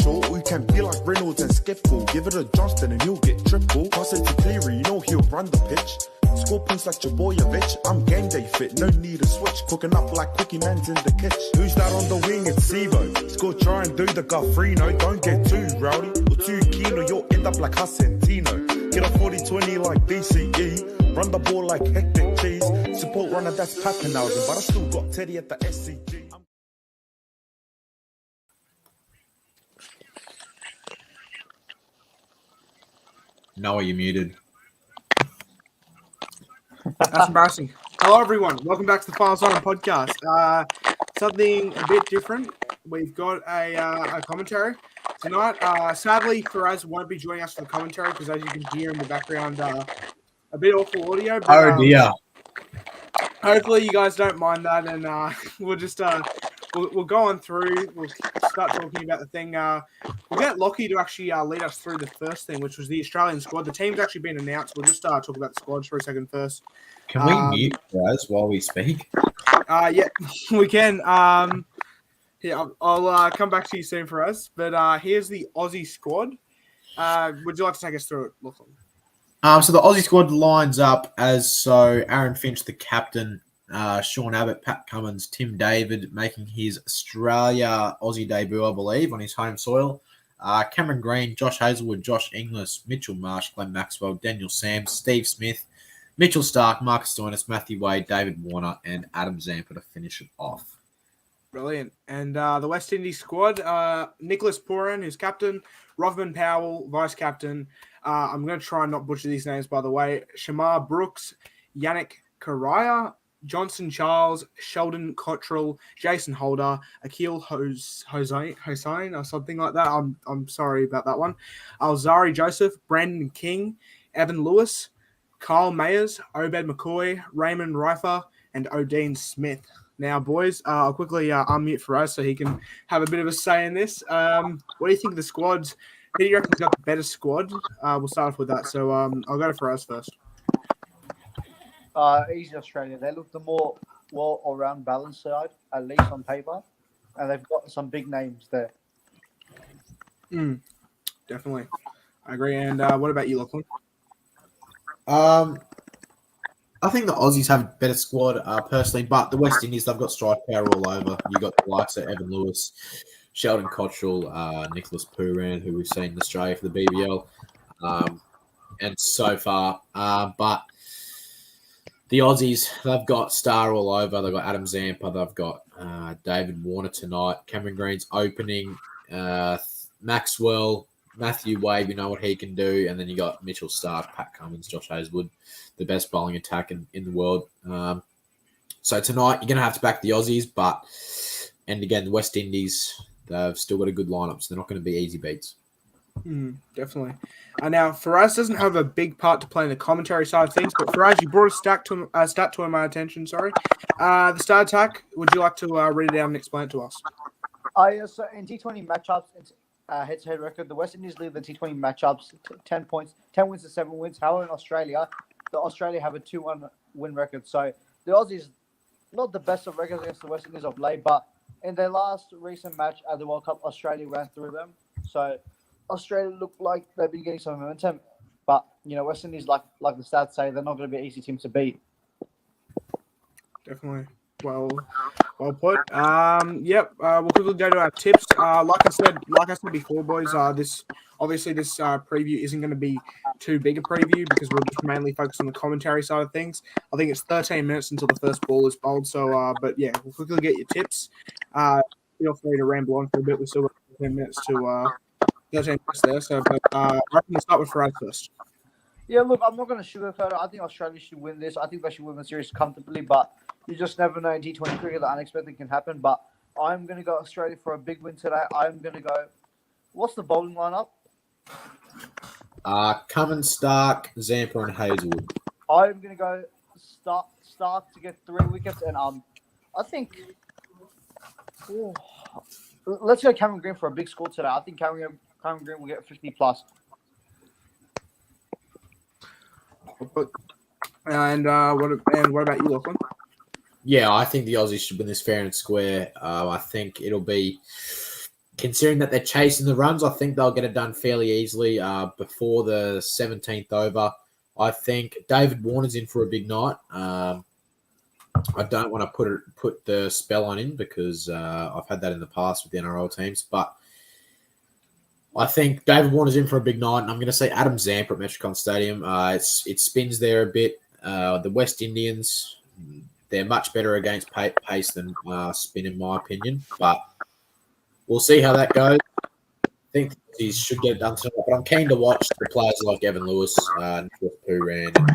special. We can be like Reynolds and Skiffle. Give it a Johnston and he'll get triple. Pass it to Cleary, you know he'll run the pitch. Score points like Jaboyevich. I'm game day fit, no need a switch. Cooking up like Quickie Man's in the kitchen. Who's that on the wing? It's Sivo. Score, try and do the Guffrino. Don't get too rowdy or too keen or you'll end up like Hassan Tino. Get a 40-20 like BCE. Run the ball like hectic cheese. Support runner, that's Pappenhausen. But I still got Teddy at the SCG. Noah, you're muted. That's embarrassing. Hello, everyone. Welcome back to the Final Sign podcast. Something a bit different. We've got a commentary tonight. Sadly, Faraz won't be joining us for the commentary because, as you can hear in the background, a bit awful audio. But, Oh, dear. Hopefully, you guys don't mind that, and we'll just we'll go on through. We'll start talking about the thing. We'll get Lockie to actually lead us through the first thing, which was the Australian squad. The team's actually been announced. We'll just talk about the squads for a second first. Can we mute guys while we speak? Yeah, we can. Yeah, I'll come back to you soon for us. But here's the Aussie squad. Would you like to take us through it, Lachlan? So the Aussie squad lines up as so Aaron Finch, the captain, Sean Abbott, Pat Cummins, Tim David making his Australia-Aussie debut, I believe, on his home soil. Cameron Green, Josh Hazelwood, Josh Inglis, Mitchell Marsh, Glenn Maxwell, Daniel Sams, Steve Smith, Mitchell Stark, Marcus Stoinis, Matthew Wade, David Warner, and Adam Zampa to finish it off. Brilliant. And the West Indies squad, Nicholas Pooran, who's captain, Rothman Powell, vice-captain. I'm going to try and not butcher these names, by the way. Shamar Brooks, Yannick Karaya, Johnson Charles, Sheldon Cottrell, Jason Holder, Akil Hossain, or something like that. I'm sorry about that one. Alzari Joseph, Brandon King, Evan Lewis, Kyle Mayers, Obed McCoy, Raymond Reifer, and Odeen Smith. Now, boys, I'll quickly unmute Faraz so he can have a bit of a say in this. What do you think of the squads? Who do you reckon's got the better squad? We'll start off with that. So I'll go to Faraz first. Easy Australia. They look the more all-around balanced side, at least on paper. And they've got some big names there. Definitely. I agree. And what about you, Lachlan? I think the Aussies have a better squad personally, but the West Indies, they've got strike power all over. You've got the likes of Evan Lewis, Sheldon Cottrell, Nicholas Pooran, who we've seen in Australia for the BBL, and so far. But the Aussies, they've got star all over. They've got Adam Zampa. They've got David Warner tonight. Cameron Green's opening. Maxwell, Matthew Wade, we know what he can do. And then you got Mitchell Stark, Pat Cummins, Josh Hazelwood, the best bowling attack in the world. So tonight, you're going to have to back the Aussies. And again, the West Indies, they've still got a good lineup, so they're not going to be easy beats. Definitely. Now, Faraz doesn't have a big part to play in the commentary side of things, but Faraz, you brought a stat to my attention. Sorry, the start attack. Would you like to read it out and explain it to us? So in T20 matchups, it's head-to-head record. The West Indies lead the T20 matchups 10 points, 10 wins to 7 wins. However, in Australia, have a 2-1 win record. So the Aussies, not the best of records against the West Indies of late, but in their last recent match at the World Cup, Australia ran through them. So Australia looked like they've been getting some momentum, but West Indies, like the stats say, they're not going to be an easy team to beat. Definitely. Well put. Yep. We'll quickly go to our tips. Like I said before, boys. This preview isn't going to be too big a preview because we'll just mainly focus on the commentary side of things. I think it's 13 minutes until the first ball is bowled. So, but yeah, we'll quickly get your tips. Feel free to ramble on for a bit. We've still got 10 minutes to 13 minutes there. So, but I reckon we'll start with Faraz first. Yeah, look, I'm not going to sugarcoat it. I think Australia should win this. I think they should win the series comfortably, but you just never know in T20 cricket. The unexpected can happen, but I'm going to go Australia for a big win today. I'm going to go... What's the bowling lineup? Cummins, Stark, Zampa, and Hazelwood. I'm going to go Stark to get 3 wickets, and I think... let's go Cameron Green for a big score today. I think Cameron Green will get 50 plus. And what about you, Lachlan? Yeah, I think the Aussies should win this fair and square. I think it'll be considering that they're chasing the runs, I think they'll get it done fairly easily before the 17th over. I think David Warner's in for a big night. I don't want to put the spell on him because I've had that in the past with the NRL teams, but I think David Warner's in for a big night, and I'm going to say Adam Zampa at Metricon Stadium. It spins there a bit. The West Indians, they're much better against pace than spin, in my opinion, but we'll see how that goes. I think he should get it done tonight, but I'm keen to watch the players like Evan Lewis, Nicholas Pooran, and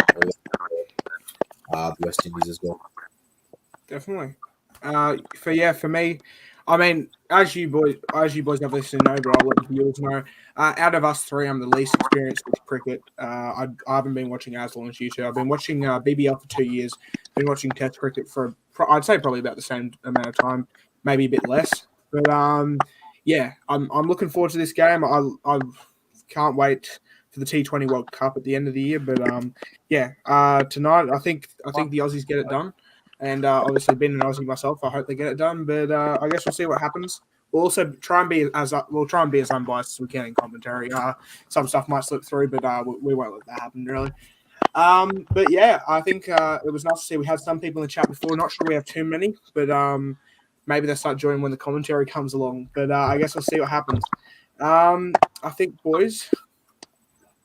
the West Indies as well. Definitely. For me, I mean, as you boys have listened to know, but I'll let the viewers know. Out of us three, I'm the least experienced with cricket. I haven't been watching as long as you two. I've been watching BBL for 2 years. Been watching Test cricket for I'd say probably about the same amount of time, maybe a bit less. But I'm looking forward to this game. I can't wait for the T20 World Cup at the end of the year. But tonight I think the Aussies get it done. And obviously, being an Aussie myself, I hope they get it done. But I guess we'll see what happens. We'll also try and be as unbiased as we can in commentary. Some stuff might slip through, but we won't let that happen really. But yeah, I think it was nice to see we had some people in the chat before. Not sure we have too many, but maybe they'll start joining when the commentary comes along. But I guess we'll see what happens. I think, boys,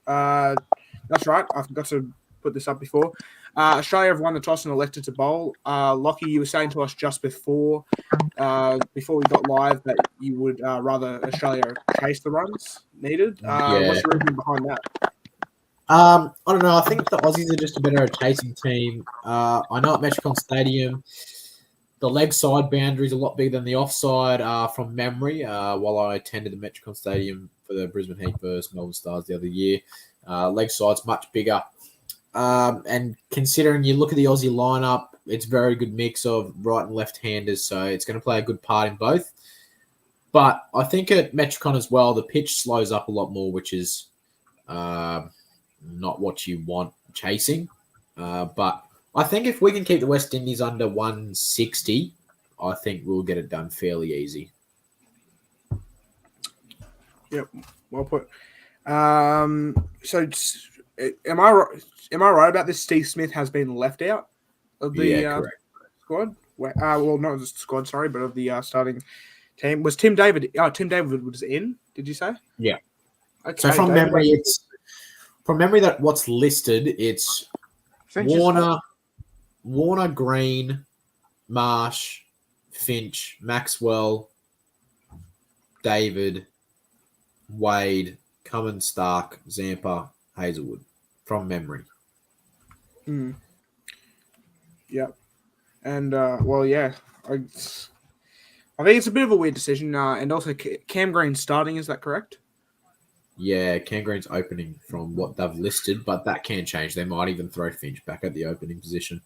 that's right. I forgot to put this up before. Australia have won the toss and elected to bowl. Lockie, you were saying to us just before we got live that you would rather Australia chase the runs needed. What's your reason behind that? I don't know. I think the Aussies are just a better chasing team. I know at Metricon Stadium, the leg side boundary is a lot bigger than the offside from memory. While I attended the Metricon Stadium for the Brisbane Heat versus Melbourne Stars the other year, leg side's much bigger. And considering you look at the Aussie lineup, it's a very good mix of right and left-handers, so it's going to play a good part in both. But I think at Metricon as well, the pitch slows up a lot more, which is not what you want chasing. But I think if we can keep the West Indies under 160, I think we'll get it done fairly easy. Yep, well put. So am I right about this? Steve Smith has been left out of the squad. Well, not the squad, sorry, but of the starting team. Was Tim David? Oh, Tim David was in. Did you say? Yeah. Okay. So from memory, that what's listed, it's Warner, Green, Marsh, Finch, Maxwell, David, Wade, Cummins, Stark, Zampa, Hazelwood. From memory. Yep. And I think it's a bit of a weird decision. And also Cam Green starting, is that correct? Yeah, Cam Green's opening from what they've listed, but that can change. They might even throw Finch back at the opening position.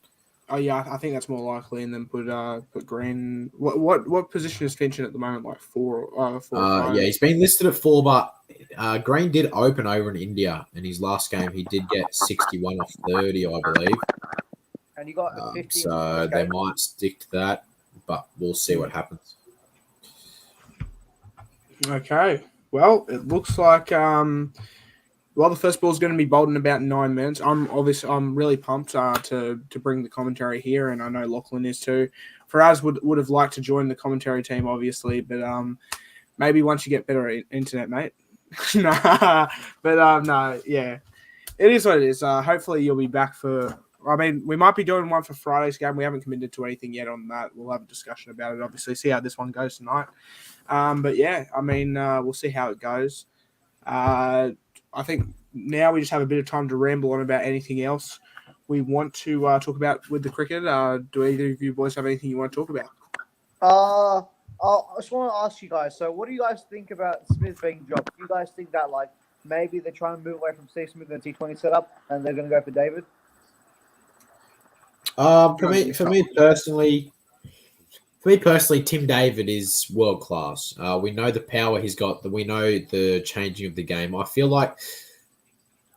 Oh yeah, I think that's more likely, and then put Green. What position is Finch in at the moment? Like 4 or 5? Yeah, he's been listed at 4, but Green did open over in India in his last game. He did get 61 off 30, I believe. And you got 50. So they might stick to that, but we'll see what happens. Okay. Well, it looks like the first ball is going to be bowled in about 9 minutes. I'm really pumped to bring the commentary here, and I know Lachlan is too. Faraz would have liked to join the commentary team, obviously, but maybe once you get better internet, mate. No, yeah, it is what it is. Hopefully you'll be back for. I mean, we might be doing one for Friday's game. We haven't committed to anything yet on that. We'll have a discussion about it, obviously, see how this one goes tonight. But yeah, I mean, we'll see how it goes. I think now we just have a bit of time to ramble on about anything else we want to talk about with the cricket. Do either of you boys have anything you want to talk about? I just want to ask you guys. So, what do you guys think about Smith being dropped? Do you guys think that maybe they're trying to move away from Steve Smith in the T20 setup, and they're going to go for David? For me personally, Tim David is world class. We know the power he's got. We know the changing of the game. I feel like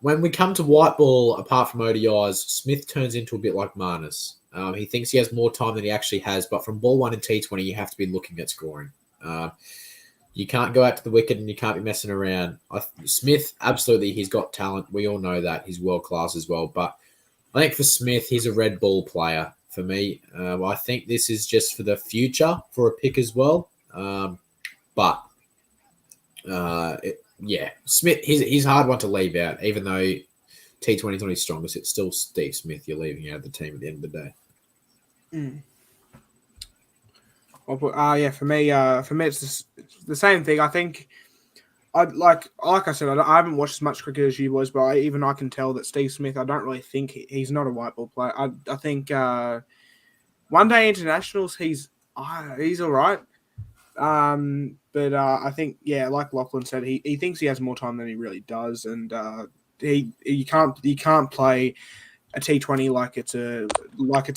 when we come to white ball, apart from ODIs, Smith turns into a bit like Marnus. He thinks he has more time than he actually has, but from ball 1 in T20, you have to be looking at scoring. You can't go out to the wicket and you can't be messing around. Smith, absolutely, he's got talent. We all know that. He's world class as well. But I think for Smith, he's a red ball player for me. I think this is just for the future for a pick as well. Smith, he's a hard one to leave out, even though T20 is strongest. It's still Steve Smith you're leaving out of the team at the end of the day. For me, it's the same thing. I think, like I said, I haven't watched as much cricket as you boys, but I can tell that Steve Smith. I don't really think he's not a white ball player. I think one day internationals, he's all right. But I think, like Lachlan said, he thinks he has more time than he really does, and you can't play a T20 like it's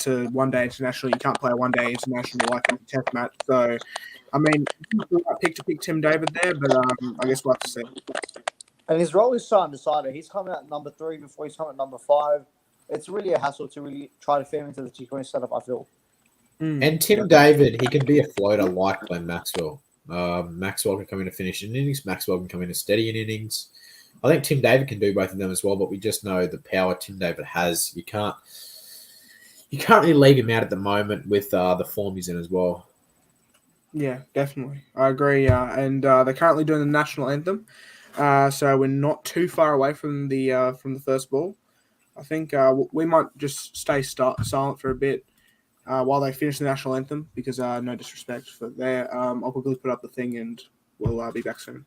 a one day international. You can't play a one day international like a test match. So, I mean, I pick Tim David there, but I guess we'll have to see. And his role is so undecided. He's coming out number 3 before he's coming at number 5. It's really a hassle to really try to fit him into the T20 setup, I feel. And Tim David, he can be a floater like Glenn Maxwell. Maxwell can come in to finish an innings. Maxwell can come in to steady an innings. I think Tim David can do both of them as well, but we just know the power Tim David has. You can't really leave him out at the moment with the form he's in as well. Yeah, definitely. I agree. And they're currently doing the national anthem, so we're not too far away from the first ball. I think we might just stay silent for a bit while they finish the national anthem, because no disrespect for there. I'll quickly put up the thing and we'll be back soon.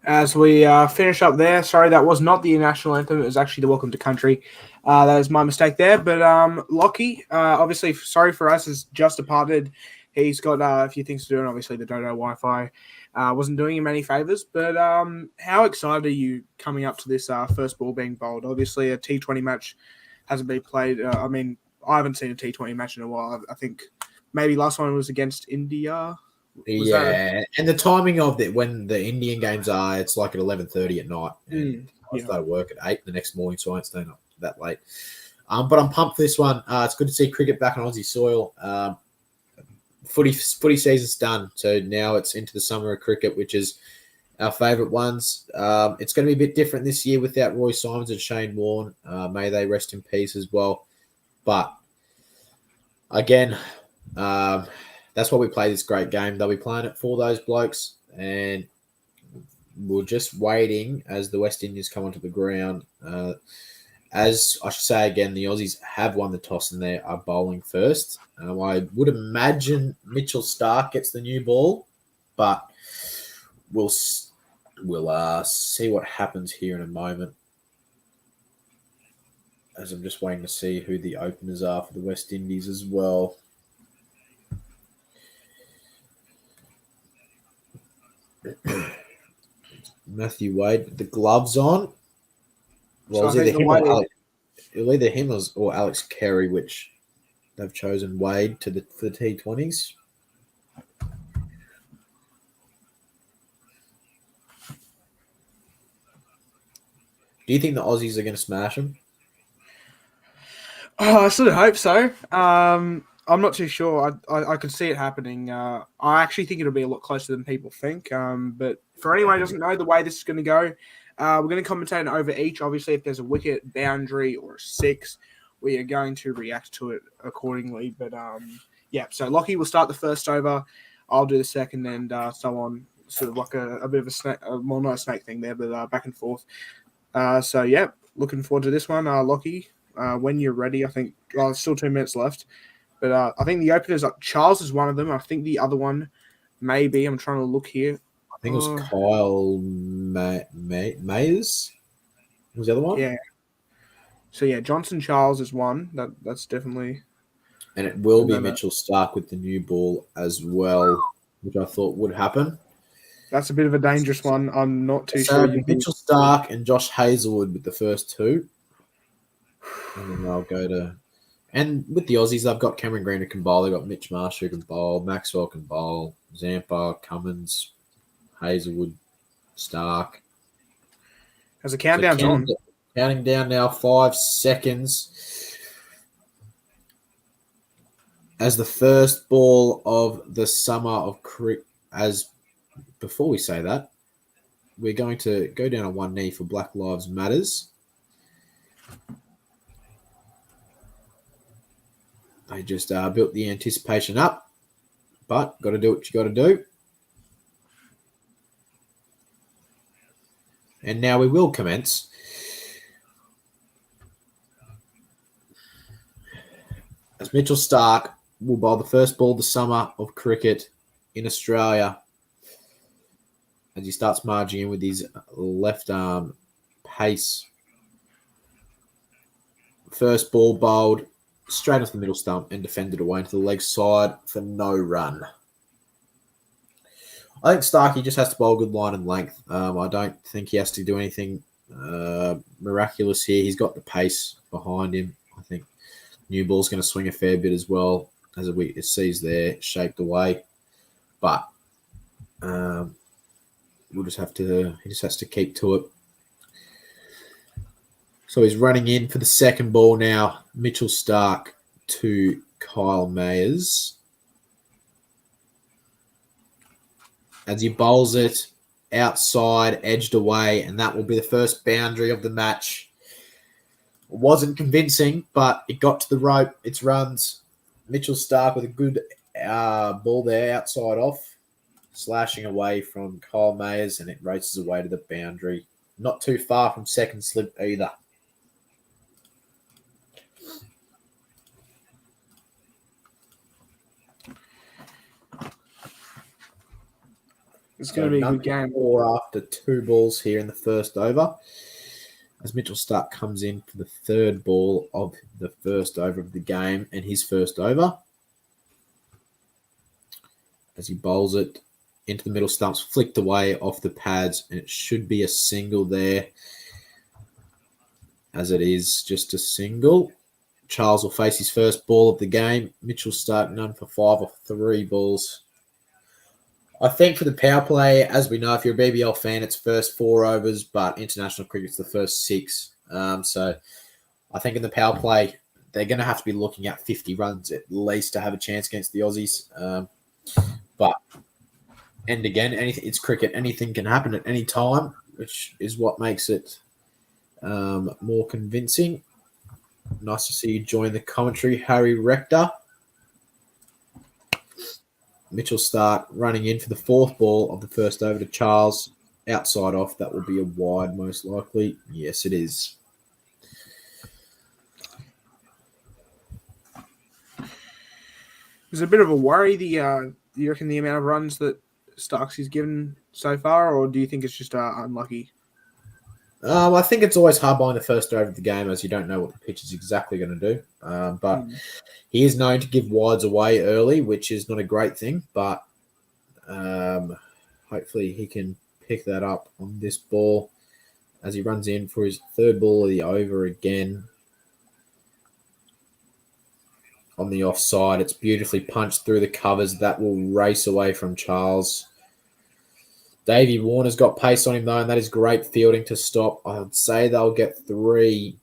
As we finish up there, sorry, that was not the national anthem. It was actually the Welcome to Country. That was my mistake there. But Lockie, obviously, sorry for us, has just departed. He's got a few things to do, and obviously the Dodo Wi-Fi wasn't doing him any favors. But how excited are you coming up to this first ball being bowled? Obviously, a T20 match hasn't been played. I haven't seen a T20 match in a while. I think maybe last one was against India. And the timing of it when the Indian games are, it's like at 11:30 at night. And I start work at 8 the next morning, so I ain't staying up that late. But I'm pumped for this one. It's good to see cricket back on Aussie soil. Footy season's done, so now it's into the summer of cricket, which is our favourite ones. It's going to be a bit different this year without Roy Simons and Shane Warne. May they rest in peace as well. But again, that's why we play this great game. They'll be playing it for those blokes, and we're just waiting as the West Indies come onto the ground. As I should say again, the Aussies have won the toss and they are bowling first. I would imagine Mitchell Starc gets the new ball, but we'll see what happens here in a moment. As I'm just waiting to see who the openers are for the West Indies as well. Matthew Wade with the gloves on. Well, So I think it'll either him or Alex Carey, which they've chosen Wade for the T20s. Do you think the Aussies are going to smash them? I sort of hope so. I'm not too sure. I could see it happening. I actually think it'll be a lot closer than people think. But for anyone who doesn't know the way this is going to go, we're going to commentate over each. Obviously, if there's a wicket, boundary, or a six, we are going to react to it accordingly. But yeah, so Lockie will start the first over. I'll do the second, and so on. Sort of like a bit of a snake, well, not a snake thing there, but back and forth. So yeah, looking forward to this one, Lockie. When you're ready, I think there's still 2 minutes left. But I think the openers, Charles is one of them. I think the other one may be, I'm trying to look here. I think it was Kyle Mayers. Was the other one? Yeah. So yeah, Johnson Charles is one. That's definitely. And it will be Mitchell Starc with the new ball as well, which I thought would happen. That's a bit of a dangerous one. I'm not too sure. Mitchell Starc and Josh Hazelwood with the first two. And then they'll go to... And with the Aussies, they've got Cameron Green who can bowl. They've got Mitch Marsh who can bowl. Maxwell can bowl. Zampa, Cummins, Hazelwood, Starc. As a countdown's on. Counting down now, 5 seconds. As the first ball of the summer of cricket... Before we say that, we're going to go down on one knee for Black Lives Matters. They just built the anticipation up, but got to do what you got to do. And now we will commence. As Mitchell Starc will bowl the first ball of the summer of cricket in Australia, as he starts marching in with his left arm pace. First ball bowled straight off the middle stump and defended away into the leg side for no run. I think Starkey just has to bowl good line and length. I don't think he has to do anything miraculous here. He's got the pace behind him. I think new ball's going to swing a fair bit as well, as it sees there, shaped away. But he just has to keep to it. So he's running in for the second ball now. Mitchell Starc to Kyle Mayers. As he bowls it outside, edged away, and that will be the first boundary of the match. It wasn't convincing, but it got to the rope. It's runs. Mitchell Starc with a good ball there, outside off, slashing away from Kyle Mayers, and it races away to the boundary. Not too far from second slip either. It's going to be a good game. 4 after 2 balls here in the first over. As Mitchell Starc comes in for the third ball of the first over of the game and his first over. As he bowls it into the middle stumps, flicked away off the pads, and it should be a single there. As it is just a single. Charles will face his first ball of the game. Mitchell Starc none for 5 off 3 balls. I think for the power play, as we know, if you're a BBL fan, it's first 4 overs, but international cricket's the first 6. So I think in the power play, they're going to have to be looking at 50 runs at least to have a chance against the Aussies. And again, it's cricket. Anything can happen at any time, which is what makes it more convincing. Nice to see you join the commentary, Harry Rector. Mitchell Starc running in for the 4th ball of the first over to Charles. Outside off, that will be a wide most likely. Yes, it is. There's a bit of a worry. Do you reckon the amount of runs that Starks has given so far, or do you think it's just unlucky? I think it's always hard bowling the first over of the game, as you don't know what the pitch is exactly going to do. But he is known to give wides away early, which is not a great thing. But hopefully hopefully he can pick that up on this ball as he runs in for his third ball of the over again. On the offside, it's beautifully punched through the covers. That will race away from Charles. Davey Warner's got pace on him, though, and that is great fielding to stop. I would say they'll get 3,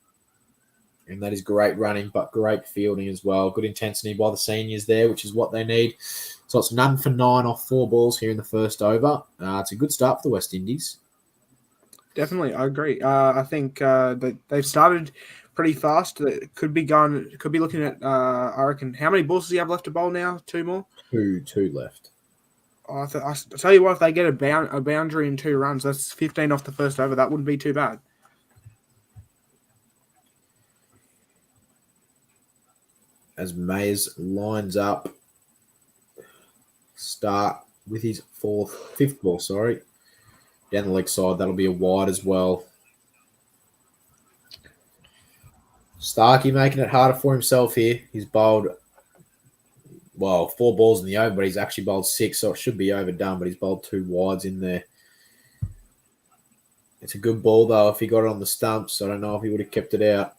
and that is great running, but great fielding as well. Good intensity by the seniors there, which is what they need. So it's none for 9 off 4 balls here in the first over. It's a good start for the West Indies. Definitely, I agree. I think that they've started pretty fast. It could be looking at, I reckon, how many balls does he have left to bowl now? 2 more? Two left. I tell you what, if they get a boundary and 2 runs, that's 15 off the first over. That wouldn't be too bad. As Mayers lines up, start with his fifth ball, down the leg side. That'll be a wide as well. Starkey making it harder for himself here. He's bowled, 4 balls in the over, but he's actually bowled 6, so it should be overdone, but he's bowled 2 wides in there. It's a good ball, though, if he got it on the stumps. I don't know if he would have kept it out.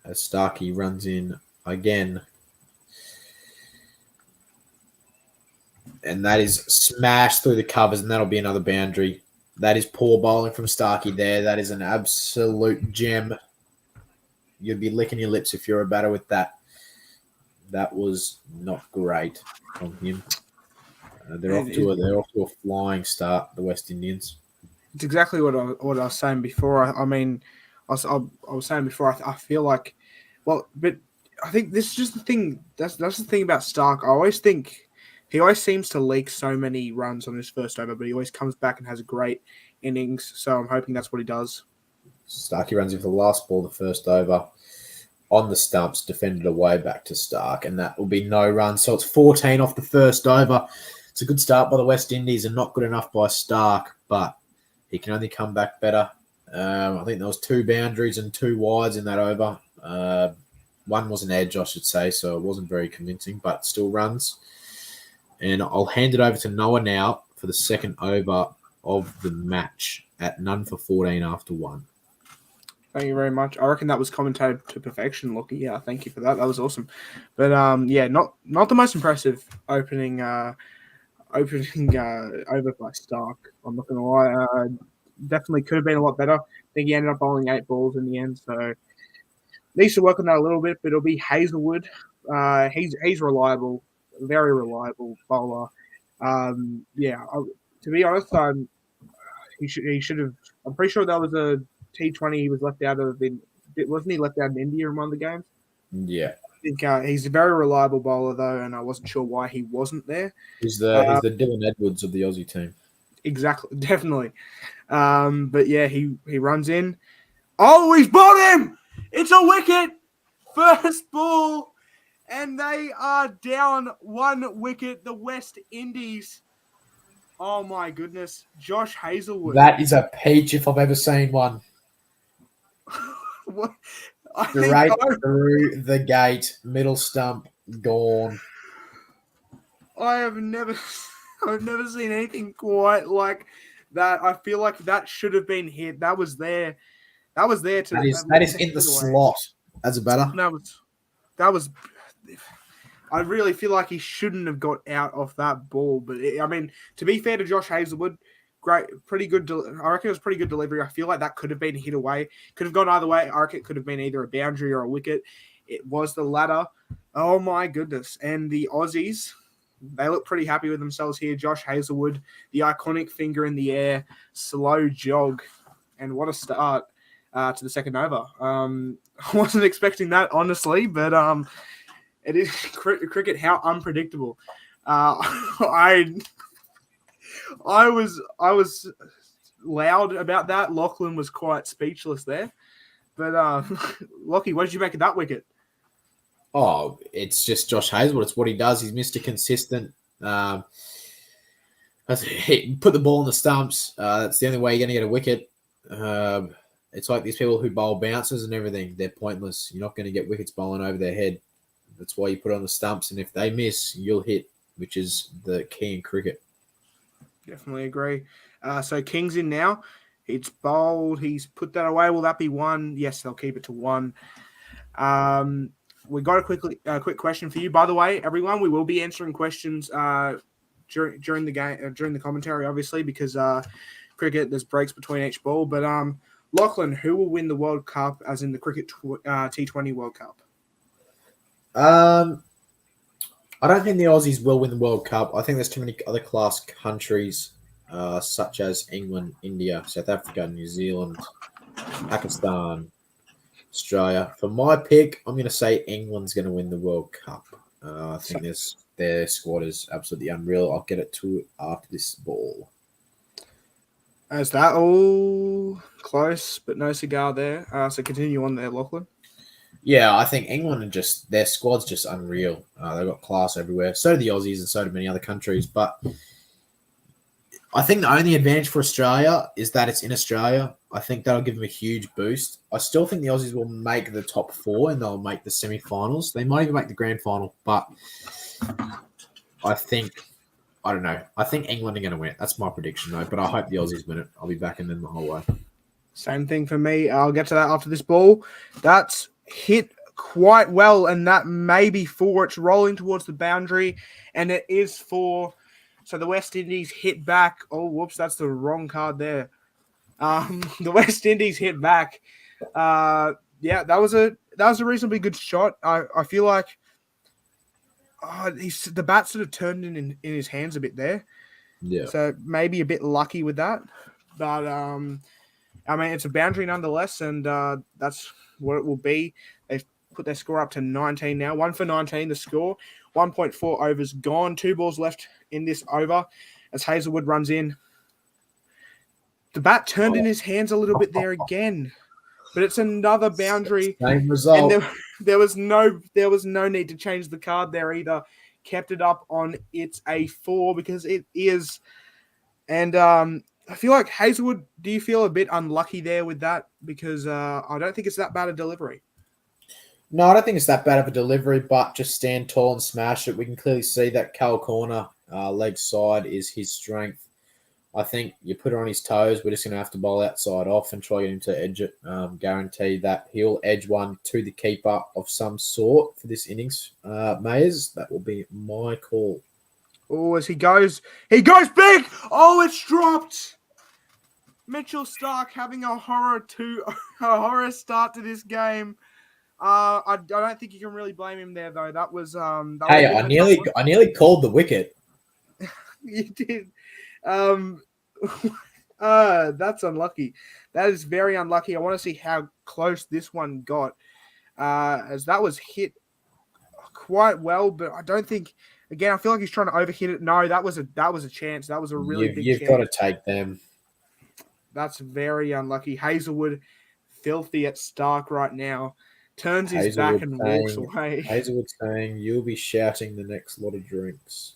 As Starkey runs in again. And that is smashed through the covers, and that'll be another boundary. That is poor bowling from Starkey there. That is an absolute gem. You'd be licking your lips if you're a batter with that. That was not great from him. They're off to a flying start, the West Indians. It's exactly what I was saying before. I was saying before, I feel like, but I think this is just the thing. That's the thing about Stark. I always think he always seems to leak so many runs on his first over, but he always comes back and has a great innings. So I'm hoping that's what he does. Starkey runs in for the last ball, the first over. On the stumps, defended away back to Stark, and that will be no run. So it's 14 off the first over. It's a good start by the West Indies and not good enough by Stark, but he can only come back better. I think there was 2 boundaries and 2 wides in that over. One was an edge, I should say, so it wasn't very convincing, but still runs. And I'll hand it over to Noah now for the second over of the match at none for 14 after 1. Thank you very much. I reckon that was commentated to perfection, Lockie. Yeah, thank you for that. That was awesome. But not the most impressive opening over by Stark. I'm not going to lie. Definitely could have been a lot better. I think he ended up bowling 8 balls in the end, so needs to work on that a little bit. But it'll be Hazelwood. He's reliable, very reliable bowler. To be honest, he should have. I'm pretty sure that was a T20 he was left out of. Wasn't he left out in India in one of the games? Yeah. I think he's a very reliable bowler though, and I wasn't sure why he wasn't there. He's the Dylan Edwards of the Aussie team. Exactly, definitely. But yeah, he runs in. Oh, he's bowled him! It's a wicket! First ball, and they are down 1 wicket. The West Indies. Oh my goodness, Josh Hazelwood. That is a peach if I've ever seen one. What? Straight through the gate, middle stump, gone. I've never seen anything quite like that. I feel like that should have been hit. That was there. That is in the slot as a batter. That was. I really feel like he shouldn't have got out of that ball. But to be fair to Josh Hazelwood, pretty good. I reckon it was pretty good delivery. I feel like that could have been hit away. Could have gone either way. I reckon it could have been either a boundary or a wicket. It was the latter. Oh my goodness! And the Aussies, they look pretty happy with themselves here. Josh Hazelwood, the iconic finger in the air, slow jog, and what a start to the second over. I wasn't expecting that honestly, but it is cricket. How unpredictable! I was loud about that. Lachlan was quite speechless there. But Lockie, what did you make of that wicket? Oh, it's just Josh Hazelwood. It's what he does. He's Mr. Consistent. He put the ball in the stumps. That's the only way you're going to get a wicket. it's like these people who bowl bouncers and everything. They're pointless. You're not going to get wickets bowling over their head. That's why you put on the stumps, and if they miss, you'll hit, which is the key in cricket. Definitely agree. So King's in now. It's bowled. He's put that away. Will that be one? Yes, they'll keep it to one. We got a quick question for you. By the way, everyone, we will be answering questions during the game, during the commentary, obviously, because cricket, there's breaks between each ball. But Lachlan, who will win the World Cup, as in the cricket T20 World Cup? I don't think the Aussies will win the World Cup. I think there's too many other class countries, such as England, India, South Africa, New Zealand, Pakistan, Australia. For my pick, I'm going to say England's going to win the World Cup. I think their squad is absolutely unreal. I'll get it to after this ball. Is that all close, but no cigar there? So continue on there, Lachlan. Yeah, I think England are just, their squad's just unreal. They've got class everywhere. So do the Aussies and so do many other countries. But I think the only advantage for Australia is that it's in Australia. I think that'll give them a huge boost. I still think the Aussies will make the top four and they'll make the semi-finals. They might even make the grand final. But I don't know. I think England are going to win it. That's my prediction, though. But I hope the Aussies win it. I'll be backing them the whole way. Same thing for me. I'll get to that after this ball. That's hit quite well, and that may be four. It's rolling towards the boundary, and it is four. So the West Indies hit back. Oh, whoops, that's the wrong card there. The West Indies hit back. Yeah, that was a reasonably good shot. I feel like the bat sort of turned in his hands a bit there. Yeah. So maybe a bit lucky with that, but I mean, it's a boundary nonetheless, and that's what it will be. They've put their score up to 19 now. 1 for 19, the score. 1.4 overs gone. 2 balls left in this over as Hazelwood runs in. The bat turned in his hands a little bit there again, but it's another boundary. Same result. And there was no need to change the card there either. Kept it up on it's a 4 because it is. And I feel like Hazelwood, do you feel a bit unlucky there with that? Because I don't think it's that bad a delivery. No, I don't think it's that bad of a delivery, but just stand tall and smash it. We can clearly see that Cal corner, leg side, is his strength. I think you put it on his toes. We're just going to have to bowl outside off and try to get him to edge it. Guarantee that he'll edge one to the keeper of some sort for this innings. Mayers, that will be my call. Oh, as he goes big. Oh, it's dropped. Mitchell Starc having a horror start to this game. I don't think you can really blame him there, though. That was Hey, I nearly called the wicket. You did. That's unlucky. That is very unlucky. I want to see how close this one got, as that was hit quite well, but I don't think. Again, I feel like he's trying to overhit it. No, that was a chance. That was a really big chance. You've got to take them. That's very unlucky. Hazelwood, filthy at Starc right now. Turns his back and walks away. Hazelwood saying, you'll be shouting the next lot of drinks.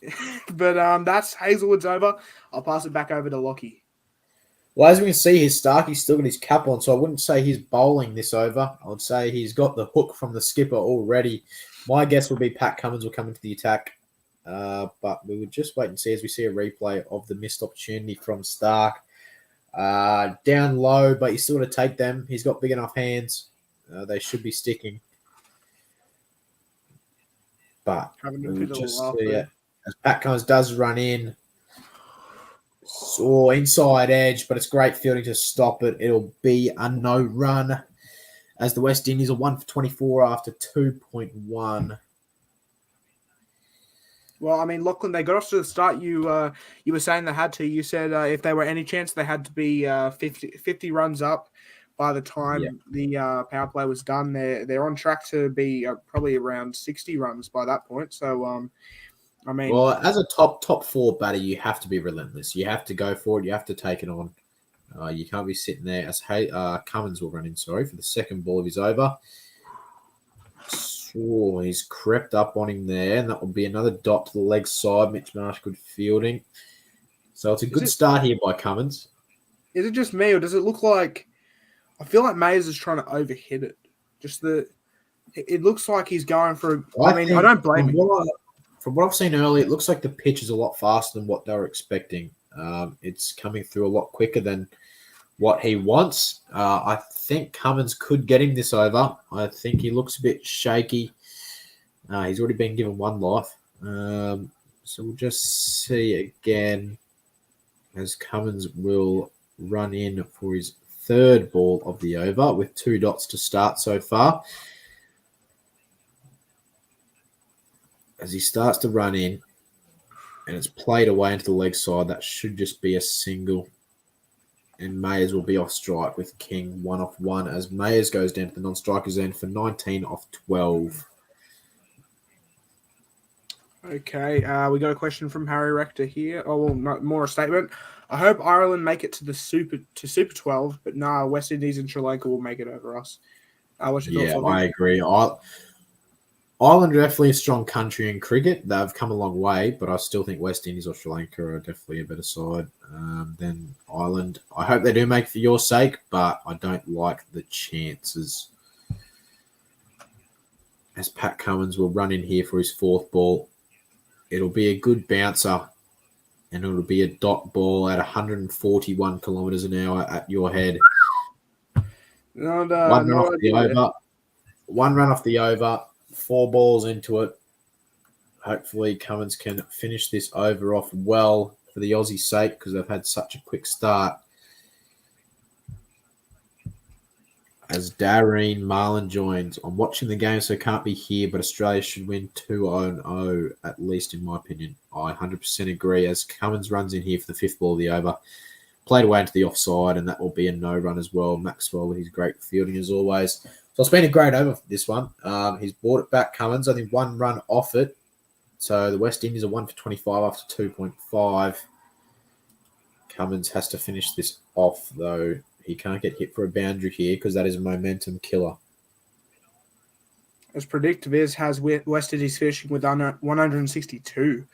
But that's Hazelwood's over. I'll pass it back over to Lockie. Well, as we can see, his Starkey's still got his cap on, so I wouldn't say he's bowling this over. I would say he's got the hook from the skipper already. My guess would be Pat Cummins will come into the attack. But we would just wait and see as we see a replay of the missed opportunity from Starc. Down low, but he's still got to take them. He's got big enough hands. They should be sticking. But we'll just see it. As Pat Cummins does run in. So inside edge, but it's great fielding to stop it. It'll be a no run as the West Indies are 1 for 24 after 2.1. Well, I mean, Lachlan, they got off to the start. You were saying they had to. You said if there were any chance, they had to be 50 runs up by the time the power play was done. They're on track to be probably around 60 runs by that point. So, I mean, well, as a top 4 batter, you have to be relentless. You have to go for it. You have to take it on. You can't be sitting there. As Cummins will run in, for the second ball of his over. Oh, he's crept up on him there, and that will be another dot to the leg side. Mitch Marsh, good fielding. So it's a good start here by Cummins. Is it just me, or does it look like I feel like Mayers is trying to overhit it. It looks like he's going for. I don't blame him. From what I've seen earlier, it looks like the pitch is a lot faster than what they were expecting. It's coming through a lot quicker than what he wants. I think Cummins could get him this over. I think he looks a bit shaky. He's already been given one life. So we'll just see again as Cummins will run in for his third ball of the over with 2 dots to start so far. As he starts to run in and it's played away into the leg side, that should just be a single. And Mayers will be off strike with King 1 off 1 as Mayers goes down to the non-strikers end for 19 off 12. Okay, we got a question from Harry Rector here. Oh, well, no, more a statement. I hope Ireland make it to the Super 12, but West Indies and Sri Lanka will make it over us. What's your thoughts on that? I agree. Ireland are definitely a strong country in cricket. They've come a long way, but I still think West Indies or Sri Lanka are definitely a better side than Ireland. I hope they do make it for your sake, but I don't like the chances. As Pat Cummins will run in here for his 4th ball. It'll be a good bouncer, and it'll be a dot ball at 141 kilometres an hour at your head. One run off the over, 4 balls into it. Hopefully Cummins can finish this over off well for the Aussies' sake because they've had such a quick start. As Darren Marlin joins, I'm watching the game, so can't be here, but Australia should win 2-0, at least in my opinion. I 100% agree as Cummins runs in here for the 5th ball of the over. Played away into the offside, and that will be a no run as well. Maxwell, he's great fielding as always. So it's been a great over for this one. He's brought it back, Cummins. I think 1 run off it. So the West Indies are 1 for 25 after 2.5. Cummins has to finish this off, though. He can't get hit for a boundary here because that is a momentum killer. As predicted, Viz has West Indies finishing with 162.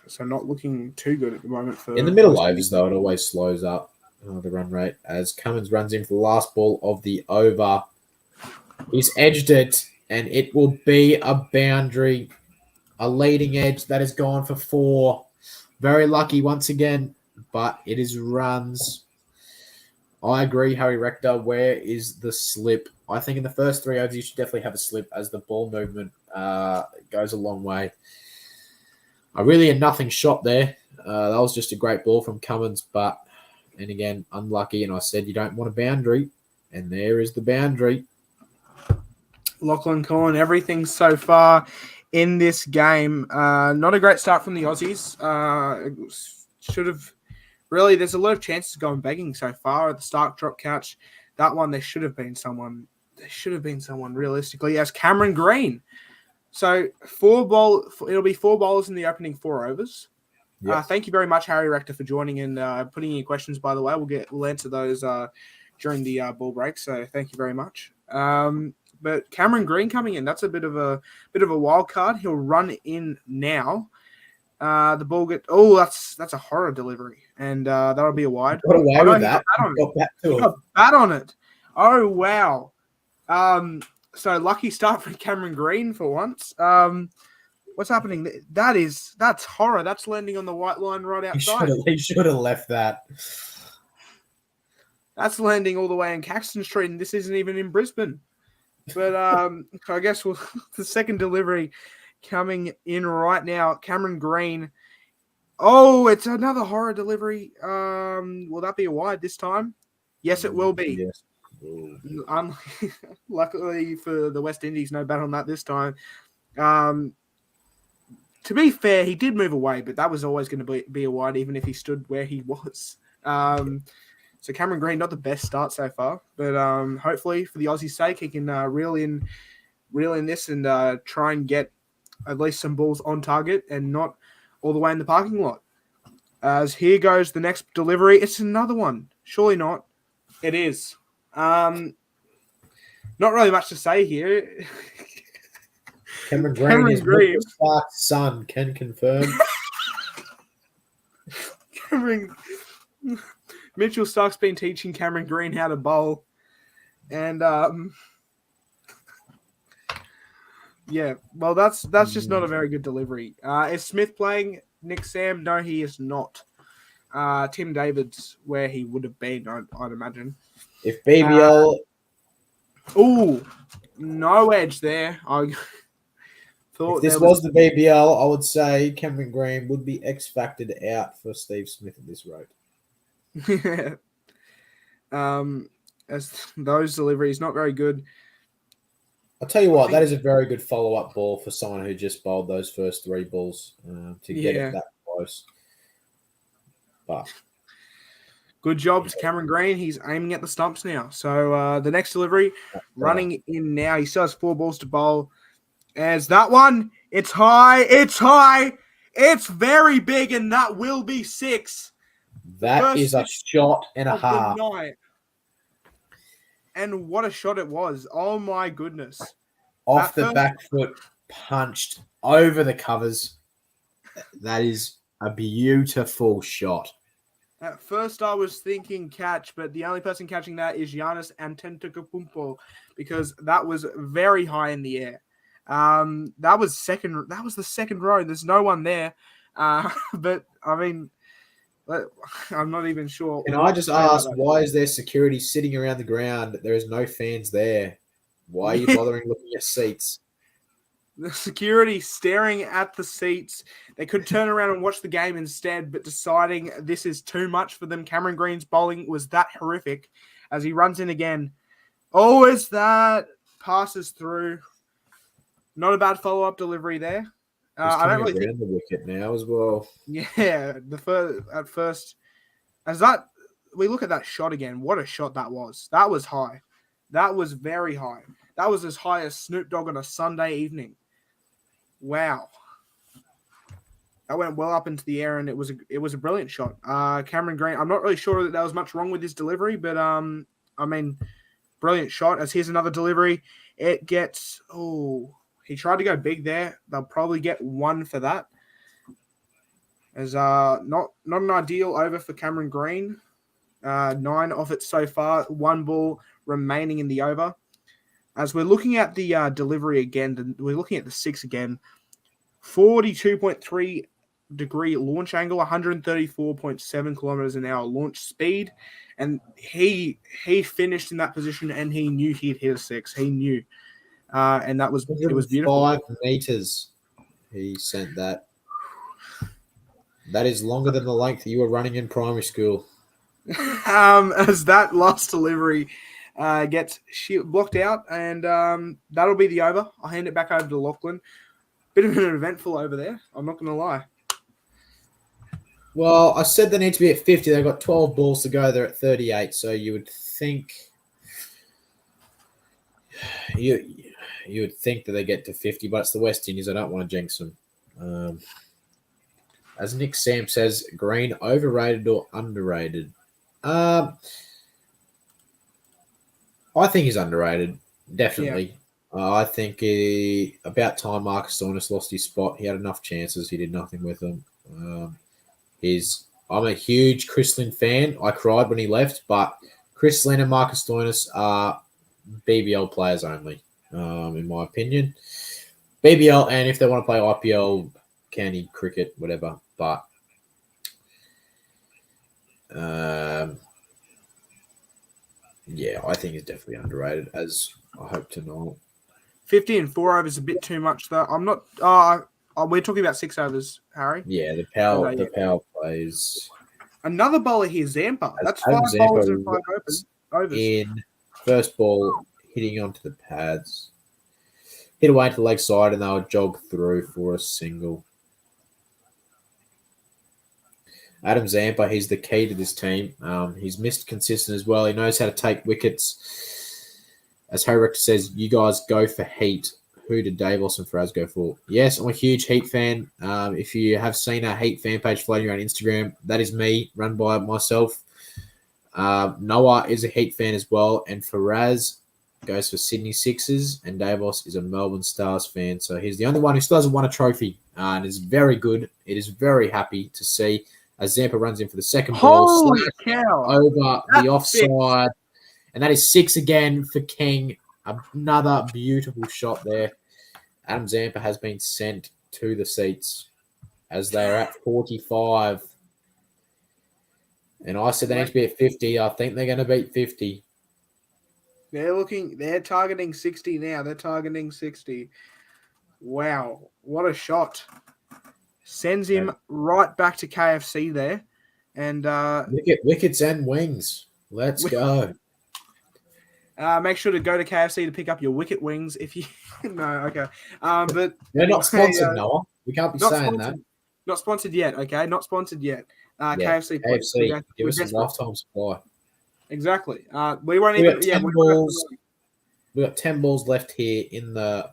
So not looking too good at the moment. In the middle overs, though, it always slows up the run rate. As Cummins runs in for the last ball of the over. He's edged it, and it will be a boundary. A leading edge that has gone for 4. Very lucky once again, but it is runs. I agree, Harry Rector. Where is the slip? I think in the first 3 overs, you should definitely have a slip as the ball movement goes a long way. A really a nothing shot there. That was just a great ball from Cummins, but, and again, unlucky. And I said you don't want a boundary, and there is the boundary. Lachlan Cullen, everything so far in this game. Not a great start from the Aussies. Should have... Really, there's a lot of chances going begging so far at the Stark drop catch. That one, there should have been someone. Realistically, as Cameron Green. So it'll be 4 bowlers in the opening 4 overs. Yes. Thank you very much, Harry Rector, for joining and putting in your questions. By the way, we'll answer those during the ball break. So thank you very much. But Cameron Green coming in, that's a bit of a wild card. He'll run in now. The ball that's a horror delivery, and that'll be a wide. Got away with that. Got bat on it. Oh wow! So lucky start for Cameron Green for once. What's happening? That's horror. That's landing on the white line right outside. He should have left that. That's landing all the way in Caxton Street, and this isn't even in Brisbane. But I guess the second delivery coming in right now, Cameron Green. Oh, it's another horror delivery. Will that be a wide this time? Yes, it will be. Yes. Luckily for the West Indies, no bat on that this time. To be fair, he did move away, but that was always going to be a wide, even if he stood where he was. So Cameron Green, not the best start so far, but hopefully for the Aussie's sake, he can reel in this and try and get at least some balls on target and not all the way in the parking lot. As here goes the next delivery. It's another one. Surely not. It is. Not really much to say here. Cameron Green is Stark's son, can confirm. Mitchell Stark's been teaching Cameron Green how to bowl. And yeah, well, that's just not a very good delivery. Is Smith playing Nick Sam? No, he is not. Tim David's where he would have been, I'd imagine. If BBL, no edge there. I thought if this was the BBL, I would say Cameron Green would be X-factored out for Steve Smith at this rate. As those deliveries not very good. I'll tell you what, that is a very good follow-up ball for someone who just bowled those first three balls to get it that close. But good job to Cameron Green. He's aiming at the stumps now. So the next delivery, running in now. He still has 4 balls to bowl. As that one, it's high. It's very big, and that will be 6. That is a shot and a half. And what a shot it was. Oh, my goodness. Off the back foot, punched over the covers. That is a beautiful shot. At first, I was thinking catch, but the only person catching that is Giannis Antetokounmpo because that was very high in the air. That was the second row. There's no one there. But, I mean... I'm not even sure. Can I just ask, why is there security sitting around the ground? There is no fans there. Why are you bothering looking at seats? The security staring at the seats. They could turn around and watch the game instead, but deciding this is too much for them. Cameron Green's bowling was that horrific as he runs in again. Oh, is that passes through. Not a bad follow-up delivery there. I don't really think the wicket now as well. Yeah, at first, as that we look at that shot again. What a shot that was! That was high. That was very high. That was as high as Snoop Dogg on a Sunday evening. Wow, that went well up into the air, and it was a brilliant shot. Cameron Green. I'm not really sure that there was much wrong with his delivery, but I mean, brilliant shot. As here's another delivery. It gets He tried to go big there. They'll probably get 1 for that. As not an ideal over for Cameron Green. 9 off it so far. 1 ball remaining in the over. As we're looking at the delivery again, we're looking at the 6 again. 42.3 degree launch angle, 134.7 kilometers an hour launch speed. And he finished in that position and he knew he'd hit a 6. He knew. And it was beautiful. 5 meters. He sent that. That is longer than the length you were running in primary school. As that last delivery gets blocked out, and that'll be the over. I'll hand it back over to Lachlan. Bit of an eventful over there. I'm not going to lie. Well, I said they need to be at 50. They've got 12 balls to go. They're at 38. So you would think you would think that they get to 50, but it's the West Indies. I don't want to jinx them. As Nick Sam says, Green overrated or underrated? I think he's underrated, definitely. Yeah. I think about time Marcus Stoinis lost his spot. He had enough chances. He did nothing with them. I'm a huge Chris Lynn fan. I cried when he left, but Chris Lynn and Marcus Stoinis are BBL players only, in my opinion. BBL, and if they want to play IPL, county cricket, whatever. But yeah, I think he's definitely underrated, as I hope to know. 50 and 4 overs is a bit too much, though. I'm not. We're talking about 6 overs, Harry. Yeah, the power plays. Another bowler here, Zampa. That's 5 Zampa bowlers and 5 overs. In first ball, hitting onto the pads. Hit away to the leg side, and they'll jog through for a single. Adam Zampa, he's the key to this team. He's missed consistent as well. He knows how to take wickets. As Harry Rector says, you guys go for heat. Who did Davos and Faraz go for? Yes, I'm a huge Heat fan. If you have seen our Heat fan page floating around Instagram, that is me, run by myself. Noah is a Heat fan as well, and Faraz goes for Sydney Sixers, and Davos is a Melbourne Stars fan. So he's the only one who still hasn't won a trophy, and is very good. It is very happy to see as Zampa runs in for the second ball. Holy cow! Over the offside. And that is 6 again for King. Another beautiful shot there. Adam Zampa has been sent to the seats as they are at 45. And I said they need to be at 50. I think they're going to beat 50. They're targeting 60 now. They're targeting 60. Wow. What a shot. Sends him right back to KFC there. And wickets and wings. Let's go. Make sure to go to KFC to pick up your wicket wings if you no, okay. But they're not sponsored, Noah. We can't be saying that. Not sponsored yet, okay? Not sponsored yet. KFC, give us a lifetime supply. Exactly. We won't even. We've got 10 balls left here in the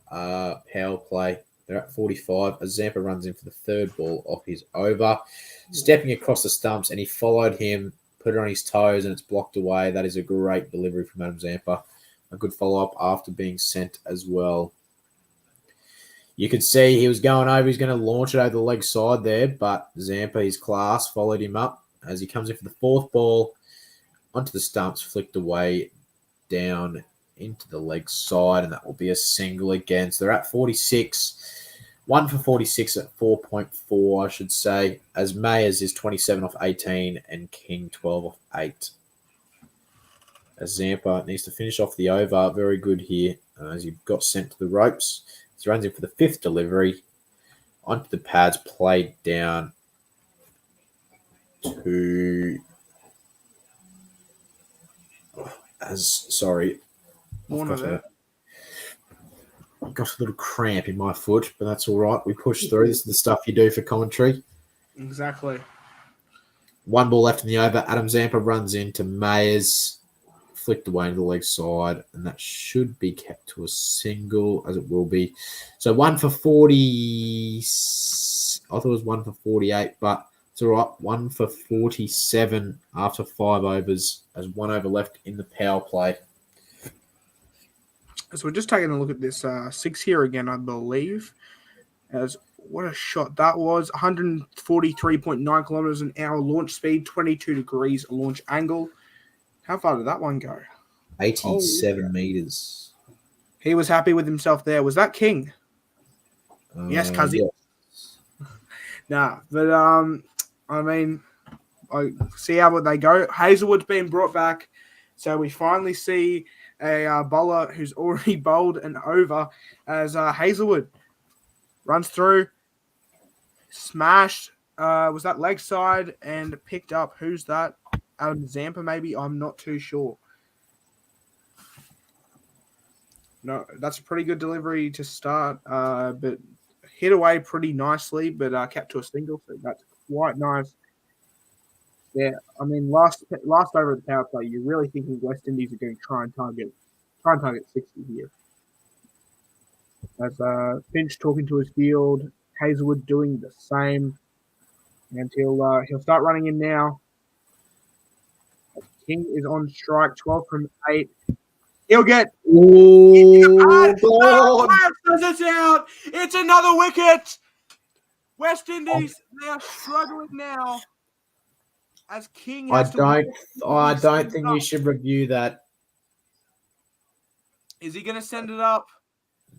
power play. They're at 45. As Zampa runs in for the third ball off his over, stepping across the stumps, and he followed him, put it on his toes, and it's blocked away. That is a great delivery from Adam Zampa. A good follow-up after being sent as well. You could see he was going over. He's going to launch it over the leg side there, but Zampa, his class, followed him up as he comes in for the fourth ball. Onto the stumps, flicked away down into the leg side, and that will be a single again. So they're at 46. 1 for 46 at 4.4, I should say, as Mayers is 27 off 18 and King 12 off 8. As Zampa needs to finish off the over. Very good here as he got sent to the ropes. He runs in for the fifth delivery. Onto the pads, played down to... Warner there. I've got a little cramp in my foot, but that's all right. We push through. This is the stuff you do for commentary. Exactly. One ball left in the over. Adam Zampa runs into Mayers, flicked away into the leg side, and that should be kept to a single, as it will be. So 1 for 40. I thought it was 1 for 48, but it's all right. 1 for 47 after 5 overs, as 1 over left in the power play. So we're just taking a look at this 6 here again, I believe. As what a shot that was. 143.9 kilometers an hour launch speed, 22 degrees launch angle. How far did that one go? 87 meters. He was happy with himself there. Was that King? Yes, Cuzzy. Yes. Nah, but I mean, I see how they go. Hazelwood's been brought back, so we finally see a bowler who's already bowled and over as Hazelwood runs through, smashed. Was that leg side and picked up? Who's that? Adam Zampa, maybe? I'm not too sure. No, that's a pretty good delivery to start, but hit away pretty nicely, but kept to a single, so that's quite nice. Yeah, I mean, last over of the power play, you're really thinking West Indies are going to try and target 60 here. As Finch talking to his field, Hazelwood doing the same, and he'll start running in now. King is on strike, 12 from 8. He'll get. Oh, It's out. It's another wicket. West Indies, they are struggling now. As King has I don't think you should review that. Is he going to send it up?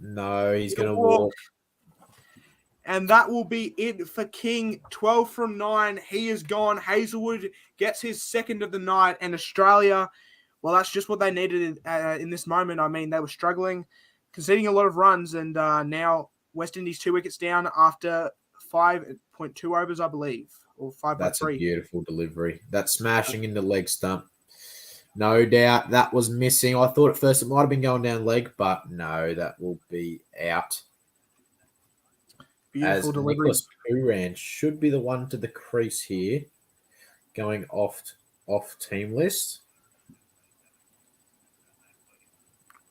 No, he's going to walk. And that will be it for King. 12 from 9. He is gone. Hazelwood gets his second of the night. And Australia, well, that's just what they needed in this moment. I mean, they were struggling, conceding a lot of runs. And now West Indies 2 wickets down after 5.2 overs, I believe. Or 5.3. That's a beautiful delivery. That smashing in the leg stump. No doubt that was missing. I thought at first it might have been going down leg, but no, that will be out. Beautiful as delivery. Nicholas Pooran should be the one to the crease here, going off team list.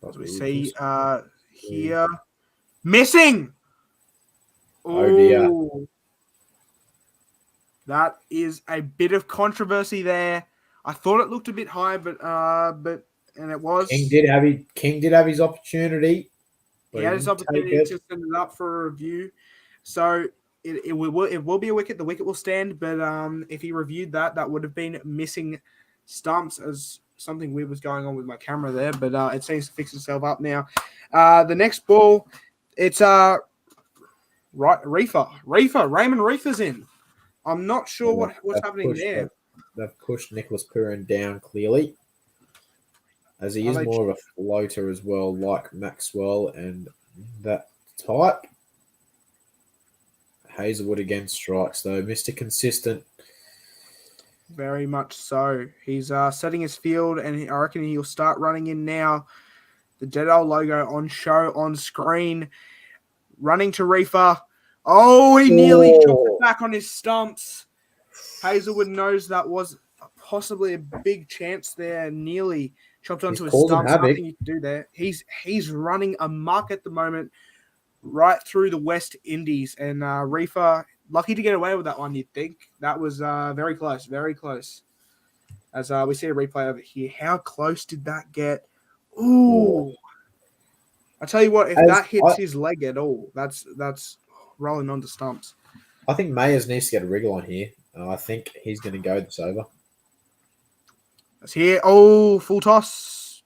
As we see here, missing. Oh dear. That is a bit of controversy there. I thought it looked a bit high, but it was. King did have his opportunity. He had his opportunity to send it up for a review. So it will be a wicket. The wicket will stand, but if he reviewed that would have been missing stumps. As something weird was going on with my camera there, but it seems to fix itself up now. The next ball, it's Reefer. Raymond Reefer's in. I'm not sure what's happening there. They've pushed Nicholas Purin down clearly, as he is more of a floater as well, like Maxwell and that type. Hazelwood again strikes, though. Mr. Consistent. Very much so. He's setting his field, and I reckon he'll start running in now. The Jeddah logo on show, on screen. Running to Reefer. Oh, he nearly chopped it back on his stumps. Hazelwood knows that was possibly a big chance there. Nearly chopped onto his stumps. Nothing you can do there. He's running amok at the moment, right through the West Indies. And Reefer, lucky to get away with that one, you'd think. That was very close, very close. As we see a replay over here. How close did that get? Ooh. I tell you what, if that hits his leg at all, that's rolling onto stumps. I think Mayers needs to get a wriggle on here. I think he's going to go this over. That's here. Oh, full toss.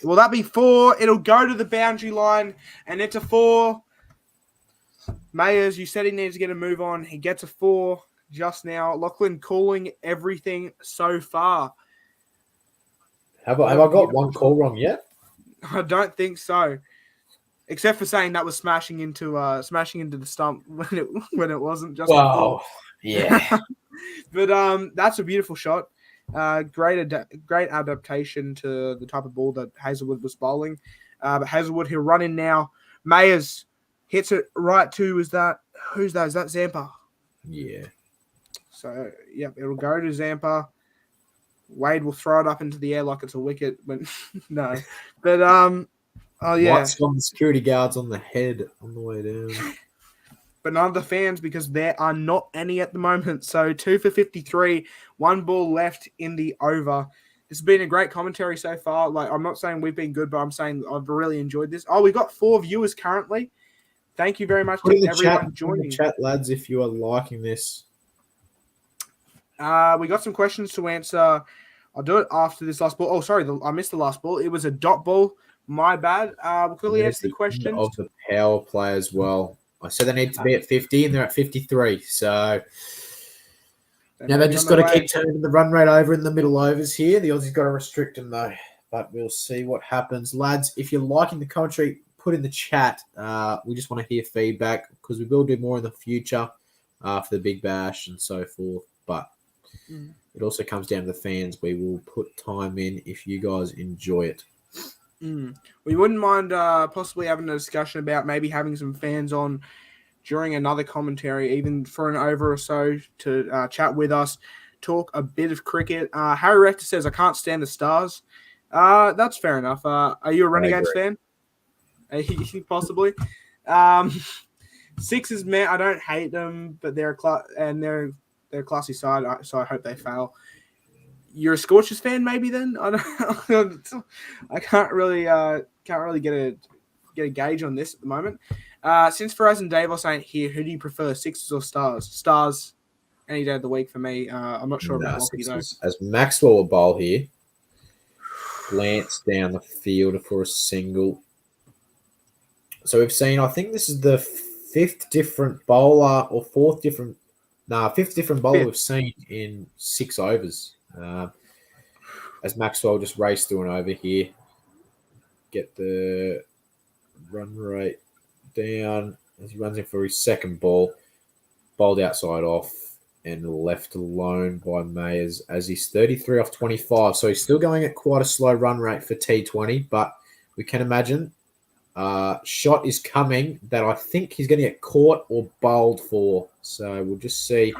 Will that be 4? It'll go to the boundary line, and it's a 4. Mayers, you said he needs to get a move on. He gets a 4 just now. Lachlan calling everything so far. Have I got one call wrong yet? I don't think so. Except for saying that was smashing into the stump when it wasn't just. Wow. Yeah. But that's a beautiful shot. Great adaptation to the type of ball that Hazelwood was bowling. But Hazelwood, he'll run in now. Mayers hits it right to, who's that? Is that Zampa? Yeah. So, yep, it'll go to Zampa. Wade will throw it up into the air like it's a wicket. But no. But, oh, yeah. Lights on the security guards on the head on the way down. But none of the fans, because there are not any at the moment. So 2 for 53, 1 ball left in the over. This has been a great commentary so far. Like, I'm not saying we've been good, but I'm saying I've really enjoyed this. Oh, we've got 4 viewers currently. Thank you very much to everyone joining. In the chat, lads, if you are liking this. We got some questions to answer. I'll do it after this last ball. Oh, sorry, I missed the last ball. It was a dot ball. My bad. We'll quickly answer the questions. Of the power play as well. I said they need to be at 50, and they're at 53. So now they've just got to keep turning the run rate over in the middle overs here. The Aussies got to restrict them, though. But we'll see what happens. Lads, if you're liking the commentary, put in the chat. We just want to hear feedback because we will do more in the future for the Big Bash and so forth. But it also comes down to the fans. We will put time in if you guys enjoy it. We wouldn't mind possibly having a discussion about maybe having some fans on during another commentary, even for an over or so, to chat with us, talk a bit of cricket. Harry Rector says, I can't stand the Stars. That's fair enough. Are you a Renegades fan? Possibly. Sixers, man, I don't hate them, but they're a classy side, so I hope they fail. You're a Scorchers fan, maybe then? I can't really get a gauge on this at the moment. Since Faraz and Dave are saying here, who do you prefer, Sixers or Stars? Stars, any day of the week for me. I'm not sure about Lockie though. As Maxwell will bowl here, glance down the field for a single. So we've seen, I think this is the fifth different bowler we've seen in 6 overs. As Maxwell just raced through and over here, get the run rate down as he runs in for his second ball, bowled outside off and left alone by Mayers as he's 33 off 25. So he's still going at quite a slow run rate for T20, but we can imagine shot is coming that I think he's going to get caught or bowled for. So we'll just see.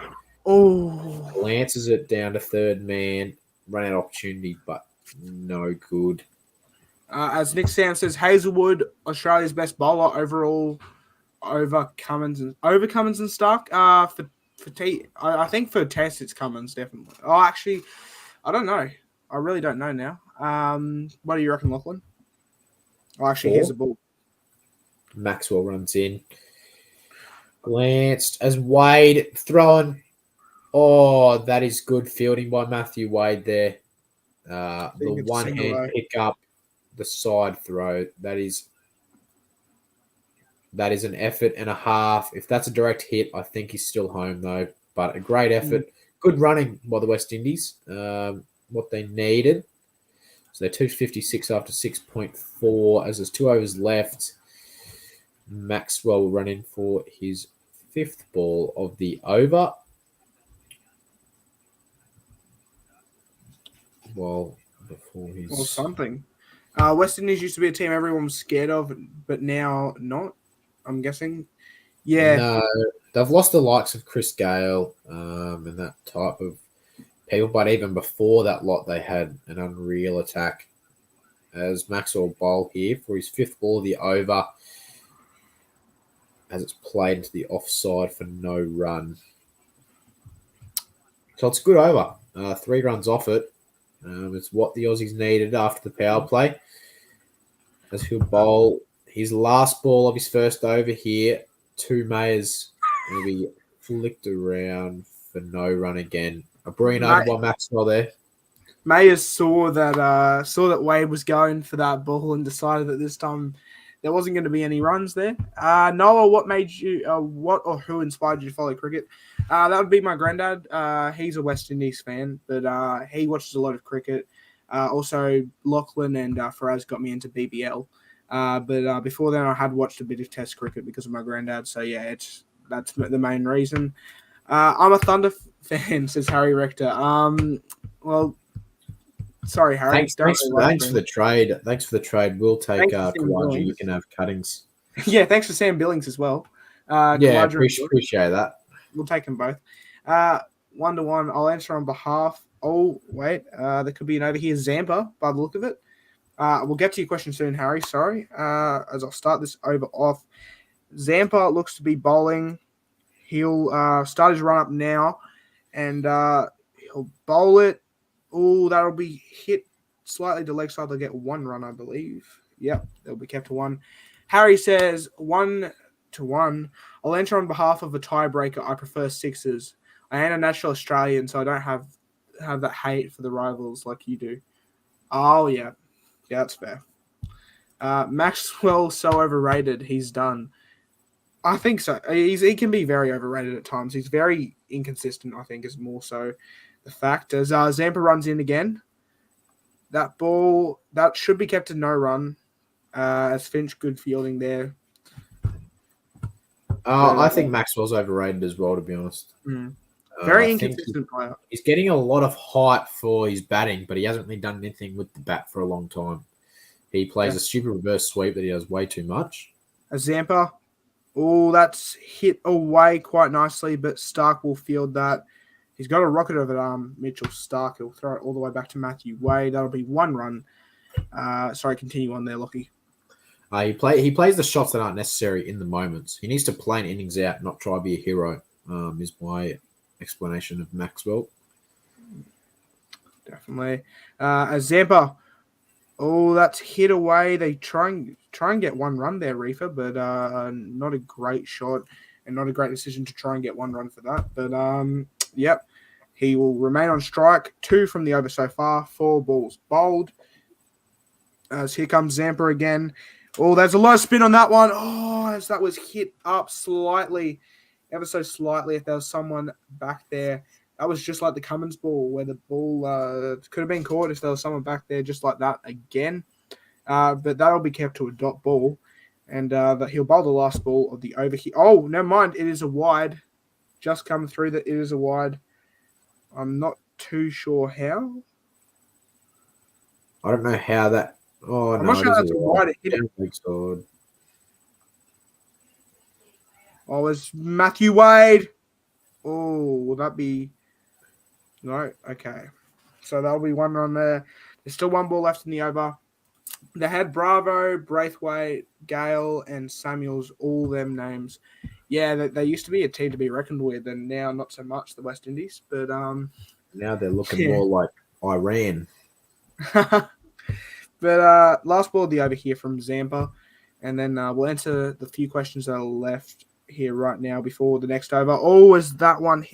Oh, Lances it down to third man. Run out of opportunity, but no good. As Nick Sam says, Hazelwood, Australia's best bowler overall, over Cummins and Stark. I think for Test it's Cummins definitely. Oh, actually, I don't know. I really don't know now. What do you reckon, Lachlan? Oh, actually, here's the ball. Maxwell runs in. Glanced as Wade throwing. Oh, that is good fielding by Matthew Wade there. The one-hand pick up, the side throw, that is an effort and a half. If that's a direct hit, I think he's still home, though. But a great effort. Good running by the West Indies. What they needed. So they're 256 after 6.4. As there's 2 overs left, Maxwell will run in for his 5th ball of the over. Well, before he's... Or something. West Indies used to be a team everyone was scared of, but now not, I'm guessing. Yeah. No, they've lost the likes of Chris Gale and that type of people, but even before that lot, they had an unreal attack. As Maxwell bowl here for his 5th ball of the over, as it's played into the offside for no run. So it's a good over. 3 runs off it. It's what the Aussies needed after the power play. As he'll bowl his last ball of his first over here, 2 Mayers will be flicked around for no run again. A brilliant over by Maxwell there. Mayers saw that Wade was going for that ball and decided that this time there wasn't going to be any runs there. Noah, what made you, who inspired you to follow cricket? That would be my granddad. He's a West Indies fan, but he watches a lot of cricket. Also, Lachlan and Faraz got me into BBL. But before then, I had watched a bit of Test cricket because of my granddad. So yeah, that's the main reason. I'm a Thunder fan, says Harry Rector. Well, sorry, Harry. Thanks for the trade. Thanks for the trade. We'll take Kawaja. You can have cuttings. Yeah, thanks for Sam Billings as well. Yeah, appreciate that. We'll take them both. 1-1. I'll answer on behalf. Oh, wait. There could be an over here. Zampa, by the look of it. We'll get to your question soon, Harry. Sorry. As I'll start this over off. Zampa looks to be bowling. He'll start his run up now, and he'll bowl it. Oh, that'll be hit slightly to leg side. They'll get 1 run, I believe. Yep, they'll be kept to 1. Harry says 1-1. I'll enter on behalf of a tiebreaker. I prefer 6s. I am a natural Australian, so I don't have that hate for the rivals like you do. Oh, yeah. Yeah, that's fair. Maxwell's so overrated. He's done. I think so. He can be very overrated at times. He's very inconsistent, I think, is more so the fact. As Zampa runs in again, that ball, that should be kept to no run. As Finch, good fielding there. I think Maxwell's overrated as well, to be honest. Very inconsistent player. He's getting a lot of hype for his batting, but he hasn't really done anything with the bat for a long time. He plays a stupid reverse sweep that he does way too much. Zampa. Oh, that's hit away quite nicely, but Stark will field that. He's got a rocket over Mitchell Stark. He'll throw it all the way back to Matthew Wade. That'll be 1 run. Sorry, continue on there, Lockie. He plays the shots that aren't necessary in the moments. He needs to play an innings out, not try to be a hero, is my explanation of Maxwell. Definitely. Zampa. Oh, that's hit away. They try and get 1 run there, Reefer, but not a great shot and not a great decision to try and get 1 run for that. But, yep, he will remain on strike. 2 from the over so far. 4 balls bowled. As here comes Zampa again. Oh, there's a lot of spin on that one. Oh, as that was hit up slightly, ever so slightly. If there was someone back there, that was just like the Cummins ball, where the ball could have been caught if there was someone back there, just like that again. But that'll be kept to a dot ball, and he'll bowl the last ball of the over here. Oh, never mind. It is a wide. Just come through that it is a wide. I'm not too sure how. I don't know how that. Oh, I'm no, not sure that's a wide. Oh, it's Matthew Wade. Oh, will that be... No? Okay. So that'll be 1 run there. There's still 1 ball left in the over. They had Bravo, Braithwaite, Gale, and Samuels, all them names. Yeah, they used to be a team to be reckoned with, and now not so much, the West Indies. But now they're looking more like Iran. But last ball of the over here from Zampa, and then we'll answer the few questions that are left here right now before the next over. Oh, as that one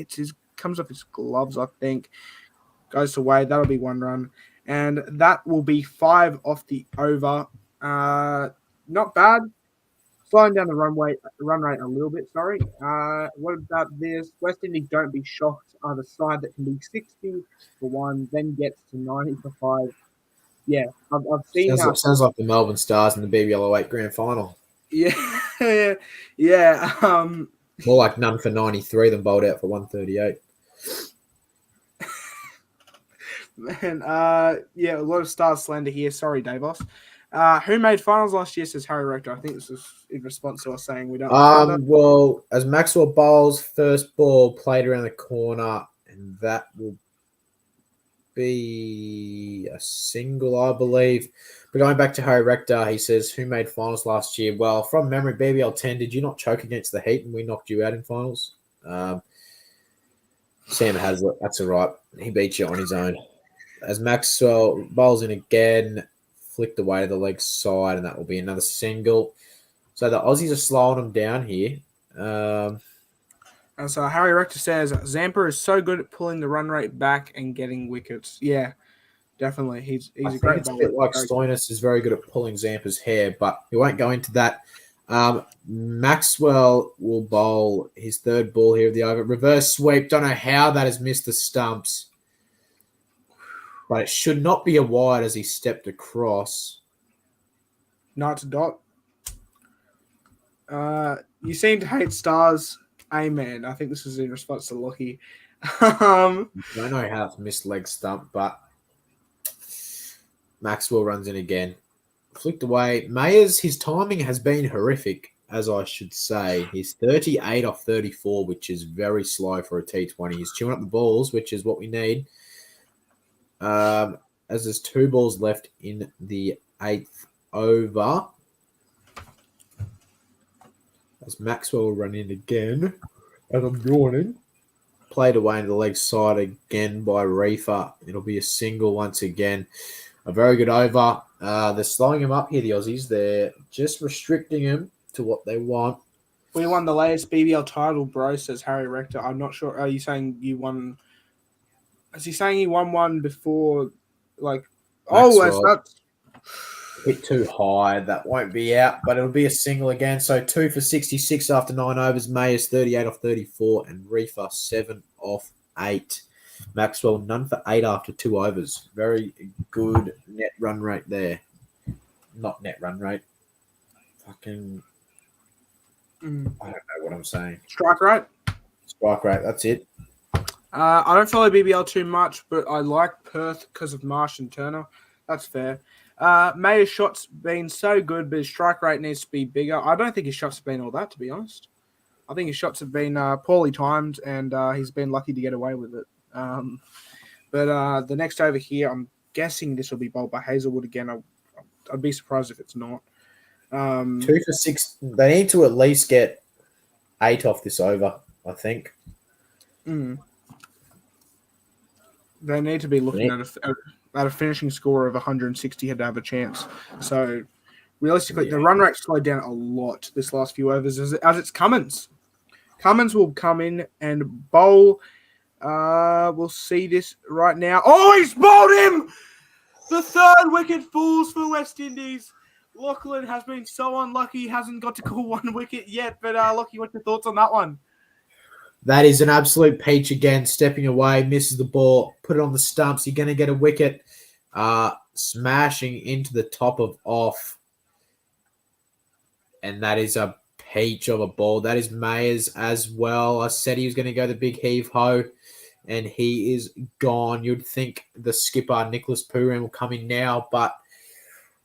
comes off his gloves, I think, goes away. That'll be 1 run. And that will be 5 off the over. Not bad. Slowing down the run rate a little bit, sorry. What about this? West Indies don't be shocked are the side that can be 60 for 1, then gets to 90 for 5. Yeah, I've seen Sounds like the Melbourne Stars in the BBL08 Grand Final. Yeah, yeah. More like none for 93 than bowled out for 138. Man, yeah, a lot of Stars slander here. Sorry, Davos. Who made finals last year, says Harry Rector. I think this was in response to us saying we don't. Well, as Maxwell bowls, first ball played around the corner, and that will be a single, I believe. But going back to Harry Rector, he says, who made finals last year? Well, from memory, BBL 10, did you not choke against the Heat and we knocked you out in finals? Sam Hazlitt, that's all right. He beat you on his own. As Maxwell bowls in again, flicked away to the leg side, and that will be another single. So the Aussies are slowing them down here. And so Harry Rector says, Zampa is so good at pulling the run rate back and getting wickets. Yeah, definitely. He's a great It's a bowler. bit like Stoinis is very good at pulling Zampa's hair, but we won't go into that. Maxwell will bowl his third ball here of the over. Reverse sweep. Don't know how that has missed the stumps. But it should not be a wide as he stepped across. Not to dot. You seem to hate Stars. Amen. I think this is in response to Lockie. I don't know how it's missed leg stump, but Maxwell runs in again. Flicked away. Mayers, his timing has been horrific, as I should say. He's 38 off 34, which is very slow for a T20. He's chewing up the balls, which is what we need. As there's 2 balls left in the 8th over. As Maxwell will run in again. As I'm yawning. Played away into the leg side again by Reefer. It'll be a single once again. A very good over. They're slowing him up here, the Aussies. They're just restricting him to what they want. We won the latest BBL title, bro, says Harry Rector. I'm not sure. Are you saying you won? Is he saying he won one before? Like, Maxwell. that's Hit too high. That won't be out, but it'll be a single again. So 2 for 66 after 9 overs. Mayers 38 off 34 and Reefer 7 off 8. Maxwell none for 8 after 2 overs. Very good net run rate there. Not net run rate. Fucking. I don't know what I'm saying. strike rate. Strike rate. That's it. I don't follow BBL too much, but I like Perth because of Marsh and Turner. That's fair. Mayer's shots been so good, but his strike rate needs to be bigger. I don't think his shots have been all that, to be honest. I think his shots have been poorly timed, and he's been lucky to get away with it. But the next over here, I'm guessing this will be bowled by Hazelwood again. I'd be surprised if it's not. 2 for 6. They need to at least get 8 off this over, I think. They need to be looking at a finishing score of 160 to have a chance. So realistically, the run rate slowed down a lot this last few overs as it's Cummins. Cummins will come in and bowl. We'll see this right now. Oh, he's bowled him! The 3rd wicket falls for West Indies. Lachlan has been so unlucky, he hasn't got to call 1 wicket yet. But Lockie, what's your thoughts on that one? That is an absolute peach again. Stepping away, misses the ball, put it on the stumps. You're going to get a wicket. Smashing into the top of off. And that is a peach of a ball. That is Mayers as well. I said he was going to go the big heave-ho, and he is gone. You'd think the skipper, Nicholas Pooran, will come in now, but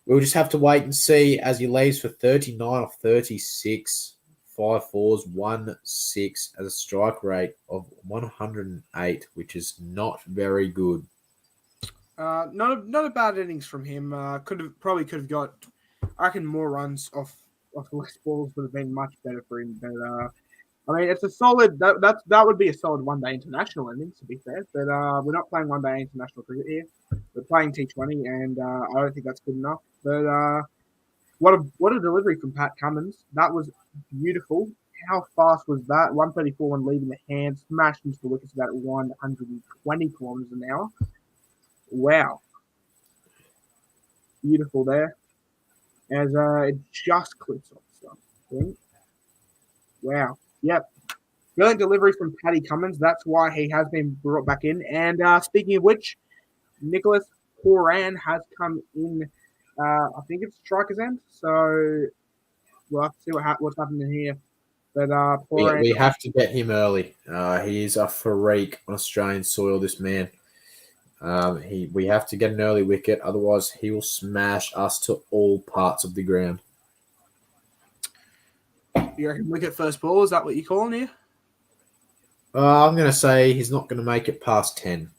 we'll just have to wait and see as he leaves for 39 off 36. 5 fours, 1 6 as a strike rate of 108, which is not very good. Not a bad innings from him. Probably could have got, I reckon, more runs off less balls would have been much better for him. But I mean, it's a solid. That would be a solid one-day international innings, to be fair. But we're not playing one-day international cricket here. We're playing T20, and I don't think that's good enough. But what a delivery from Pat Cummins. That was beautiful. How fast was that? 134 when leaving the hand, smashed into the wickets about 120 kilometers an hour. Wow. Beautiful there. As it just clicks off stuff. Wow. Yep. Brilliant delivery from Paddy Cummins. That's why he has been brought back in. And speaking of which, Nicholas Horan has come in. I think it's striker's end. So we'll have to see what's happening here. But Horan, we have to get him early. He is a freak on Australian soil, this man. We have to get an early wicket. Otherwise, he will smash us to all parts of the ground. You reckon wicket first ball? Is that what you're calling here? I'm going to say he's not going to make it past 10.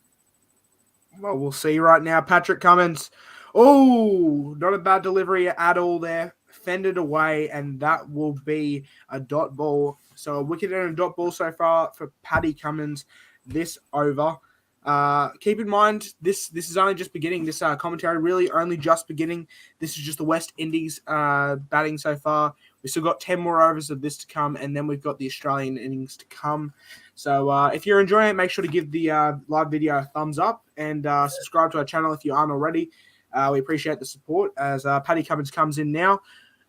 Well, we'll see right now. Patrick Cummins. Oh, not a bad delivery at all there. Fended away, and that will be a dot ball. So a wicket and a dot ball so far for Paddy Cummins this over. Keep in mind, this is only just beginning. This commentary really only just beginning. This is just the West Indies batting so far. We've still got 10 more overs of this to come, and then we've got the Australian innings to come. So if you're enjoying it, make sure to give the live video a thumbs up and subscribe to our channel if you aren't already. We appreciate the support as Paddy Cummins comes in now.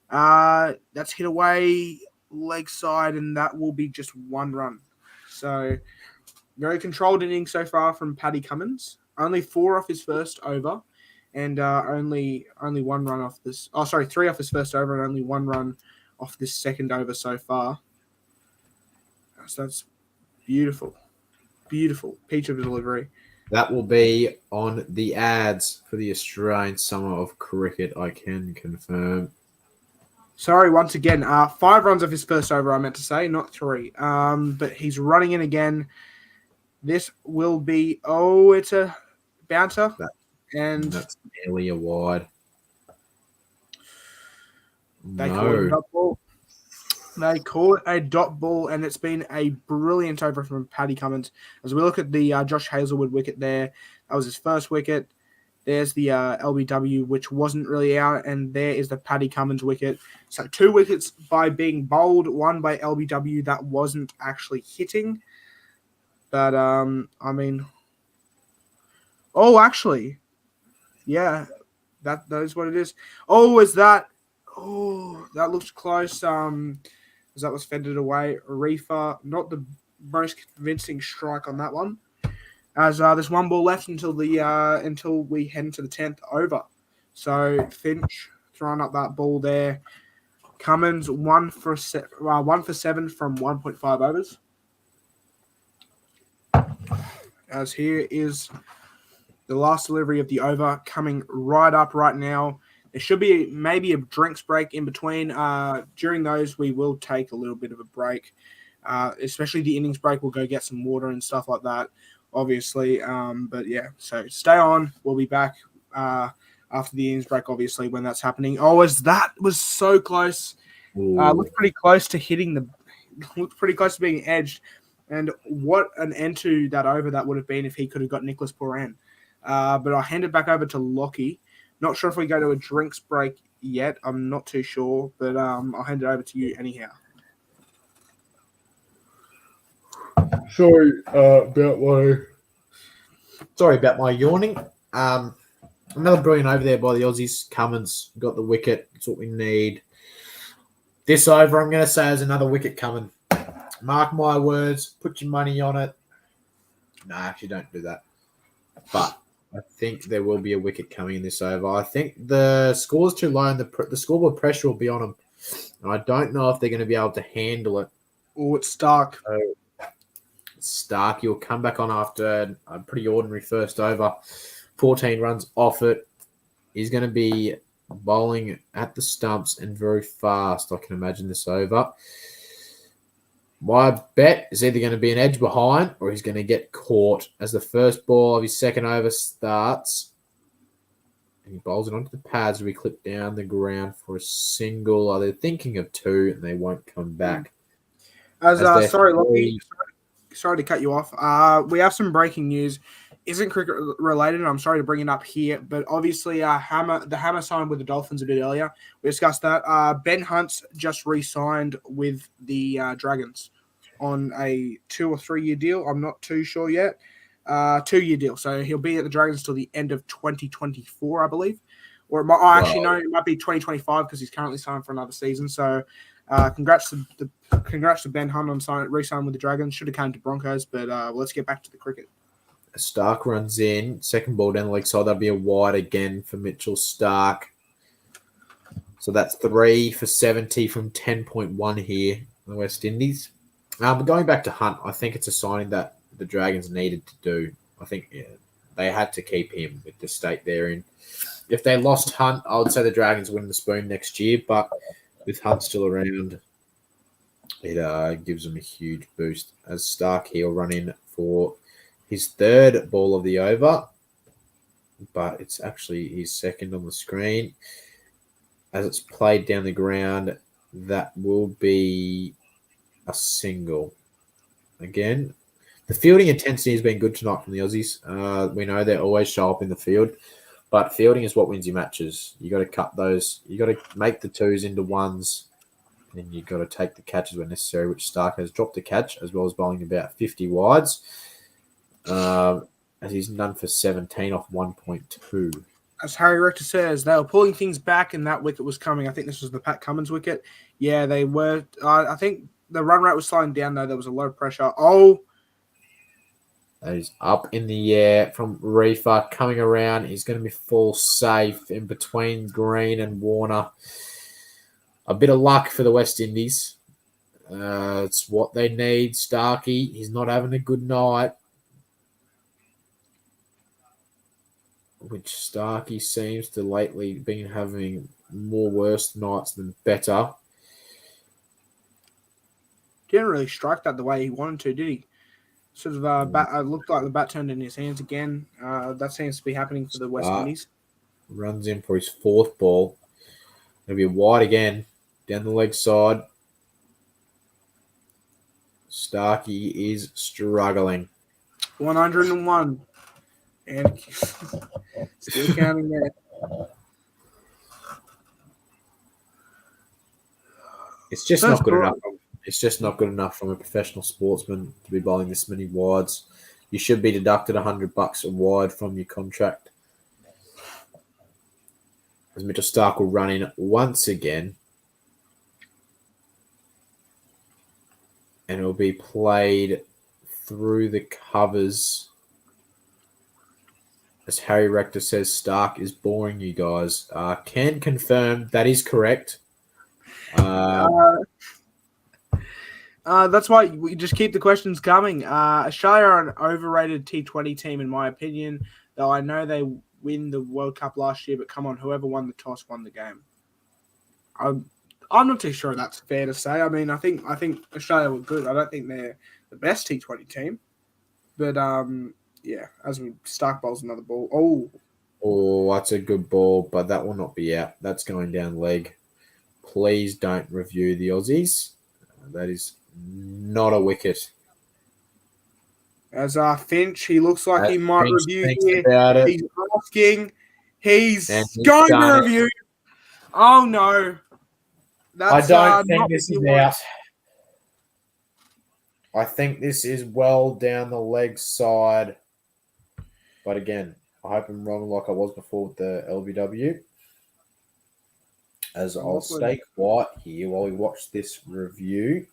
That's hit away leg side, and that will be just one run. So very controlled innings so far from Paddy Cummins. Only 4 off his first over, and only 1 run off this. 3 off his first over, and only 1 run off this second over so far. So that's beautiful, beautiful peach of a delivery. That will be on the ads for the Australian Summer of Cricket, I can confirm. Sorry, once again, 5 runs off his first over, I meant to say, not 3. But he's running in again. This will be, it's a bouncer. And that's nearly a wide. They call it a dot ball. They call it a dot ball, and it's been a brilliant over from Paddy Cummins. As we look at the Josh Hazlewood wicket there, that was his first wicket. There's the LBW, which wasn't really out, and there is the Paddy Cummins wicket. So 2 wickets by being bowled, 1 by LBW that wasn't actually hitting. But, yeah, that is what it is. That looks close. As that was fended away. Reefer, not the most convincing strike on that one. As there's 1 ball left until we head into the 10th over. So Finch throwing up that ball there. Cummins 1 for 7 from 1.5 overs. As here is the last delivery of the over coming right up right now. There should be maybe a drinks break in between. During those, we will take a little bit of a break, especially the innings break. We'll go get some water and stuff like that, obviously. But yeah, so stay on. We'll be back after the innings break, obviously, when that's happening. That was so close. Looked pretty close to looked pretty close to being edged. And what an end to that over that would have been if he could have got Nicholas Horan. But I'll hand it back over to Lockie. Not sure if we go to a drinks break yet. I'm not too sure, but I'll hand it over to you anyhow. Sorry about my yawning. Another brilliant over there by the Aussies. Cummins got the wicket. That's what we need. This over, I'm going to say, is another wicket coming. Mark my words. Put your money on it. No, actually, don't do that. But I think there will be a wicket coming in this over. I think the score's too low and the scoreboard pressure will be on them. And I don't know if they're going to be able to handle it. Oh, it's Stark. Stark, he'll come back on after a pretty ordinary first over. 14 runs off it. He's going to be bowling at the stumps and very fast, I can imagine, this over. My bet is either going to be an edge behind or he's going to get caught as the first ball of his second over starts. And he bowls it onto the pads where we clip down the ground for a single. They're thinking of 2 and they won't come back. Sorry to cut you off. We have some breaking news. Isn't cricket related, and I'm sorry to bring it up here, but obviously the Hammer signed with the Dolphins a bit earlier. We discussed that. Ben Hunt's just re-signed with the Dragons on a 2 or 3 year deal. I'm not too sure yet. 2 year deal. So he'll be at the Dragons till the end of 2024, I believe. Or it might, actually, no, it might be 2025 because he's currently signed for another season. So congrats to Ben Hunt on re-signing with the Dragons. Should have come to Broncos, but let's get back to the cricket. Stark runs in. Second ball down the leg side. That'll be a wide again for Mitchell Stark. So that's 3 for 70 from 10.1 here in the West Indies. But going back to Hunt, I think it's a signing that the Dragons needed to do. I think they had to keep him with the state they're in. If they lost Hunt, I would say the Dragons win the spoon next year. But with Hunt still around, it gives them a huge boost. As Stark, he'll run in for his third ball of the over. But it's actually his second on the screen. As it's played down the ground, that will be a single. Again, the fielding intensity has been good tonight from the Aussies. We know they always show up in the field, but fielding is what wins you matches. You got to cut those. You got to make the twos into ones, and you got to take the catches when necessary. Which Stark has dropped the catch as well as bowling about 50 wides, as he's none for 17 off 1.2. As Harry Rector says, they were pulling things back, and that wicket was coming. I think this was the Pat Cummins wicket. Yeah, they were. I think the run rate was slowing down though. There was a low pressure. Oh. That is up in the air from Reefer coming around. He's going to be full safe in between Green and Warner. A bit of luck for the West Indies. It's what they need. Starkey, he's not having a good night. Which Starkey seems to lately been having more worse nights than better. Didn't really strike that the way he wanted to, did he? Sort of looked like the bat turned in his hands again. That seems to be happening for the West Indies. Runs in for his fourth ball. It'll be wide again. Down the leg side. Starkey is struggling. 101. And still counting there. It's just not good enough. It's just not good enough from a professional sportsman to be bowling this many wides. You should be deducted $100 a wide from your contract. As Mitchell Stark will run in once again. And it will be played through the covers. As Harry Rector says, Stark is boring you guys. Can confirm that is correct. That's why we just keep the questions coming. Australia are an overrated T20 team, in my opinion. Though I know they win the World Cup last year, but come on, whoever won the toss won the game. I'm not too sure that's fair to say. I mean, I think Australia were good. I don't think they're the best T20 team, but yeah. As we Stark bowls another ball. Oh, that's a good ball, but that will not be out. That's going down leg. Please don't review the Aussies. That is not a wicket. As Finch, he looks like he might Finch review here. He's asking. He's he's going to review. Oh, no. That's, I don't think this is out. I think this is well down the leg side. But again, I hope I'm wrong like I was before with the LBW. As I'll stay quiet here while we watch this review.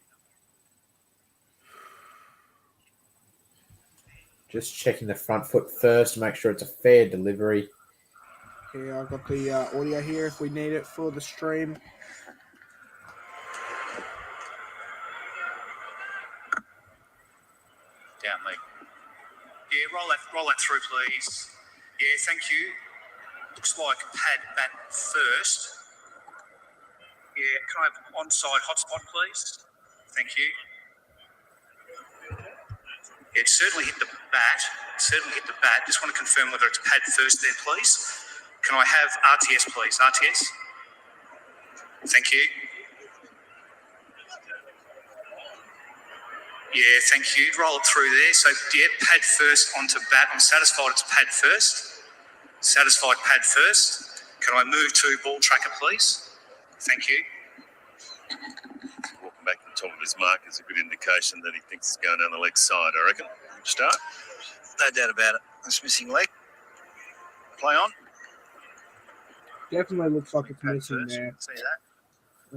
Just checking the front foot first to make sure it's a fair delivery. Okay, I've got the audio here if we need it for the stream. Down leg. Yeah, roll that through, please. Yeah, thank you. Looks like pad bat first. Yeah, can I have onside hotspot, please? Thank you. Yeah, it certainly hit the bat. Just want to confirm whether it's pad first there, please. Can I have RTS, please? RTS? Thank you. Yeah, thank you. Roll it through there. So, yeah, pad first onto bat. I'm satisfied it's pad first. Satisfied pad first. Can I move to ball tracker, please? Thank you. Walking back to the top of his mark is a good indication that he thinks it's going down the leg side, I reckon. Good start. No doubt about it. That's missing leg. Play on. Definitely looks like it's Pat missing first. there. See that?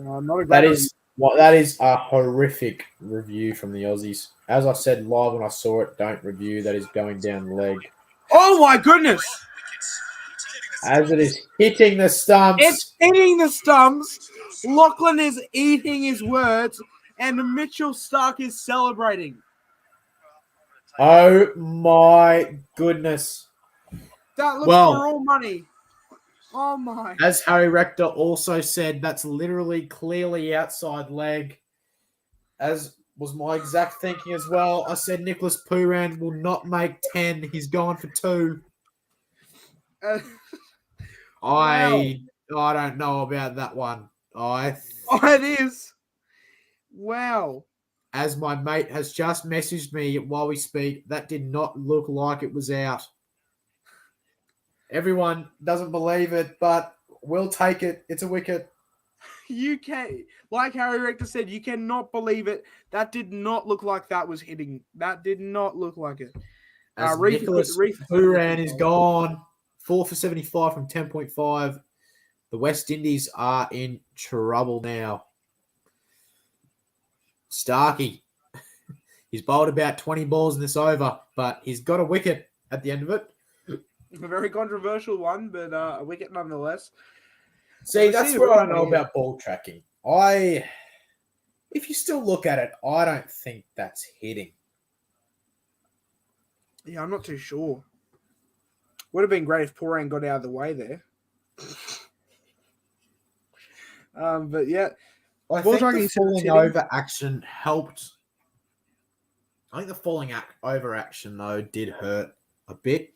Not a That great is that is a horrific review from the Aussies. As I said live when I saw it, don't review. That is going down the leg. Oh my goodness! Wickets. As it is hitting the stumps. It's hitting the stumps. Lachlan is eating his words, and Mitchell Stark is celebrating. Oh my goodness. That looks Well, for all money. Oh my. as Harry Rector also said, that's literally clearly outside leg. As was my exact thinking as well. I said Nicholas Pooran will not make 10. He's going for 2. I don't know about that one. Oh, it is. Wow. As my mate has just messaged me while we speak, that did not look like it was out. Everyone doesn't believe it, but we'll take it. It's a wicket. You can, like Harry Rector said, you cannot believe it. That did not look like that was hitting. That did not look like it. As Nicholas Pooran is gone. 4 for 75 from 10.5. The West Indies are in trouble now. Starkey. He's bowled about 20 balls in this over, but he's got a wicket at the end of it. A very controversial one, but a wicket nonetheless. See, that's what I know about ball tracking. If you still look at it, I don't think that's hitting. Yeah, I'm not too sure. Would have been great if Pooran got out of the way there. But yeah, I think the falling over action helped. I think the falling over action, though, did hurt a bit.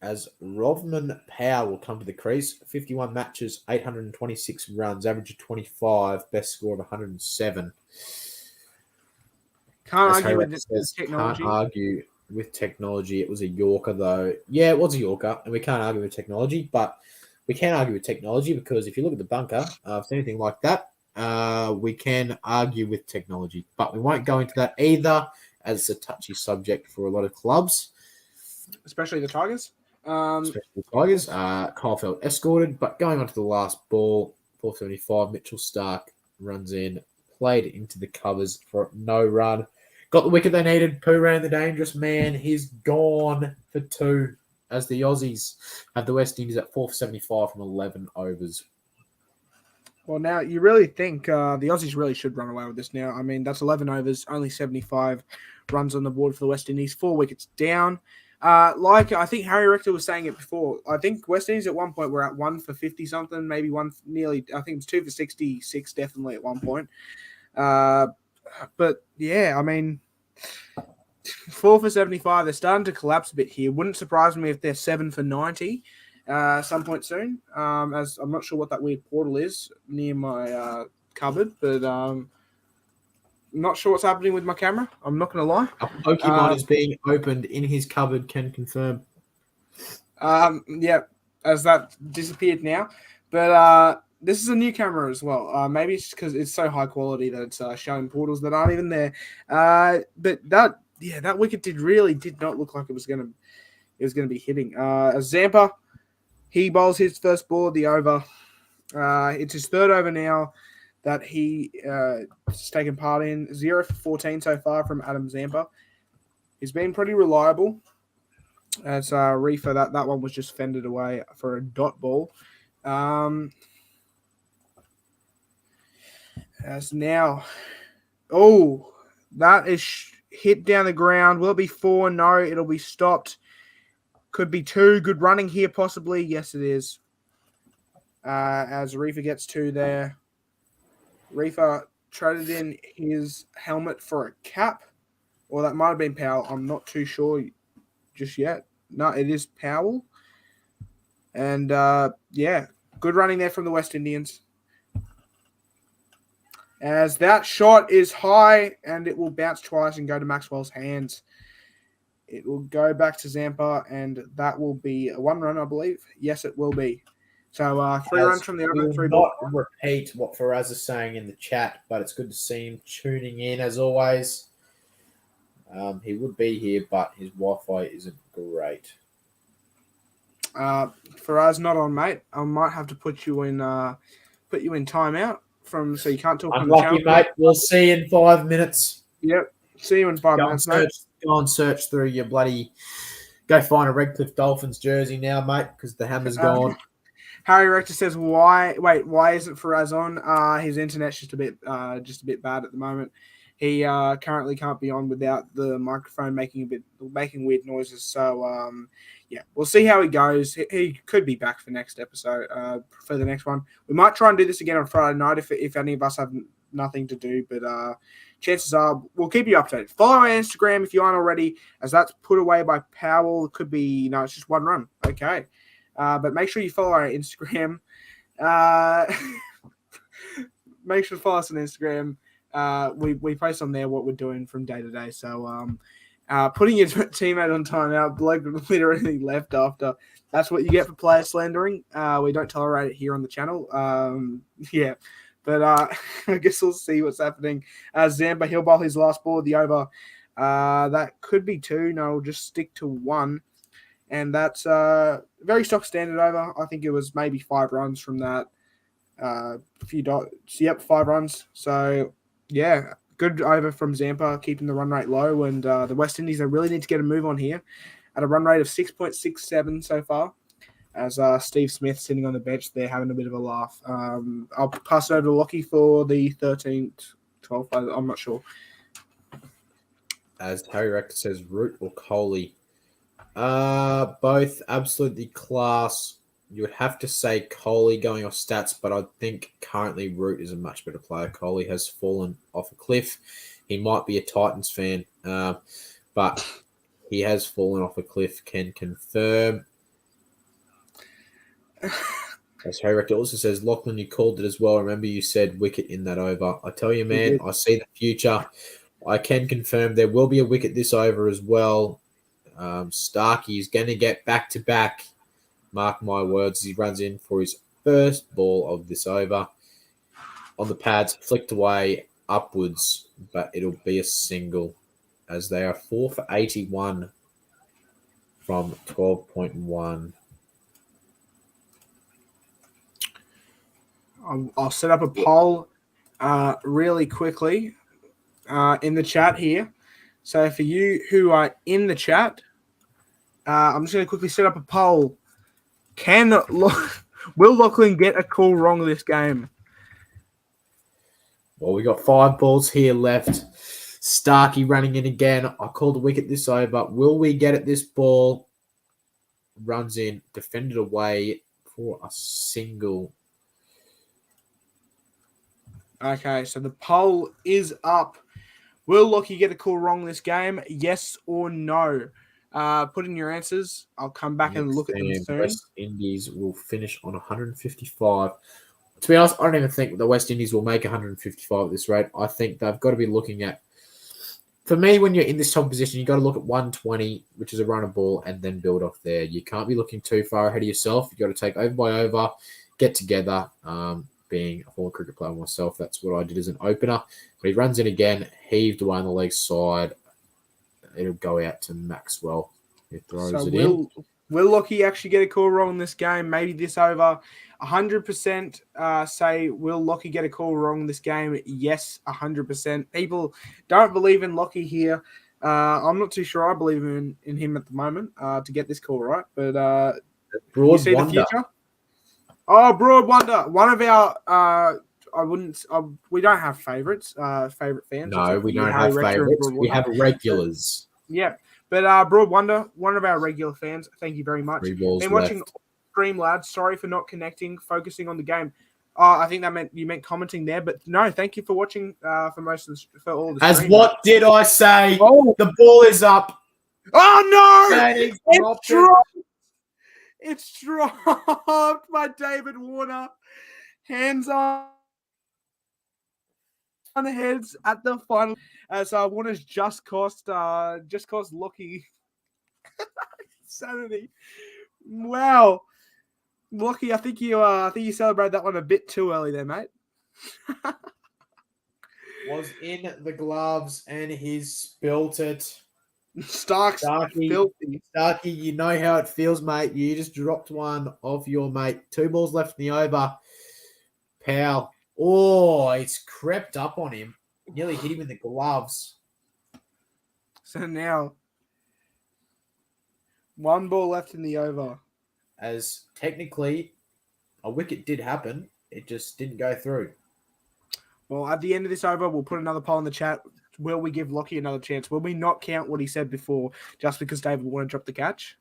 As Rovman Powell will come to the crease. 51 matches, 826 runs, average of 25, best score of 107. Can't argue with technology. Can't argue with technology. It was a Yorker, though. Yeah, it was a Yorker, and we can't argue with technology, but we can argue with technology because if you look at the bunker, if it's anything like that, we can argue with technology. But we won't go into that either, as it's a touchy subject for a lot of clubs. Especially the Tigers. Especially the Tigers. Caulfield escorted, but going on to the last ball, 475, Mitchell Stark runs in, played into the covers for no run. Got the wicket they needed. Pooran, the dangerous man, he's gone for 2 as the Aussies have the West Indies at 4 for 75 from 11 overs. Well, now you really think the Aussies really should run away with this now. I mean, that's 11 overs, only 75 runs on the board for the West Indies, 4 wickets down. Like I think Harry Rector was saying it before, I think West Indies at one point were at 1 for 50 something, maybe I think it was 2 for 66 definitely at one point. But yeah, I mean, 4 for 75, they're starting to collapse a bit here. Wouldn't surprise me if they're 7 for 90 some point soon. As I'm not sure what that weird portal is near my cupboard, but not sure what's happening with my camera. I'm not going to lie. A Pokemon is being opened in his cupboard, can confirm. Yeah, as that disappeared now. But this is a new camera as well. Maybe it's because it's so high quality that it's showing portals that aren't even there. But that wicket did not look like it was going to be hitting. Zampa, he bowls his first ball of the over. It's his third over now that he has taken part in. 0 for 14 so far from Adam Zampa. He's been pretty reliable. As Reefer, that one was just fended away for a dot ball. As now, that is hit down the ground. Will it be 4? No, it'll be stopped. Could be 2. Good running here, possibly. Yes, it is. As Reefer gets 2 there. Reefer traded in his helmet for a cap. Or that might have been Powell. I'm not too sure just yet. No, it is Powell. And, good running there from the West Indians. As that shot is high and it will bounce twice and go to Maxwell's hands. It will go back to Zampa and that will be a 1 run, I believe. Yes, it will be. So 3 runs from the over, 3 balls. Not repeat what Faraz is saying in the chat, but it's good to see him tuning in as always. He would be here, but his Wi-Fi isn't great. Faraz, not on, mate. I might have to put you in timeout so you can't talk on the channel. Unlucky, mate. We'll see you in 5 minutes. Yep. See you in 5 minutes, mate. Go and search through your bloody. Go find a Redcliffe Dolphins jersey now, mate, because the hammer's gone. Harry Rector says, why isn't Faraz on? His internet's just a bit bad at the moment. He currently can't be on without the microphone making weird noises. So we'll see how he goes. He could be back for next episode, for the next one. We might try and do this again on Friday night if any of us have nothing to do, but chances are we'll keep you updated. Follow our Instagram if you aren't already, as that's put away by Powell. It could be it's just one run. Okay. But make sure you follow our Instagram. Make sure to follow us on Instagram. We post on there what we're doing from day to day. So putting your teammate on timeout, bloke literally left after. That's what you get for player slandering. We don't tolerate it here on the channel. But I guess we'll see what's happening. Zamba, he'll bowl his last ball of the over. That could be 2. No, we'll just stick to 1. And that's very stock standard over. I think it was maybe 5 runs from that. Few dots. Yep, 5 runs. So, yeah, good over from Zampa, keeping the run rate low. And the West Indies, they really need to get a move on here at a run rate of 6.67 so far. As Steve Smith sitting on the bench there having a bit of a laugh. I'll pass it over to Lockie for the 13th, 12th. I'm not sure. As Harry Rector says, Root or Coley? Both absolutely class. You would have to say Coley going off stats, but I think currently Root is a much better player. Coley has fallen off a cliff. He might be a Titans fan, but he has fallen off a cliff. Can confirm. As Harry Rector also says, Lachlan, you called it as well. Remember you said wicket in that over. I tell you, man, I see the future. I can confirm there will be a wicket this over as well. Starkey is going to get back-to-back. Mark my words. He runs in for his first ball of this over. On the pads, flicked away upwards, but it'll be a single as they are 4 for 81 from 12.1. I'll set up a poll really quickly in the chat here. So for you who are in the chat, I'm just going to quickly set up a poll. Will Lachlan get a call wrong this game? Well, we got 5 balls here left. Starkey running in again. I called a wicket this over. Will we get it this ball? Runs in, defended away for a single. Okay, so the poll is up. Will Lockie get a call wrong this game? Yes or no? Put in your answers. I'll come back and look at them soon. West Indies will finish on 155. To be honest, I don't even think the West Indies will make 155 at this rate. I think they've got to be looking at, for me, when you're in this top position, you've got to look at 120, which is a runner ball, and then build off there. You can't be looking too far ahead of yourself. You've got to take over by over, get together. Being a former cricket player myself, that's what I did as an opener. But he runs in again, heaved away on the leg side. It'll go out to Maxwell. He throws it in. Will Lockie actually get a call wrong in this game? Maybe this over. 100% say, will Lockie get a call wrong in this game? Yes, 100%. People don't believe in Lockie here. I'm not too sure I believe in him at the moment to get this call right. But you see the future? Oh, Broad Wonder. One of our we don't have favorites, favorite fans. No, we don't have favorites. We have regulars. Yeah. But Broad Wonder, one of our regular fans, thank you very much. Been watching stream, lads. Sorry for not connecting, focusing on the game. I think that you meant commenting there, but no, thank you for watching for all the stream. As what did I say? Oh. The ball is up. Oh no! It's dropped. It's dropped by David Warner. Hands on heads at the final. So Warner's just cost Lockie sanity. Wow, Lockie, I think you celebrated that one a bit too early there, mate. Was in the gloves and he's spilt it. Stark's Starkey, filthy. Starkey, you know how it feels, mate. You just dropped one of your mate. 2 balls left in the over. Powell. Oh, it's crept up on him. Nearly hit him in the gloves. So now, 1 ball left in the over. As technically, a wicket did happen. It just didn't go through. Well, at the end of this over, we'll put another poll in the chat. Will we give Lockie another chance? Will we not count what he said before just because David won't drop the catch?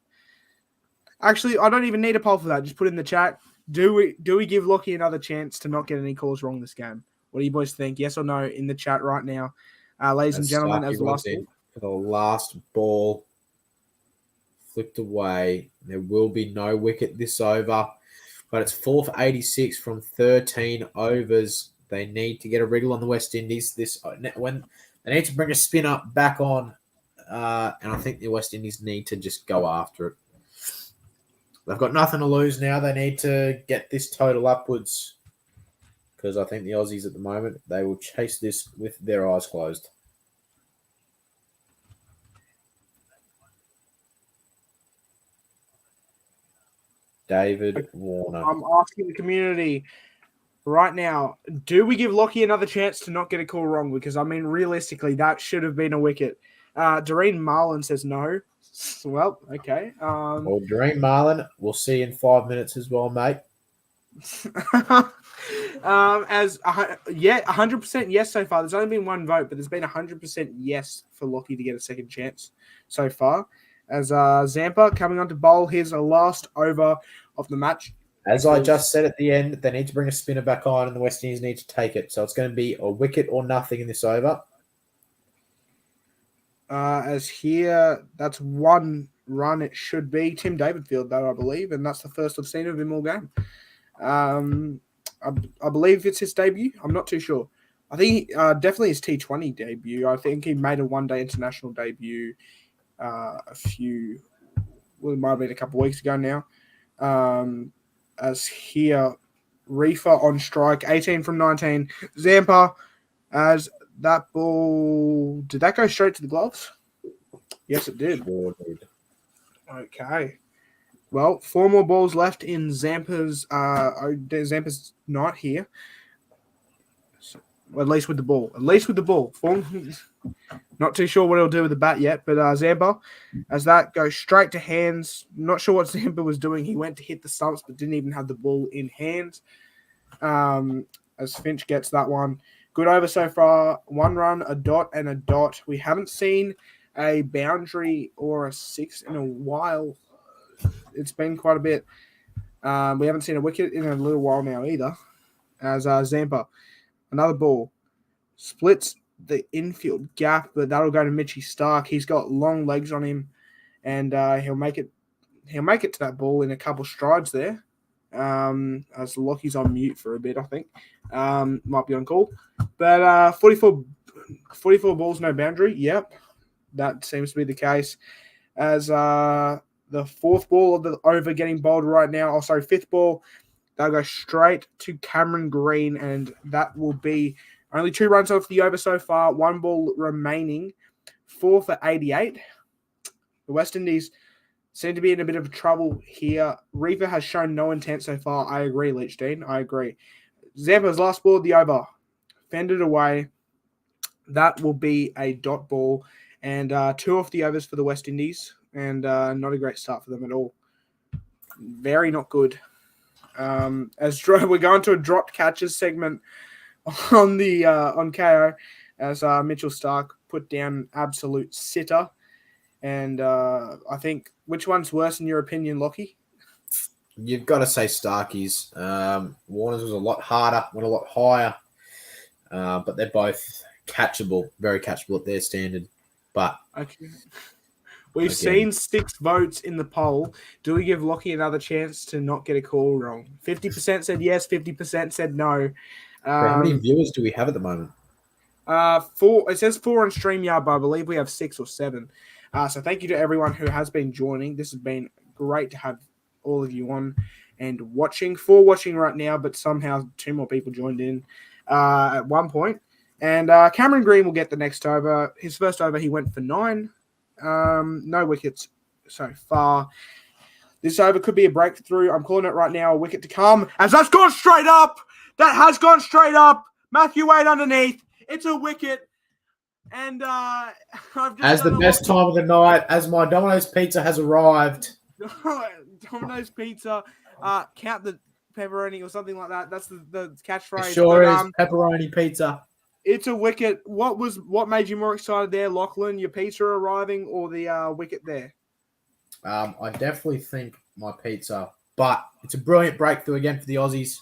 Actually, I don't even need a poll for that. Just put in the chat. Do we give Lockie another chance to not get any calls wrong this game? What do you boys think? Yes or no in the chat right now. Ladies and gentlemen, Starkey as the last runs in for the last ball. Flipped away. There will be no wicket this over. But it's 4 for 86 from 13 overs. They need to get a wriggle on the West Indies. When they need to bring a spinner back on, and I think the West Indies need to just go after it. They've got nothing to lose now. They need to get this total upwards because I think the Aussies at the moment, they will chase this with their eyes closed. David Warner. I'm asking the community right now, do we give Lockie another chance to not get a call wrong? Because, I mean, realistically, that should have been a wicket. Doreen Marlin says no. Well, okay. Well, Doreen Marlin, we'll see you in 5 minutes as well, mate. 100% yes so far. There's only been 1 vote, but there's been 100% yes for Lockie to get a second chance so far. As Zampa coming on to bowl his last over of the match. As I just said at the end, they need to bring a spinner back on and the West Indies need to take it. So it's going to be a wicket or nothing in this over. As here, that's 1 run it should be. Tim Davidfield, though, I believe, and that's the first I've seen of him all game. I believe it's his debut. I'm not too sure. I think definitely his T20 debut. I think he made a one-day international debut it might have been a couple of weeks ago now. As here, Reefer on strike, 18 from 19. Zampa, as that ball, did that go straight to the gloves? Yes, it did. Sure did. Okay. Well, 4 more balls left in Zampa's not here. So, well, at least with the ball. Not too sure what he'll do with the bat yet, but Zampa, as that goes straight to hands. Not sure what Zampa was doing. He went to hit the stumps, but didn't even have the ball in hand. As Finch gets that one. Good over so far. 1 run, a dot, and a dot. We haven't seen a boundary or a 6 in a while. It's been quite a bit. We haven't seen a wicket in a little while now either. As Zampa, another ball, splits the infield gap, but that'll go to Mitchie Stark. He's got long legs on him, and he'll make it to that ball in a couple strides there. As Lockie's on mute for a bit, I think. Might be on call. But 44 balls, no boundary. Yep, that seems to be the case. As the 4th ball of the over getting bowled right now. 5th ball. They'll go straight to Cameron Green, and that will be only 2 runs off the over so far. 1 ball remaining. 4 for 88. The West Indies seem to be in a bit of trouble here. Reefer has shown no intent so far. I agree, Leachdean. I agree. Zampa's last ball of the over. Fended away. That will be a dot ball. And 2 off the overs for the West Indies. And not a great start for them at all. Very not good. As we're going to a dropped catches segment on KO, as Mitchell Stark put down absolute sitter. And I think, which one's worse in your opinion, Lockie? You've got to say Starkey's. Warner's was a lot harder, went a lot higher, but they're both catchable, very catchable at their standard. But okay. We've seen 6 votes in the poll. Do we give Lockie another chance to not get a call wrong? 50% said yes, 50% said no. How many viewers do we have at the moment? 4. It says 4 on StreamYard, but I believe we have 6 or 7. So thank you to everyone who has been joining. This has been great to have all of you on and watching. 4 watching right now, but somehow 2 more people joined in at one point. And Cameron Green will get the next over. His first over, he went for 9. No wickets so far. This over could be a breakthrough. I'm calling it right now, a wicket to come. As that's gone straight up. That has gone straight up. Matthew Wade underneath. It's a wicket. And I've just As the best time of the night, as my Domino's pizza has arrived. Domino's pizza. Count the pepperoni or something like that. That's the catchphrase. It sure is pepperoni pizza. It's a wicket. What made you more excited there, Lachlan? Your pizza arriving or the wicket there? I definitely think my pizza, but it's a brilliant breakthrough again for the Aussies.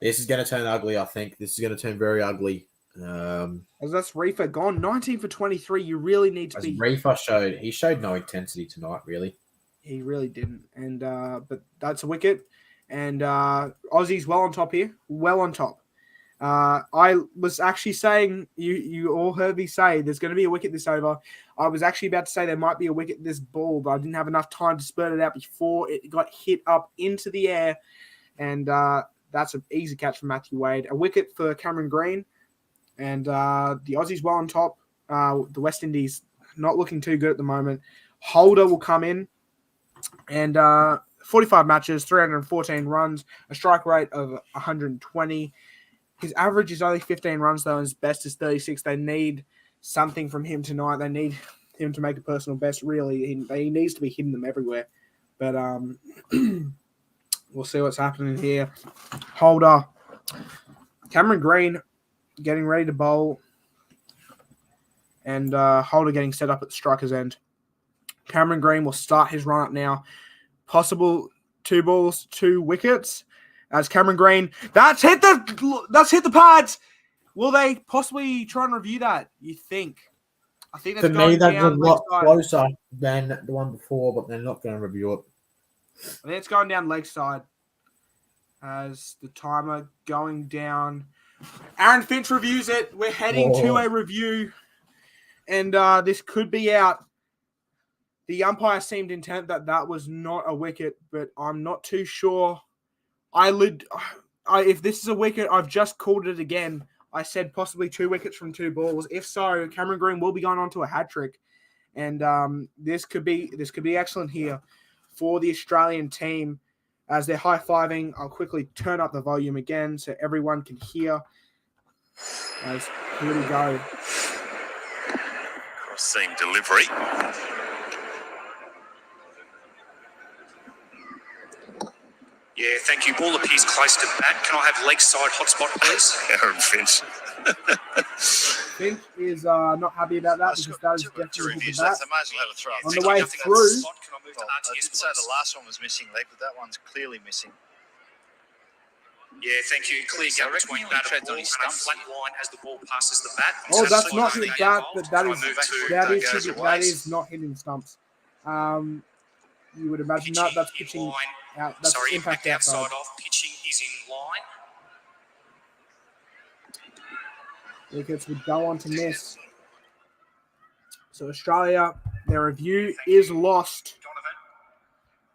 This is going to turn ugly, I think. This is going to turn very ugly. As that's Reefer gone 19 for 23. You really need to be. Reefer showed no intensity tonight, really. He really didn't. And but that's a wicket. And Aussies well on top here. Well on top. I was actually saying, you all heard me say there's going to be a wicket this over. I was actually about to say there might be a wicket this ball, but I didn't have enough time to spurt it out before it got hit up into the air. And that's an easy catch for Matthew Wade. A wicket for Cameron Green. And the Aussies well on top. The West Indies not looking too good at the moment. Holder will come in. And 45 matches, 314 runs, a strike rate of 120. His average is only 15 runs, though, and his best is 36. They need something from him tonight. They need him to make a personal best, really. He needs to be hitting them everywhere. But we'll see what's happening here. Holder. Cameron Green getting ready to bowl. And Holder getting set up at the striker's end. Cameron Green will start his run-up now. Possible 2 balls, 2 wickets. As Cameron Green, that's hit the pads. Will they possibly try and review that? You think? I think that's for me, that's a lot side. closer than the one before, but they're not going to review it. I think it's going down leg side. As the timer going down, Aaron Finch reviews it. We're heading to a review, and this could be out. The umpire seemed intent that was not a wicket, but I'm not too sure. If this is a wicket, I've just called it again. I said possibly 2 wickets from 2 balls. If so, Cameron Green will be going on to a hat trick, and this could be excellent here for the Australian team as they're high fiving. I'll quickly turn up the volume again so everyone can hear. As here we go. Cross-seam delivery. Yeah, thank you. Ball appears close to bat. Can I have leg side hotspot, please? Aaron Finch. Finch is not happy about that because that is definitely hit the bat. They might as well have a throw. On the way through. I did say the last one was missing leg, but that one's clearly missing. Yeah, thank you. Clear gap between bat and ball and a flat line as the ball passes the bat. Oh, that's not his bat, but that is not hitting stumps. You would imagine that's pitching out. That's impact outside. Off. Pitching is in line. Wickets would go on to miss. So Australia, their review is lost.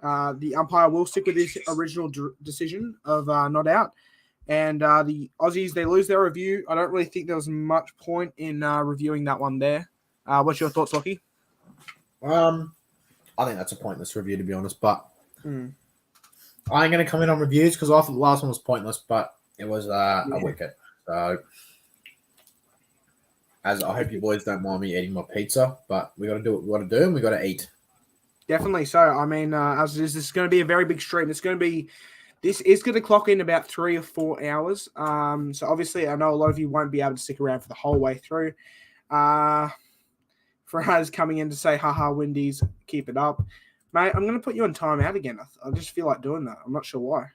The umpire will stick with his original decision of not out. And the Aussies, they lose their review. I don't really think there was much point in reviewing that one there. What's your thoughts, Lockie? I think that's a pointless review, to be honest. But I ain't going to come in on reviews because I thought the last one was pointless, but it was a wicket. So, as I hope you boys don't mind me eating my pizza, but we got to do what we got to do, and we got to eat. Definitely so. I mean, as this is going to be a very big stream. This is going to clock in about 3 or 4 hours. So obviously, I know a lot of you won't be able to stick around for the whole way through. Faraz coming in to say, haha, Windies, keep it up. Mate, I'm going to put you on timeout again. I just feel like doing that. I'm not sure why.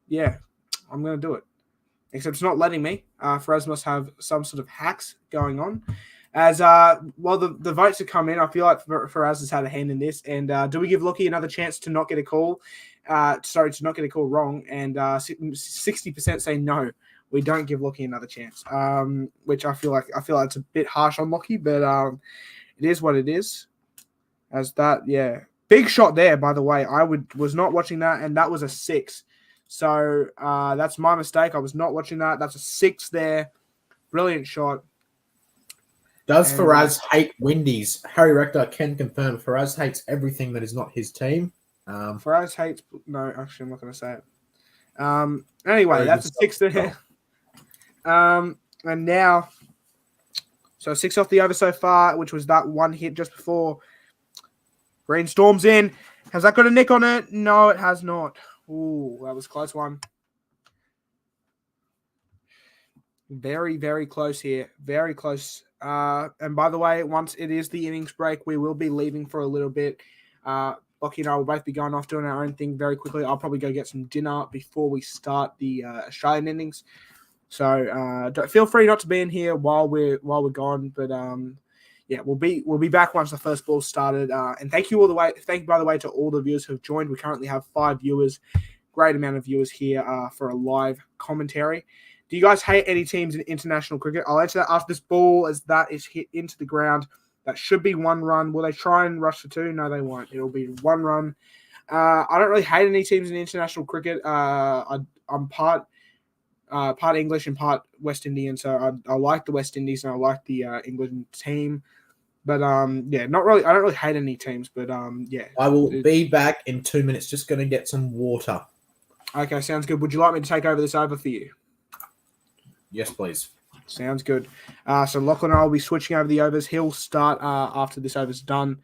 Yeah, I'm going to do it. Except it's not letting me. Faraz must have some sort of hacks going on. As the votes have come in, I feel like Faraz has had a hand in this. And do we give Lockie another chance to not get a call? To not get a call wrong. And 60% say no. We don't give Lockie another chance, which I feel like it's a bit harsh on Lockie, but it is what it is. As that, yeah, big shot there. By the way, I was not watching that, and that was a 6. So that's my mistake. I was not watching that. That's a 6 there. Brilliant shot. Does And, Faraz hate Windies? Harry Rector can confirm Faraz hates everything that is not his team. Faraz hates. No, actually, I'm not going to say it. Anyway, Very that's a good 6 there. And now, so 6 off the over so far, which was that one hit just before. Green storms in. Has that got a nick on it? No, it has not. Ooh, that was a close one. Very, very close here. Very close. And by the way, once it is the innings break, we will be leaving for a little bit. Lockie and I will both be going off doing our own thing very quickly. I'll probably go get some dinner before we start the Australian innings. So feel free not to be in here while we're gone. But yeah, we'll be back once the first ball started. And thank you by the way to all the viewers who have joined. We currently have 5 viewers. Great amount of viewers here for a live commentary. Do you guys hate any teams in international cricket? I'll answer that after this ball as that is hit into the ground. That should be 1 run. Will they try and rush for 2? No, they won't. It'll be 1 run. I don't really hate any teams in international cricket. I'm part English and part West Indian, so I like the West Indies and I like the England team. But yeah, not really. I don't really hate any teams. But yeah, I will be back in 2 minutes. Just going to get some water. Okay, sounds good. Would you like me to take over this over for you? Yes, please. Sounds good. So Lachlan and I will be switching over the overs. He'll start after this over's done.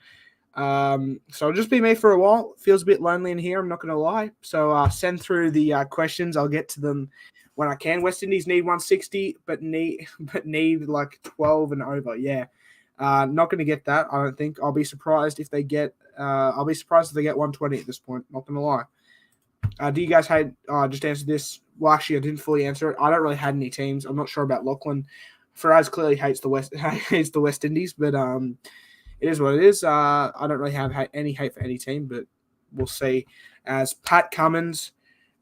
So it'll just be me for a while. Feels a bit lonely in here, I'm not going to lie. So send through the questions. I'll get to them when I can. West Indies need 160, but need like 12 and over. Yeah. Not going to get that, I don't think. I'll be surprised if they get 120 at this point. Not going to lie. Do you guys hate? Just answer this. Well, actually, I didn't fully answer it. I don't really have any teams. I'm not sure about Lachlan. Faraz clearly hates the West Indies, but it is what it is. I don't really have any hate for any team, but we'll see. As Pat Cummins,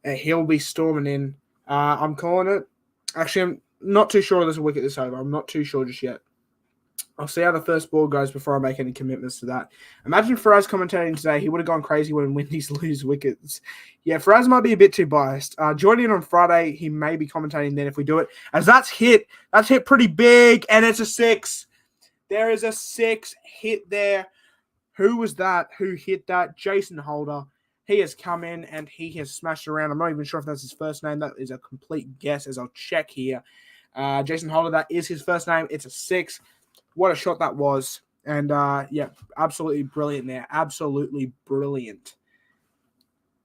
he'll be storming in. I'm calling it. Actually, I'm not too sure there's a wicket this over. I'm not too sure just yet. I'll see how the first ball goes before I make any commitments to that. Imagine Faraz commentating today. He would have gone crazy when Windies lose wickets. Yeah, Faraz might be a bit too biased. Join in on Friday. He may be commentating then if we do it. As that's hit pretty big, and it's a 6. There is a 6 hit there. Who was that? Who hit that? Jason Holder. He has come in and he has smashed around. I'm not even sure if that's his first name. That is a complete guess as I'll check here. Jason Holder, that is his first name. It's a 6. What a shot that was. And, yeah, absolutely brilliant there. Absolutely brilliant.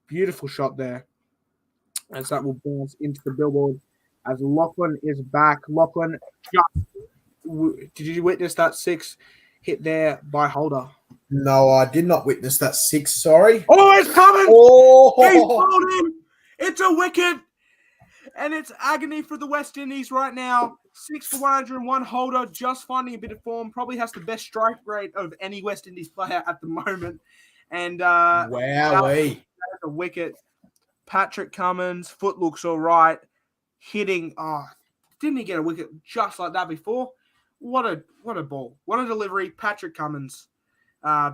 Beautiful shot there. As that will bounce into the billboard. As Lachlan is back. Lachlan, did you witness that 6 hit there by Holder? No, I did not witness that 6. Sorry. Oh, it's coming! Oh! He's bowled him! It's a wicket! And it's agony for the West Indies right now. 6 for 101. Holder just finding a bit of form. Probably has the best strike rate of any West Indies player at the moment. And wowee. That's a wicket. Patrick Cummins, foot looks all right. Hitting. Oh, didn't he get a wicket just like that before? What a ball. What a delivery. Patrick Cummins.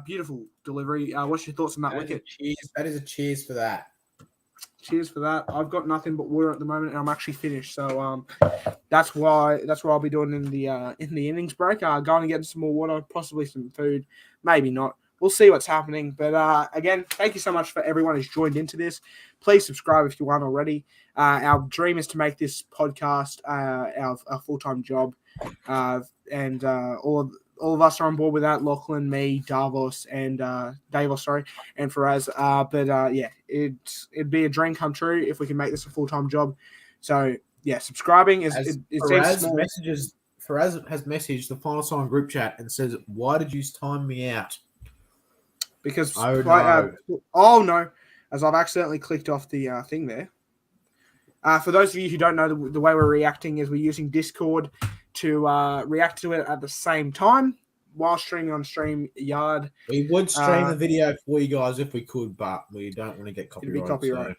Beautiful delivery. What's your thoughts on that wicket? That is a cheers for that. Cheers for that. I've got nothing but water at the moment, and I'm actually finished. So that's why I'll be doing in the innings break. Going and getting some more water, possibly some food, maybe not. We'll see what's happening. But again, thank you so much for everyone who's joined into this. Please subscribe if you aren't already. Our dream is to make this podcast our full-time job, and all of us are on board with that. Lachlan, me, Davos, and and Faraz. But yeah, it'd be a dream come true if we can make this a full-time job. So yeah, subscribing is Faraz has messaged the Final Sign group chat and says, "Why did you time me out?" Because no, as I've accidentally clicked off the thing there. For those of you who don't know, the way we're reacting is we're using Discord to react to it at the same time while streaming on StreamYard. We would stream the video for you guys if we could, but we don't want to get copyright. So.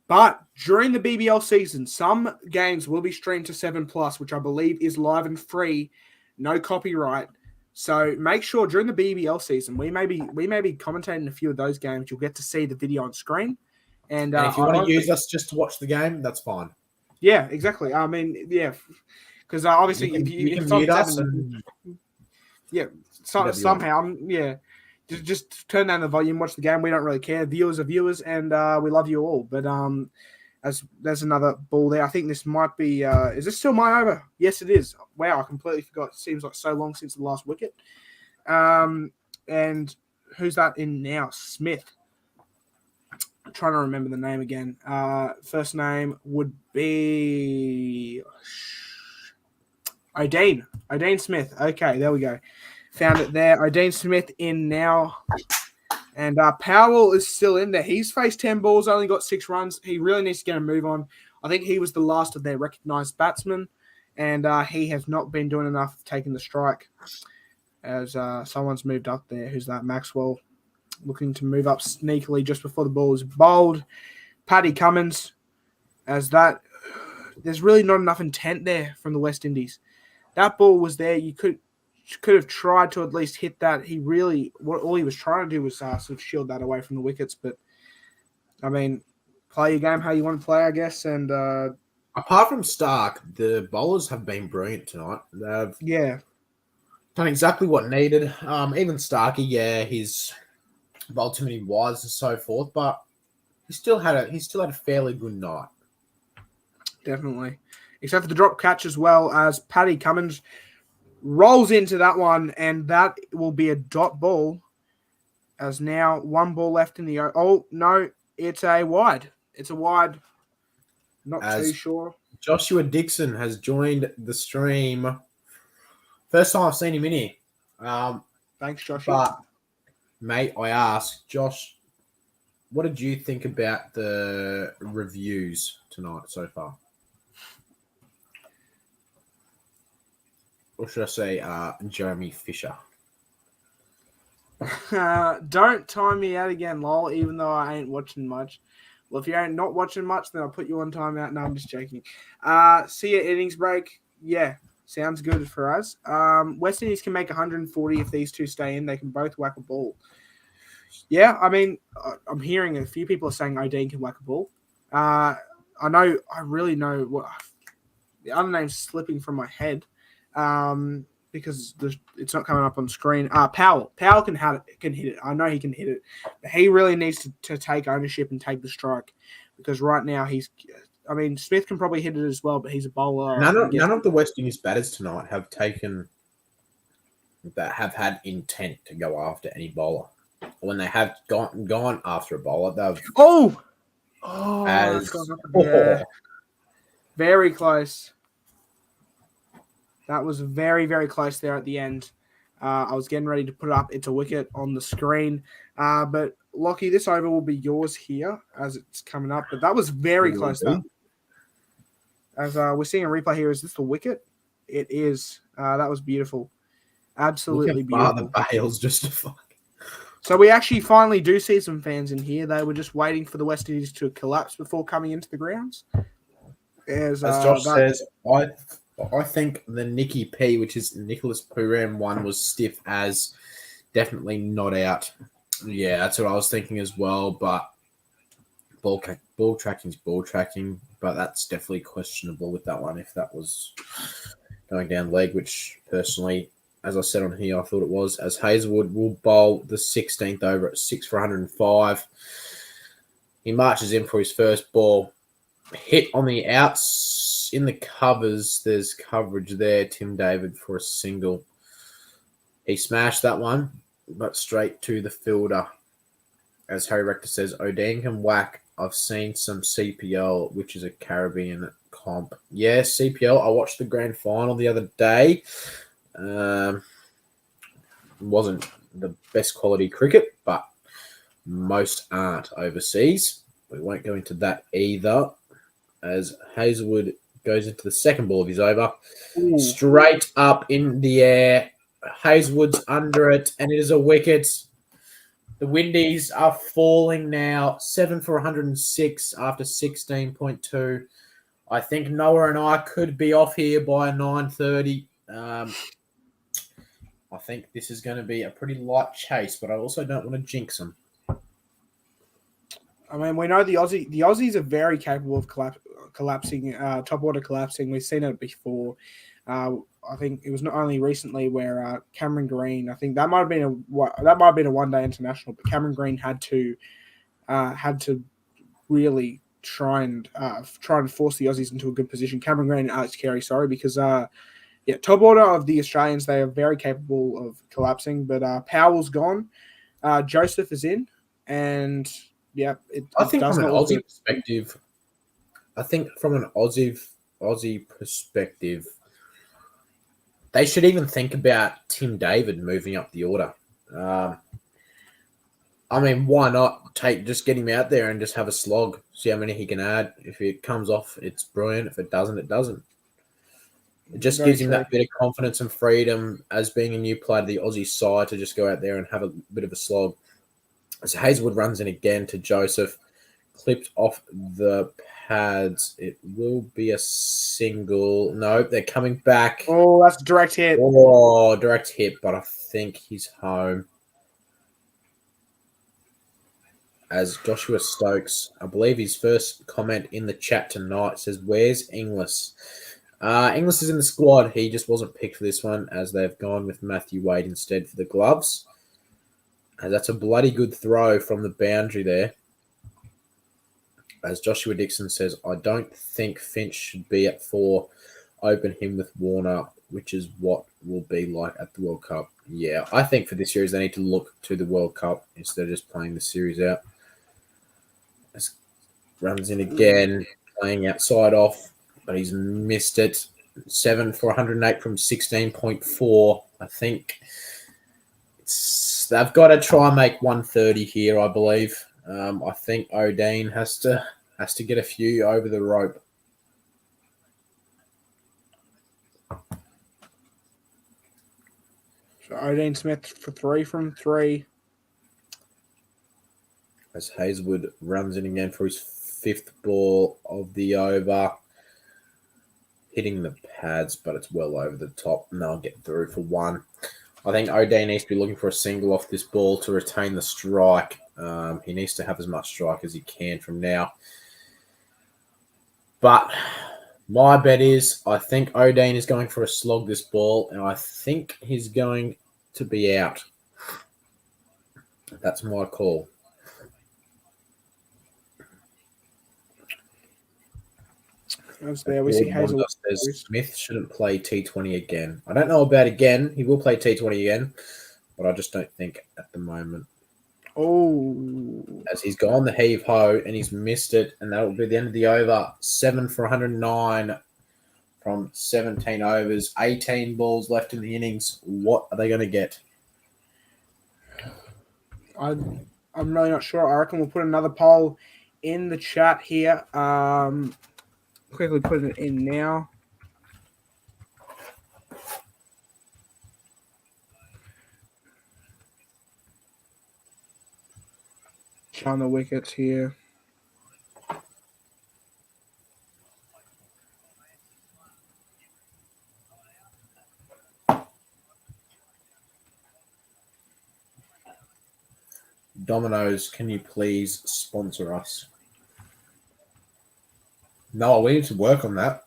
But during the BBL season, some games will be streamed to 7+, which I believe is live and free, no copyright. So make sure during the BBL season, we may be commentating a few of those games. You'll get to see the video on screen. And if you want to use us just to watch the game, that's fine. Yeah, exactly. I mean, yeah, because obviously you can mute us. Yeah, That'd be somehow, yeah. Just turn down the volume, watch the game. We don't really care. Viewers are viewers, and we love you all. But as there's another ball there. I think this might be. Is this still my over? Yes, it is. Wow, I completely forgot. It seems like so long since the last wicket. And who's that in now? Smith. I'm trying to remember the name again. First name would be O'Dean Smith. Okay, there we go. Found it there. O'Dean Smith in now. And Powell is still in there. He's faced 10 balls, only got 6 runs. He really needs to get a move on. I think he was the last of their recognised batsmen, and he has not been doing enough taking the strike. As someone's moved up there. Who's that? Maxwell looking to move up sneakily just before the ball is bowled. Paddy Cummins, as that. There's really not enough intent there from the West Indies. That ball was there. You could have tried to at least hit that. All he was trying to do was sort of shield that away from the wickets. But, I mean, play your game how you want to play, I guess. And apart from Stark, the bowlers have been brilliant tonight. They've done exactly what needed. Even Starkey, he's bowled too many wides and so forth, but he still had a fairly good night. Definitely. Except for the drop catch as well, as Paddy Cummins rolls into that one, and that will be a dot ball. As now 1 ball left in the... Oh, no, it's a wide. It's a wide. Not too sure. Joshua Dixon has joined the stream. First time I've seen him in here. Thanks, Joshua. But, mate, I asked, Josh, what did you think about the reviews tonight so far? Or should I say Jeremy Fisher? Don't time me out again, lol, even though I ain't watching much. Well, if you ain't not watching much, then I'll put you on timeout. No, I'm just joking. See ya, innings break. Yeah, sounds good for us. West Indies can make 140 if these two stay in. They can both whack a ball. Yeah, I mean, I'm hearing a few people are saying O'Dean can whack a ball. I really know what the other name's slipping from my head. Because it's not coming up on screen. Powell can hit it. I know he can hit it. But he really needs to take ownership and take the strike, because right now Smith can probably hit it as well, but he's a bowler. None of the West Indies batters tonight have had intent to go after any bowler. When they have gone after a bowler, they've very close. That was very, very close there at the end. I was getting ready to put it up. It's a wicket on the screen. But, Lockie, this over will be yours here as it's coming up. But that was very close. As we're seeing a replay here, is this the wicket? It is. That was beautiful. Absolutely beautiful. The Bales just a fuck. So we actually finally do see some fans in here. They were just waiting for the West Indies to collapse before coming into the grounds. As Josh says, I think the Nicky P, which is Nicholas Pooran one, was stiff as definitely not out. Yeah, that's what I was thinking as well. But ball tracking's ball tracking, but that's definitely questionable with that one if that was going down leg, which personally, as I said on here, I thought it was. As Hazelwood will bowl the 16th over at 6 for 105. He marches in for his first ball. Hit on the outs in the covers. There's coverage there. Tim David for a single. He smashed that one, but straight to the fielder. As Harry Rector says, O'Dean can whack. I've seen some CPL, which is a Caribbean comp. Yeah, CPL. I watched the grand final the other day. Wasn't the best quality cricket, but most aren't overseas. We won't go into that either. As Hazelwood goes into the second ball of his over. Ooh. Straight up in the air. Hazelwood's under it, and it is a wicket. The Windies are falling now. 7 for 106 after 16.2. I think Noah and I could be off here by 9:30. I think this is going to be a pretty light chase, but I also don't want to jinx them. I mean, we know the Aussies are very capable of collapsing, top order collapsing. We've seen it before. I I think it was not only recently where Cameron Green. I think that might have been a one-day international, but Cameron Green had to really try and force the Aussies into a good position. Cameron Green and Alex Carey, because top order of the Australians, they are very capable of collapsing. But Powell's gone, Joseph is in, and I think from an Aussie perspective, Aussie perspective, they should even think about Tim David moving up the order. I mean, why not just get him out there and just have a slog, see how many he can add. If it comes off, it's brilliant. If it doesn't, it doesn't. It just gives him that bit of confidence and freedom as being a new player to the Aussie side to just go out there and have a bit of a slog. As Hazelwood runs in again to Joseph, clipped off the pads. It will be a single. No, they're coming back. Oh, that's a direct hit. Oh, direct hit, but I think he's home. As Joshua Stokes, I believe his first comment in the chat tonight says, "Where's Inglis?" Inglis is in the squad. He just wasn't picked for this one as they've gone with Matthew Wade instead for the gloves. And that's a bloody good throw from the boundary there. As Joshua Dixon says, "I don't think Finch should be at 4. Open him with Warner, which is what will be like at the World Cup." Yeah, I think for this series they need to look to the World Cup instead of just playing the series out. As runs in again, playing outside off, but he's missed it. 7 for 108 from 16.4. I think they've got to try and make 130 here, I believe. I think O'Dean has to get a few over the rope. So O'Dean Smith for 3 from 3. As Hazelwood runs in again for his 5th ball of the over. Hitting the pads, but it's well over the top. And they'll get through for 1. I think O'Dean needs to be looking for a single off this ball to retain the strike. He needs to have as much strike as he can from now. But my bet is I think O'Dean is going for a slog this ball, and I think he's going to be out. That's my call. There we see Hazel. Smith shouldn't play T20 again. I don't know about again. He will play T20 again, but I just don't think at the moment. Oh. As he's gone the heave-ho and he's missed it, and that will be the end of the over. 7 for 109 from 17 overs. 18 balls left in the innings. What are they going to get? I'm really not sure. I reckon we'll put another poll in the chat here. Quickly put it in now. Showing the wickets here. Domino's, can you please sponsor us? No, we need to work on that.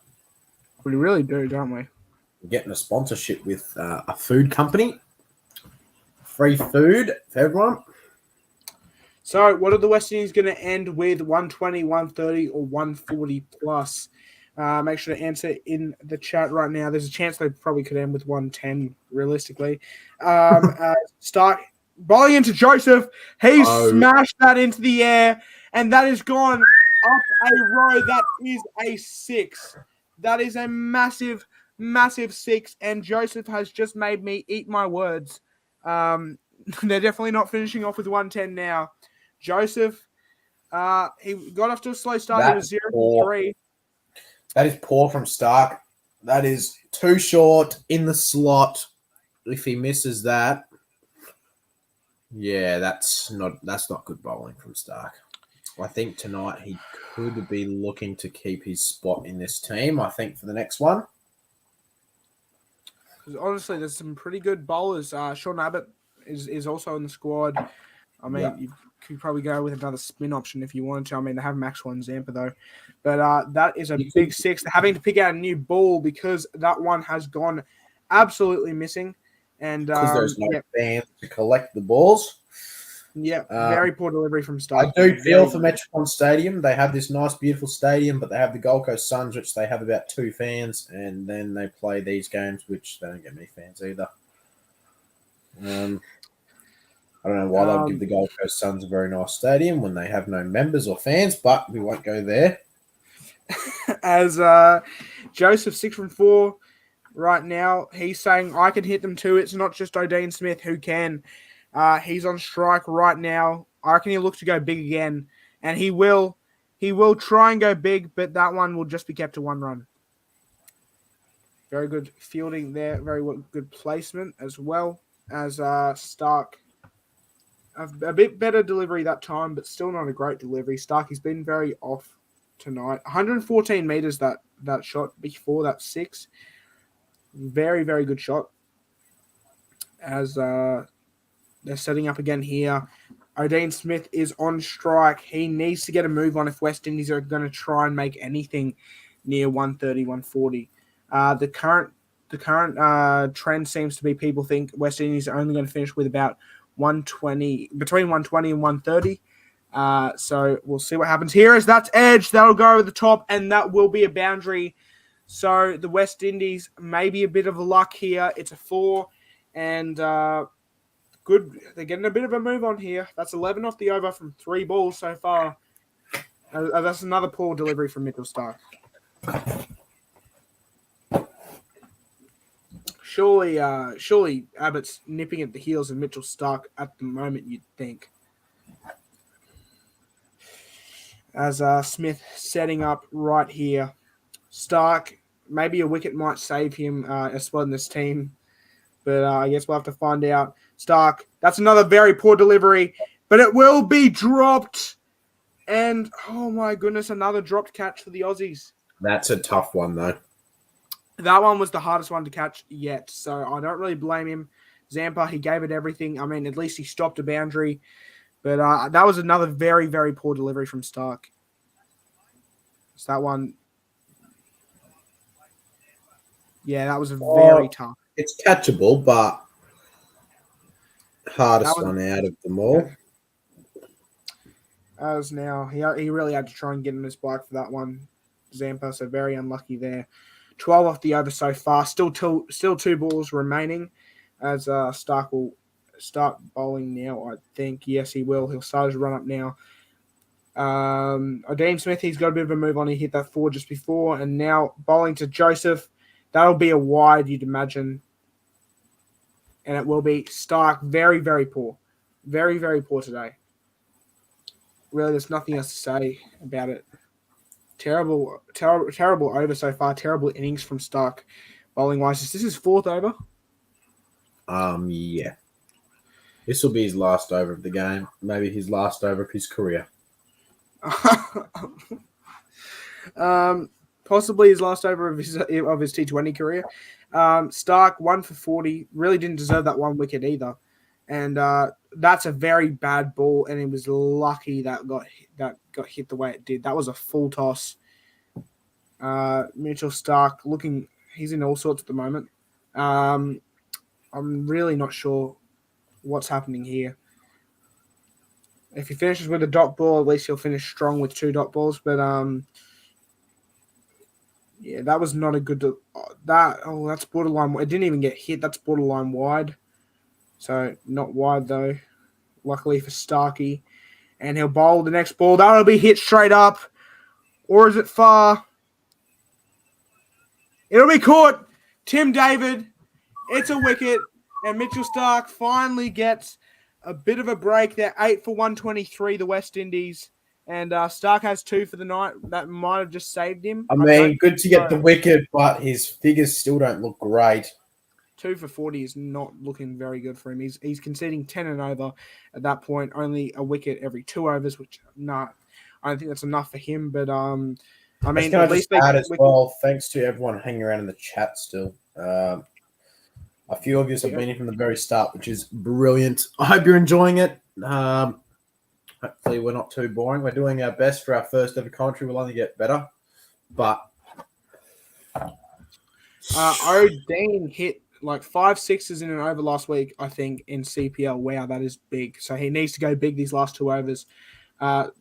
We really do, don't we? We're getting a sponsorship with a food company. Free food for everyone. So, what are the West Indies going to end with? 120, 130, or 140 plus? Make sure to answer in the chat right now. There's a chance they probably could end with 110, realistically. Stark bowling into Joseph. He smashed that into the air, and that is gone up a row. That is a 6. That is a massive, massive 6, and Joseph has just made me eat my words. They're definitely not finishing off with 110 now. Joseph, he got off to a slow start. He was 0 for 3. That is poor from Stark. That is too short in the slot. If he misses that, yeah, that's not good bowling from Stark. I think tonight he could be looking to keep his spot in this team. I think for the next one. Honestly, there's some pretty good bowlers. Sean Abbott is also in the squad. I mean, you could probably go with another spin option if you wanted to. I mean, they have Maxwell and Zampa, though. But that is a big 6. They're having to pick out a new ball because that one has gone absolutely missing. And Because there's no fans to collect the balls. Very poor delivery from I Stark. do feel for Metricon Stadium. They have this nice, beautiful stadium, but they have the Gold Coast Suns, which they have about 2 fans, and then they play these games, which they don't get many fans either. I don't know why they'll give the Gold Coast Suns a very nice stadium when they have no members or fans, but we won't go there. As Joseph 6 from 4 right now, he's saying I can hit them too. It's not just O'Dean Smith who can. He's on strike right now. I reckon he'll look to go big again, and he will. He will try and go big, but that one will just be kept to 1 run. Very good fielding there. Very good placement as well as Stark. A bit better delivery that time, but still not a great delivery. Stark has been very off tonight. 114 meters that shot before that 6. Very, very good shot. As they're setting up again here. O'Dean Smith is on strike. He needs to get a move on if West Indies are going to try and make anything near 130, 140. The current trend seems to be people think West Indies are only going to finish with about 120, between 120 and 130. So we'll see what happens here. As that's edge, that'll go over the top, and that will be a boundary. So the West Indies maybe a bit of luck here. It's a 4, and good. They're getting a bit of a move on here. That's 11 off the over from 3 balls so far. That's another poor delivery from Mitchell Stark. Surely Abbott's nipping at the heels of Mitchell Stark at the moment, you'd think. As Smith setting up right here. Stark, maybe a wicket might save him a spot in this team. But I guess we'll have to find out. Stark, that's another very poor delivery. But it will be dropped. And, oh my goodness, another dropped catch for the Aussies. That's a tough one, though. That one was the hardest one to catch yet. So I don't really blame him. Zampa, he gave it everything. I mean, at least he stopped a boundary. But that was another very, very poor delivery from Stark. So that one. Yeah, that was very tough. It's catchable, but hardest one out of them all. As now, he really had to try and get in his bike for that one. Zampa, so very unlucky there. 12 off the over so far. Still 2 balls remaining. As Stark will start bowling now, I think. Yes, he will. He'll start his run up now. O'Dean Smith, he's got a bit of a move on. He hit that 4 just before, and now bowling to Joseph. That'll be a wide, you'd imagine. And it will be Stark. Very, very poor. Very, very poor today. Really, there's nothing else to say about it. Terrible over so far. Terrible innings from Stark, bowling-wise. Is this his 4th over? Yeah. This will be his last over of the game. Maybe his last over of his career. Possibly his last over of his T20 career. Stark 1 for 40. Really didn't deserve that 1 wicket either. And that's a very bad ball, and it was lucky that got hit the way it did. That was a full toss. Mitchell Stark he's in all sorts at the moment. I'm really not sure what's happening here. If he finishes with a dot ball, at least he'll finish strong with 2 dot balls. But yeah, that was not a good. That's borderline. It didn't even get hit. That's borderline wide. So not wide though. Luckily for Starkey, and he'll bowl the next ball. That'll be hit straight up, or is it far? It'll be caught. Tim David. It's a wicket, and Mitchell Stark finally gets a bit of a break. They're 8 for 123, the West Indies. And Stark has 2 for the night. That might have just saved him. I mean, good to get the wicket, but his figures still don't look great. 2 for 40 is not looking very good for him. He's conceding 10 and over at that point. Only a wicket every 2 overs, which, I don't think that's enough for him. But, I mean, at least add as well, thanks to everyone hanging around in the chat still. A few of you have been in from the very start, which is brilliant. I hope you're enjoying it. Hopefully we're not too boring. We're doing our best for our first ever commentary. We'll only get better. But O'Dean hit like 5 sixes in an over last week, I think, in CPL. Wow, that is big. So he needs to go big these last 2 overs.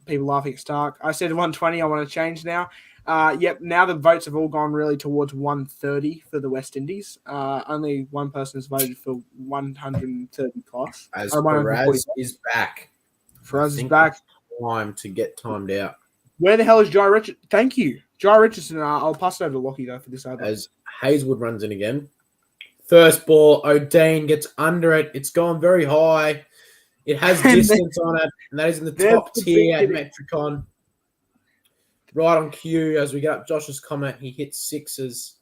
People laughing at Stark. I said 120. I want to change now. Yep, now the votes have all gone really towards 130 for the West Indies. Only one person has voted for 130 plus. As Faraz is back. Faraz is back. Time to get timed out. Where the hell is Jai Richardson? Thank you. Jai Richardson. I'll pass it over to Lockie, though, for this over. As Hazelwood runs in again. First ball, O'Dane gets under it. It's gone very high. It has distance on it, and that is in the top tier at Metricon. Right on cue, as we get up Josh's comment, he hits 6s.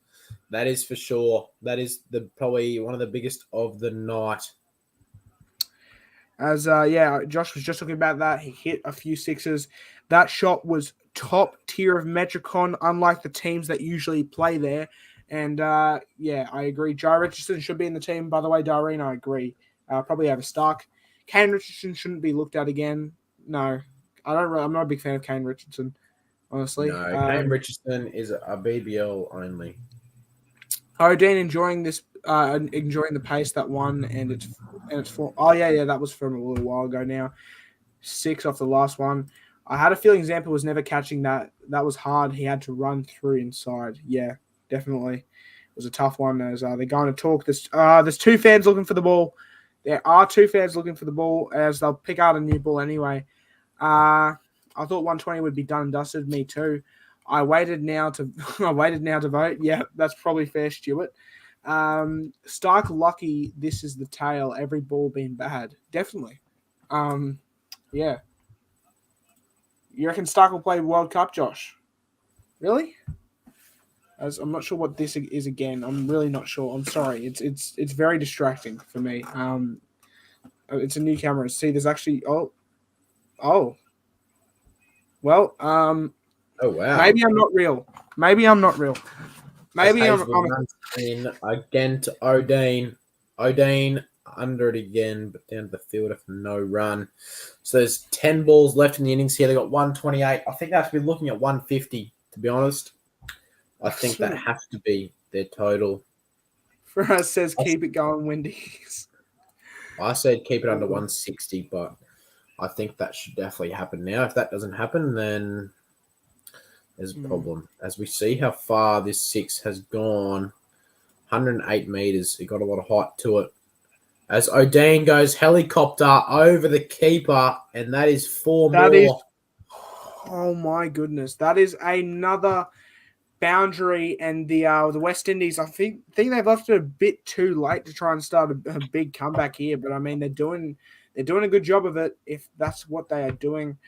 That is for sure. That is probably one of the biggest of the night. As Josh was just talking about that. He hit a few 6s. That shot was top tier of Metricon, unlike the teams that usually play there. And I agree. Jai Richardson should be in the team. By the way, Dareen, I agree. Probably over Stark. Kane Richardson shouldn't be looked at again. No, I'm not a big fan of Kane Richardson, honestly. No, Kane Richardson is a BBL only. O'Dane enjoying the pace that one, and it's for. Oh yeah, that was from a little while ago now. 6 off the last one. I had a feeling Zampa was never catching that. That was hard. He had to run through inside. Yeah, definitely. It was a tough one. As they're going to talk. There's 2 fans looking for the ball. There are 2 fans looking for the ball, as they'll pick out a new ball anyway. I thought 120 would be done and dusted. Me too. I waited now to vote. Yeah, that's probably fair, Stuart. Stark lucky. This is the tail. Every ball being bad. Definitely. Yeah. You reckon Stark will play World Cup, Josh? Really? As I'm not sure what this is again. I'm really not sure. I'm sorry. It's very distracting for me. It's a new camera. See, there's actually oh. Well, oh wow. Maybe I'm not real. Maybe I'm in again to O'Dane. O'Dane under it again, but down to the fielder for no run. So there's 10 balls left in the innings here. They got 128. I think that's been looking at 150, to be honest. I think that has to be their total. Faraz says keep it going, Wendy's. I said keep it under 160, but I think that should definitely happen now. If that doesn't happen, then there's a problem. As we see how far this 6 has gone, 108 meters. It got a lot of height to it. As O'Dane goes helicopter over the keeper, and that is 4 more. Oh my goodness. That is another boundary, and the West Indies, I think they've left it a bit too late to try and start a big comeback here, but I mean they're doing a good job of it if that's what they are doing.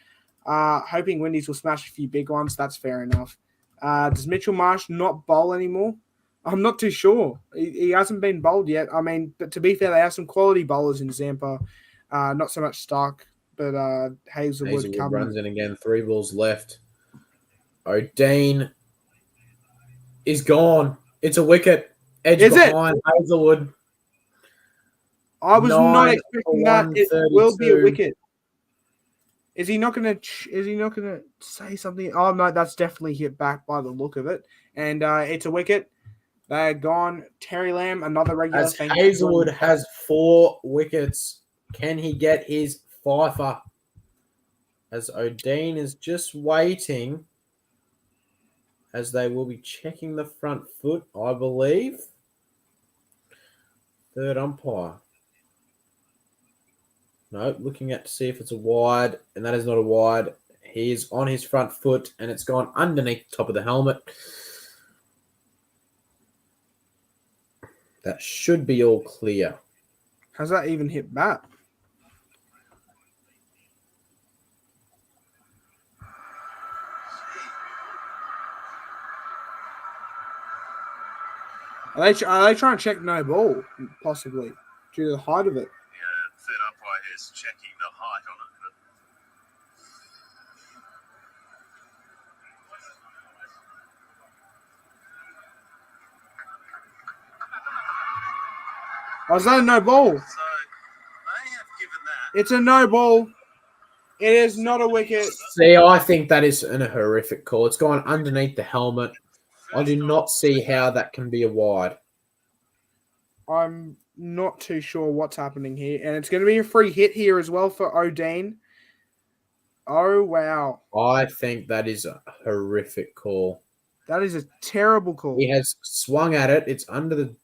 Hoping Windies will smash a few big ones. That's fair enough. Does Mitchell Marsh not bowl anymore? I'm not too sure. He hasn't been bowled yet. I mean, but to be fair, they have some quality bowlers in Zampa. Not so much Stark, but Hazelwood runs in again. 3 balls left. O'Dane is gone. It's a wicket. Edge behind Hazelwood. I was not expecting that. It will be a wicket. Is he not going to say something? Oh no, that's definitely hit back by the look of it, and it's a wicket. They're gone. Terry Lamb, another regular. As Hazelwood has 4 wickets, can he get his fifer? As O'Dane is just waiting, as they will be checking the front foot, I believe. Third umpire. No, looking at to see if it's a wide, and that is not a wide. He is on his front foot, and it's gone underneath the top of the helmet. That should be all clear. How's that even hit back? Are they trying to check no ball, possibly, due to the height of it? Yeah, third umpire is checking the height on it. Oh, is that a no ball? So they have given that. It's a no ball. It is not a wicket. See, I think that is a horrific call. It's gone underneath the helmet. I do not see how that can be a wide. I'm not too sure what's happening here. And it's going to be a free hit here as well for O'Dean. Oh, wow. I think that is a horrific call. That is a terrible call. He has swung at it. It's under the...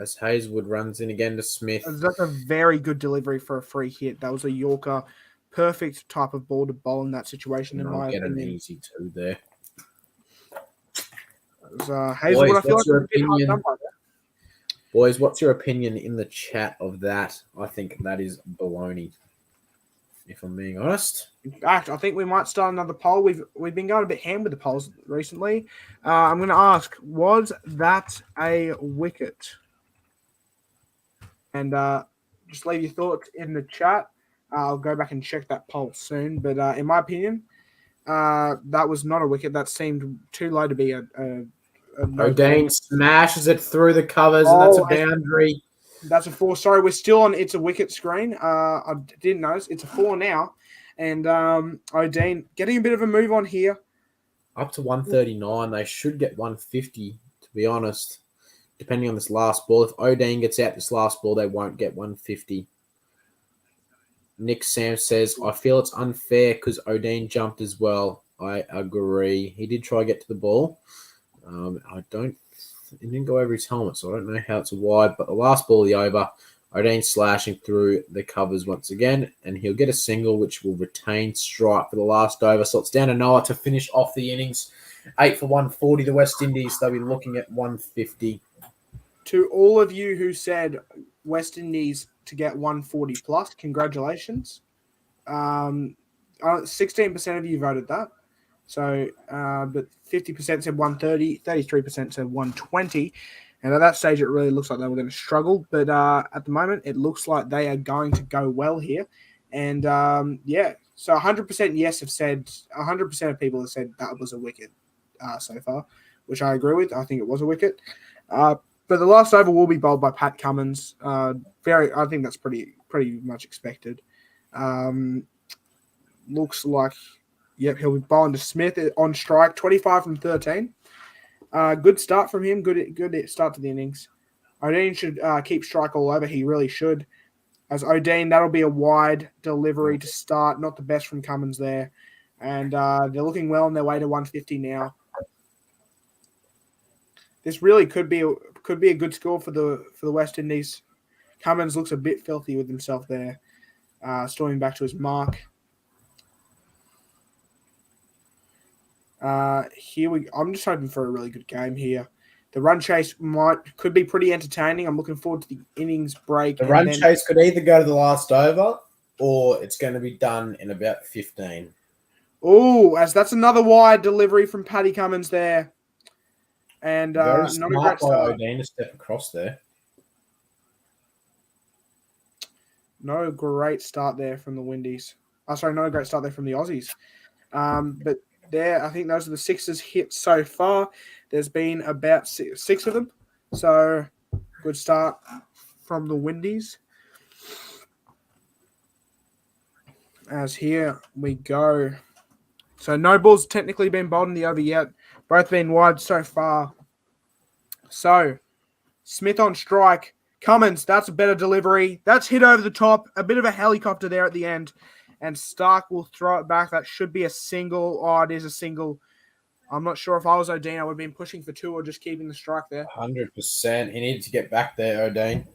As Hazelwood runs in again to Smith. That's a very good delivery for a free hit. That was a Yorker. Perfect type of ball to bowl in that situation, in And I'll my get opinion. an easy 2 there. Hazelwood, Boys, I feel what's like your it's a bit hard opinion? done by that. Boys, what's your opinion in the chat of that? I think that is baloney, if I'm being honest. In fact, I think we might start another poll. We've been going a bit ham with the polls recently. I'm going to ask, was that a wicket? And just leave your thoughts in the chat. I'll go back and check that poll soon. But in my opinion, that was not a wicket. That seemed too low to be a O'Dean smashes it through the covers, and that's a boundary. That's a 4. Sorry, we're still on It's a Wicket screen. I didn't notice. It's a 4 now. And O'Dean getting a bit of a move on here. Up to 139. They should get 150, to be honest, depending on this last ball. If O'Dean gets out this last ball, they won't get 150. Nick Sam says, I feel it's unfair because O'Dean jumped as well. I agree. He did try to get to the ball. It didn't go over his helmet, so I don't know how it's a wide. But the last ball of the over, O'Dean slashing through the covers once again, and he'll get a single, which will retain strike for the last over. So it's down to Noah to finish off the innings. 8 for 140. The West Indies, they'll be looking at 150. To all of you who said West Indies to get 140 plus, congratulations. 16% of you voted that. So, but 50% said 130, 33% said 120. And at that stage, it really looks like they were going to struggle. But at the moment, it looks like they are going to go well here. And yeah, so 100% yes have said, 100% of people have said that was a wicket so far, which I agree with. I think it was a wicket. But the last over will be bowled by Pat Cummins. I think that's pretty much expected. Looks like, yep, he'll be bowling to Smith on strike, 25 from 13. Good start from him. Good start to the innings. O'Dean should keep strike all over. He really should. As O'Dean, that'll be a wide delivery to start. Not the best from Cummins there. And they're looking well on their way to 150 now. This really could be a good score for the West Indies. Cummins looks a bit filthy with himself there. Storming back to his mark. I'm just hoping for a really good game here. The run chase could be pretty entertaining. I'm looking forward to the innings break. The run chase could either go to the last over or it's going to be done in about 15. Oh, as that's another wide delivery from Paddy Cummins there. And not a great start. O'Dean to step across there. No great start there from the Windies. No great start there from the Aussies. But there, I think those are the sixes hit so far. There's been about six of them. So, good start from the Windies. As here we go. So, no balls technically been bowled in the over yet. Both been wide so far. So, Smith on strike. Cummins, that's a better delivery. That's hit over the top. A bit of a helicopter there at the end. And Stark will throw it back. That should be a single. Oh, it is a single. I'm not sure if I was O'Dean, I would have been pushing for two or just keeping the strike there. 100%. He needed to get back there, O'Dean.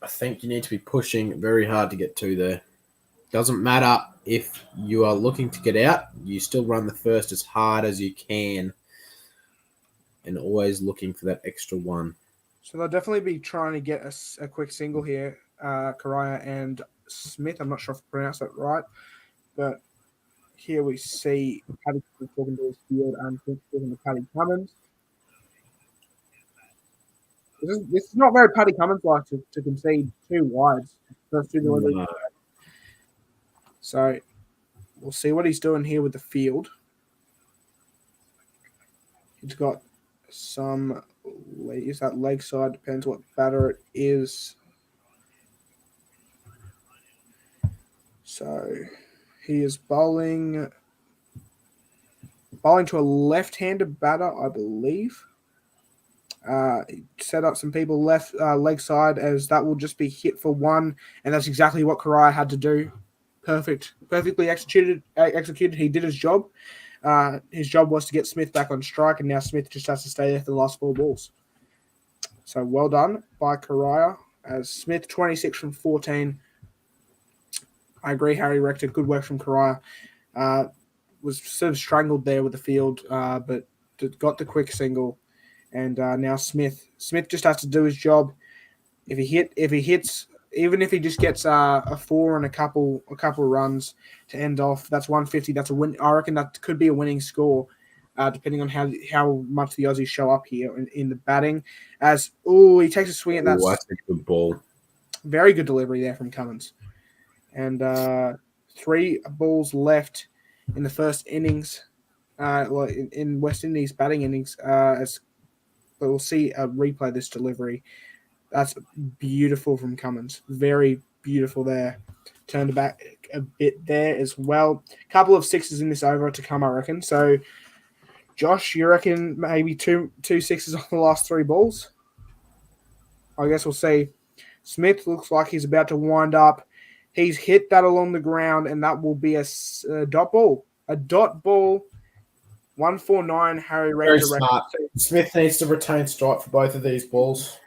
I think you need to be pushing very hard to get two there. Doesn't matter if you are looking to get out. You still run the first as hard as you can. And always looking for that extra one. So they'll definitely be trying to get a quick single here. Karaya and Smith. I'm not sure if I pronounced that right. But here we see Paddy talking to his field and talking to Paddy Cummins. This is not very Paddy Cummins-like to concede two wides. First two deliveries. No. So we'll see what he's doing here with the field. He's got some... Is that leg side? Depends what batter it is. So he is bowling to a left-handed batter, I believe. Set up some people left leg side as that will just be hit for one, and that's exactly what Kariah had to do. Perfectly executed. He did his job. His job was to get Smith back on strike, and now Smith just has to stay there for the last 4 balls. So well done by Kariah. As Smith 26 from 14. I agree, Harry Rector. Good work from Kariah. Was sort of strangled there with the field, but got the quick single. And now Smith just has to do his job. If he hits, even if he just gets a 4 and a couple runs to end off, that's 150. That's a win. I reckon that could be a winning score, depending on how much the Aussies show up here in the batting. He takes a swing at that. That's a good ball. Very good delivery there from Cummins. And 3 balls left in the first innings, in West Indies batting innings. But we'll see a replay of this delivery. That's beautiful from Cummins. Very beautiful there. Turned back a bit there as well. Couple of 6s in this over to come, I reckon. So, Josh, you reckon maybe two 6s on the last 3 balls? I guess we'll see. Smith looks like he's about to wind up. He's hit that along the ground, and that will be a dot ball. A dot ball. 149, Harry Rector. Very smart. Smith needs to retain strike for both of these balls.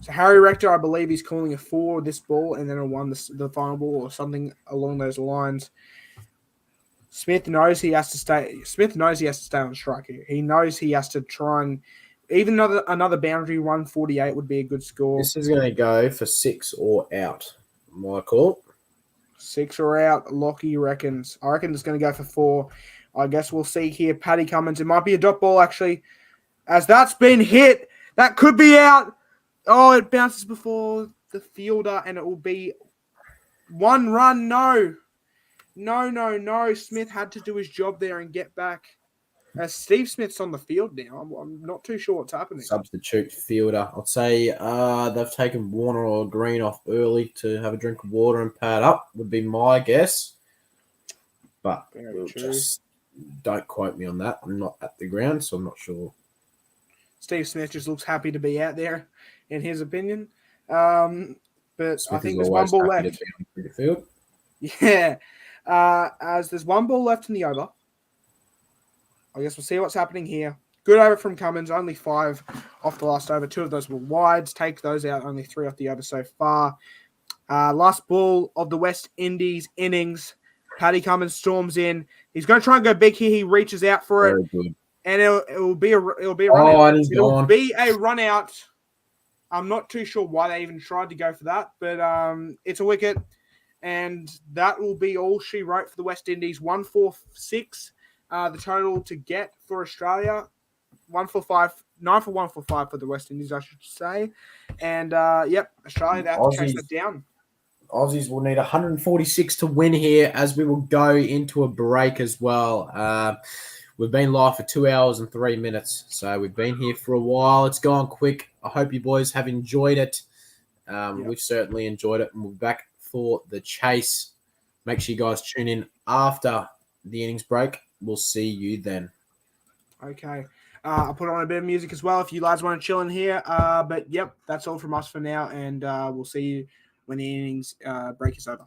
So Harry Rector, I believe he's calling a 4 this ball and then a 1 the final ball or something along those lines. Smith knows he has to stay on strike here. He knows he has to try and even another boundary 148 would be a good score. This is going to go for 6 or out. Michael. 6 or out, Lockie reckons. I reckon it's going to go for 4. I guess we'll see here. Paddy Cummins. It might be a dot ball, actually. As that's been hit, that could be out. Oh, it bounces before the fielder, and it will be 1 run. No. Smith had to do his job there and get back. Steve Smith's on the field now. I'm not too sure what's happening. Substitute fielder. I'd say they've taken Warner or Green off early to have a drink of water and pad up, would be my guess. But just don't quote me on that. I'm not at the ground, so I'm not sure. Steve Smith just looks happy to be out there, in his opinion. But Smith, I think there's 1 ball left. The field. Yeah. As there's 1 ball left in the over. I guess we'll see what's happening here. Good over from Cummins. Only 5 off the last over. 2 of those were wides. Take those out. Only 3 off the over so far. Last ball of the West Indies innings. Paddy Cummins storms in. He's going to try and go big here. He reaches out for it. Very good. And it will be a run out. And he's It'll gone. be a run out. I'm not too sure why they even tried to go for that, but it's a wicket. And that will be all she wrote for the West Indies. 146. The total to get for Australia, 145, 9 for 145 for the West Indies, I should say. And Australia, they have to chase that down. Aussies will need 146 to win here, as we will go into a break as well. We've been live for 2 hours and 3 minutes, so we've been here for a while. It's gone quick. I hope you boys have enjoyed it. We've certainly enjoyed it, and we're back for the chase. Make sure you guys tune in after the innings break. We'll see you then. Okay. I'll put on a bit of music as well if you lads want to chill in here. But, yep, that's all from us for now, and we'll see you when the innings break is over.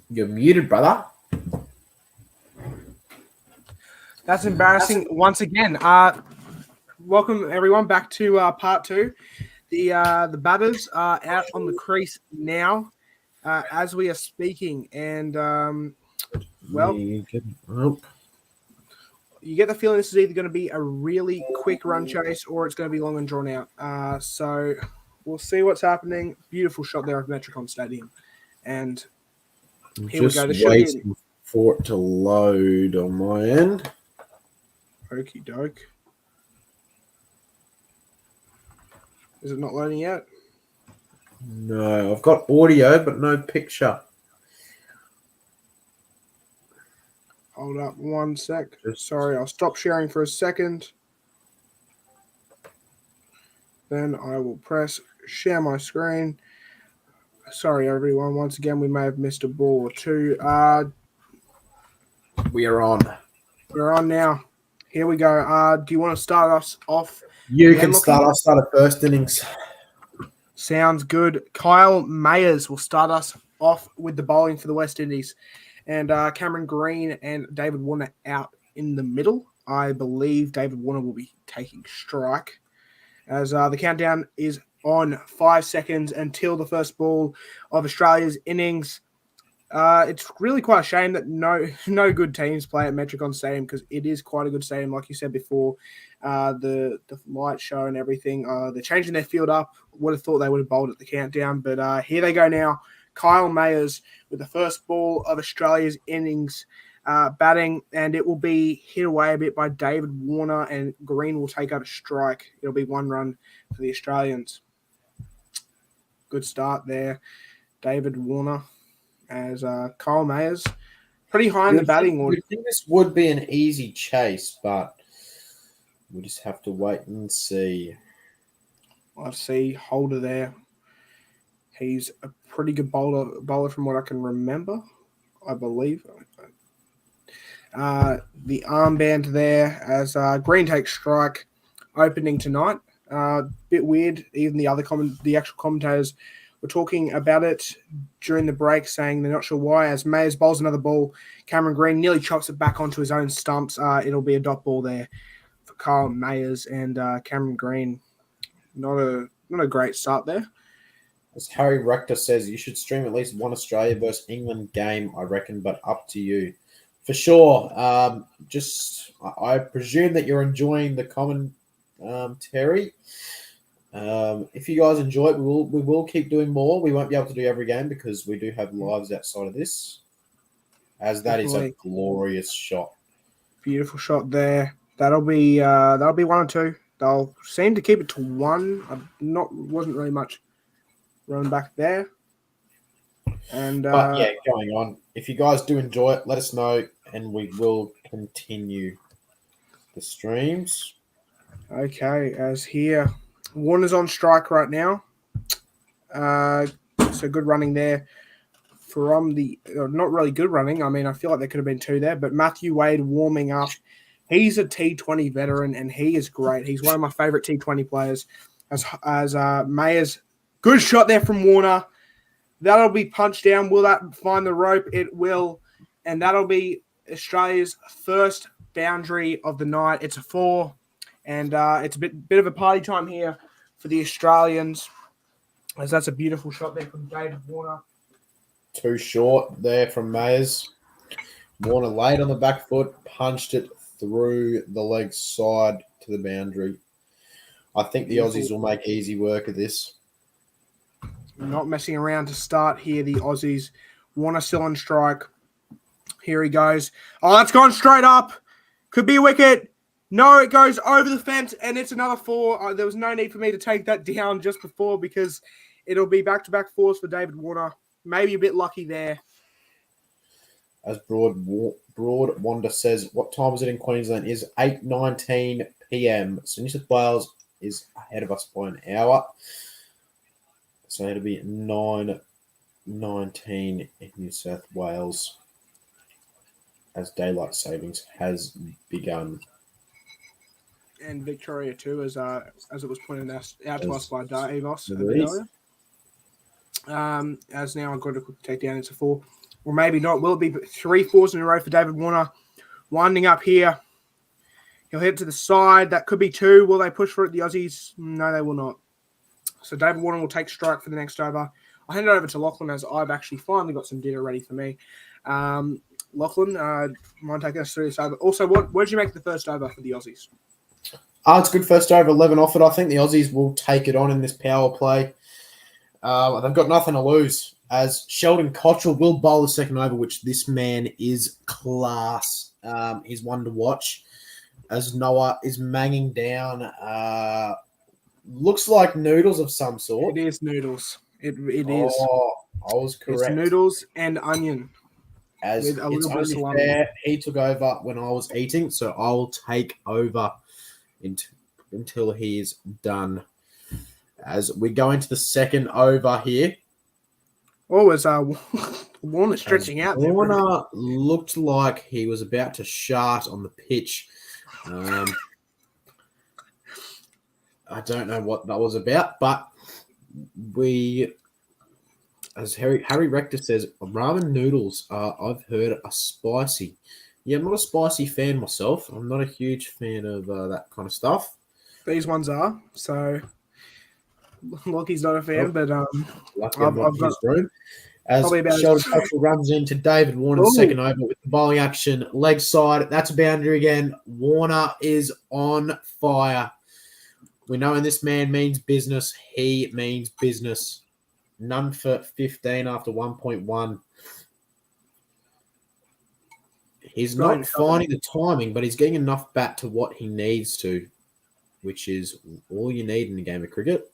You're muted, brother. That's embarrassing once again. Welcome everyone back to part 2. The batters are out on the crease now as we are speaking, and you get the feeling this is either going to be a really quick run chase or it's going to be long and drawn out. So we'll see what's happening. Beautiful shot there of Metricon Stadium, and here we go. Just waiting for it to load on my end. Okie doke. Is it not loading yet? No, I've got audio but no picture. Hold up 1 sec. Sorry, I'll stop sharing for a second. Then I will press share my screen. Sorry, everyone. Once again, we may have missed a ball or two. We are on. We're on now. Here we go. Do you want to start us off? You can start. I'll start at first innings. Sounds good. Kyle Mayers will start us off with the bowling for the West Indies. And Cameron Green and David Warner out in the middle. I believe David Warner will be taking strike. As the countdown is on 5 seconds until the first ball of Australia's innings. It's really quite a shame that no good teams play at Metricon Stadium because it is quite a good stadium, like you said before. The light show and everything. They're changing their field up. Would have thought they would have bowled at the countdown, but here they go now. Kyle Mayers with the first ball of Australia's innings batting, and it will be hit away a bit by David Warner, and Green will take out a strike. It'll be 1 run for the Australians. Good start there, David Warner. As Kyle Mayers, pretty high in the batting order. I think this would be an easy chase, but we just have to wait and see. I see Holder there. He's a pretty good bowler from what I can remember, I believe. The armband there as Green takes strike, opening tonight. Bit weird. Even the actual commentators were talking about it during the break, saying they're not sure why. As Mayers bowls another ball, Cameron Green nearly chops it back onto his own stumps. It'll be a dot ball there for Kyle Mayers and Cameron Green. Not a great start there. As Harry Rector says, you should stream at least one Australia versus England game, I reckon, but up to you. For sure. I presume that you're enjoying the commentary. If you guys enjoy it, we will keep doing more. We won't be able to do every game because we do have lives outside of this. As that is a glorious shot. Beautiful shot there. That'll be 1 or 2. They'll seem to keep it to 1. Wasn't really much run back there. And going on. If you guys do enjoy it, let us know, and we will continue the streams. Okay, as here, Warner's on strike right now. So good running there from not really good running. I mean, I feel like there could have been 2 there, but Matthew Wade warming up. He's a T20 veteran, and he is great. He's one of my favorite T20 players. As Mayers, good shot there from Warner. That'll be punched down. Will that find the rope? It will. And that'll be Australia's first boundary of the night. It's a 4. And it's a bit of a party time here for the Australians. As that's a beautiful shot there from David Warner. Too short there from Mayers. Warner laid on the back foot, punched it through the leg side to the boundary. I think the Aussies will make easy work of this. Not messing around to start here, the Aussies. Warner still on strike. Here he goes. Oh, it's gone straight up. Could be a wicket. No, it goes over the fence, and it's another 4. There was no need for me to take that down just before because it'll be back-to-back 4s for David Warner. Maybe a bit lucky there. As Broad Wander says, what time is it in Queensland? Is 8:19 p.m. So New South Wales is ahead of us by an hour. So it'll be 9:19 in New South Wales as daylight savings has begun. And Victoria too, as it was pointed out to us by Davos earlier. As now I've got a quick takedown. It's a 4. Or maybe not. Will it be 3 fours in a row for David Warner? Winding up here. He'll hit to the side. That could be 2. Will they push for it, the Aussies? No, they will not. So David Warner will take strike for the next over. I'll hand it over to Lachlan as I've actually finally got some dinner ready for me. Lachlan, mind taking us through this over? Also, what did you make the first over for the Aussies? It's a good first over, 11 off it. I think the Aussies will take it on in this power play. They've got nothing to lose, as Sheldon Cottrell will bowl the second over, which this man is class. He's one to watch, as Noah is manging down. Looks like noodles of some sort. It is noodles. It is. Oh, I was correct. It's noodles and onion. As with a it's little bit of only salami. fair, he took over when I was eating, so I will take over until he is done. As we go into the second over here. Oh, it's Warner stretching out there. Warner looked like he was about to shart on the pitch. I don't know what that was about, but as Harry Rector says, ramen noodles I've heard are spicy. Yeah, I'm not a spicy fan myself. I'm not a huge fan of that kind of stuff. These ones are. So, Lockie's not a fan, but Lucky I'm not I've in got his room. As probably about Sheldon Cottrell runs into David Warner, the second over with the bowling action, leg side. That's a boundary again. Warner is on fire. We know when this man means business, he means business. None for 15 after 1.1. He's not finding the timing, but he's getting enough bat to what he needs to, which is all you need in a game of cricket.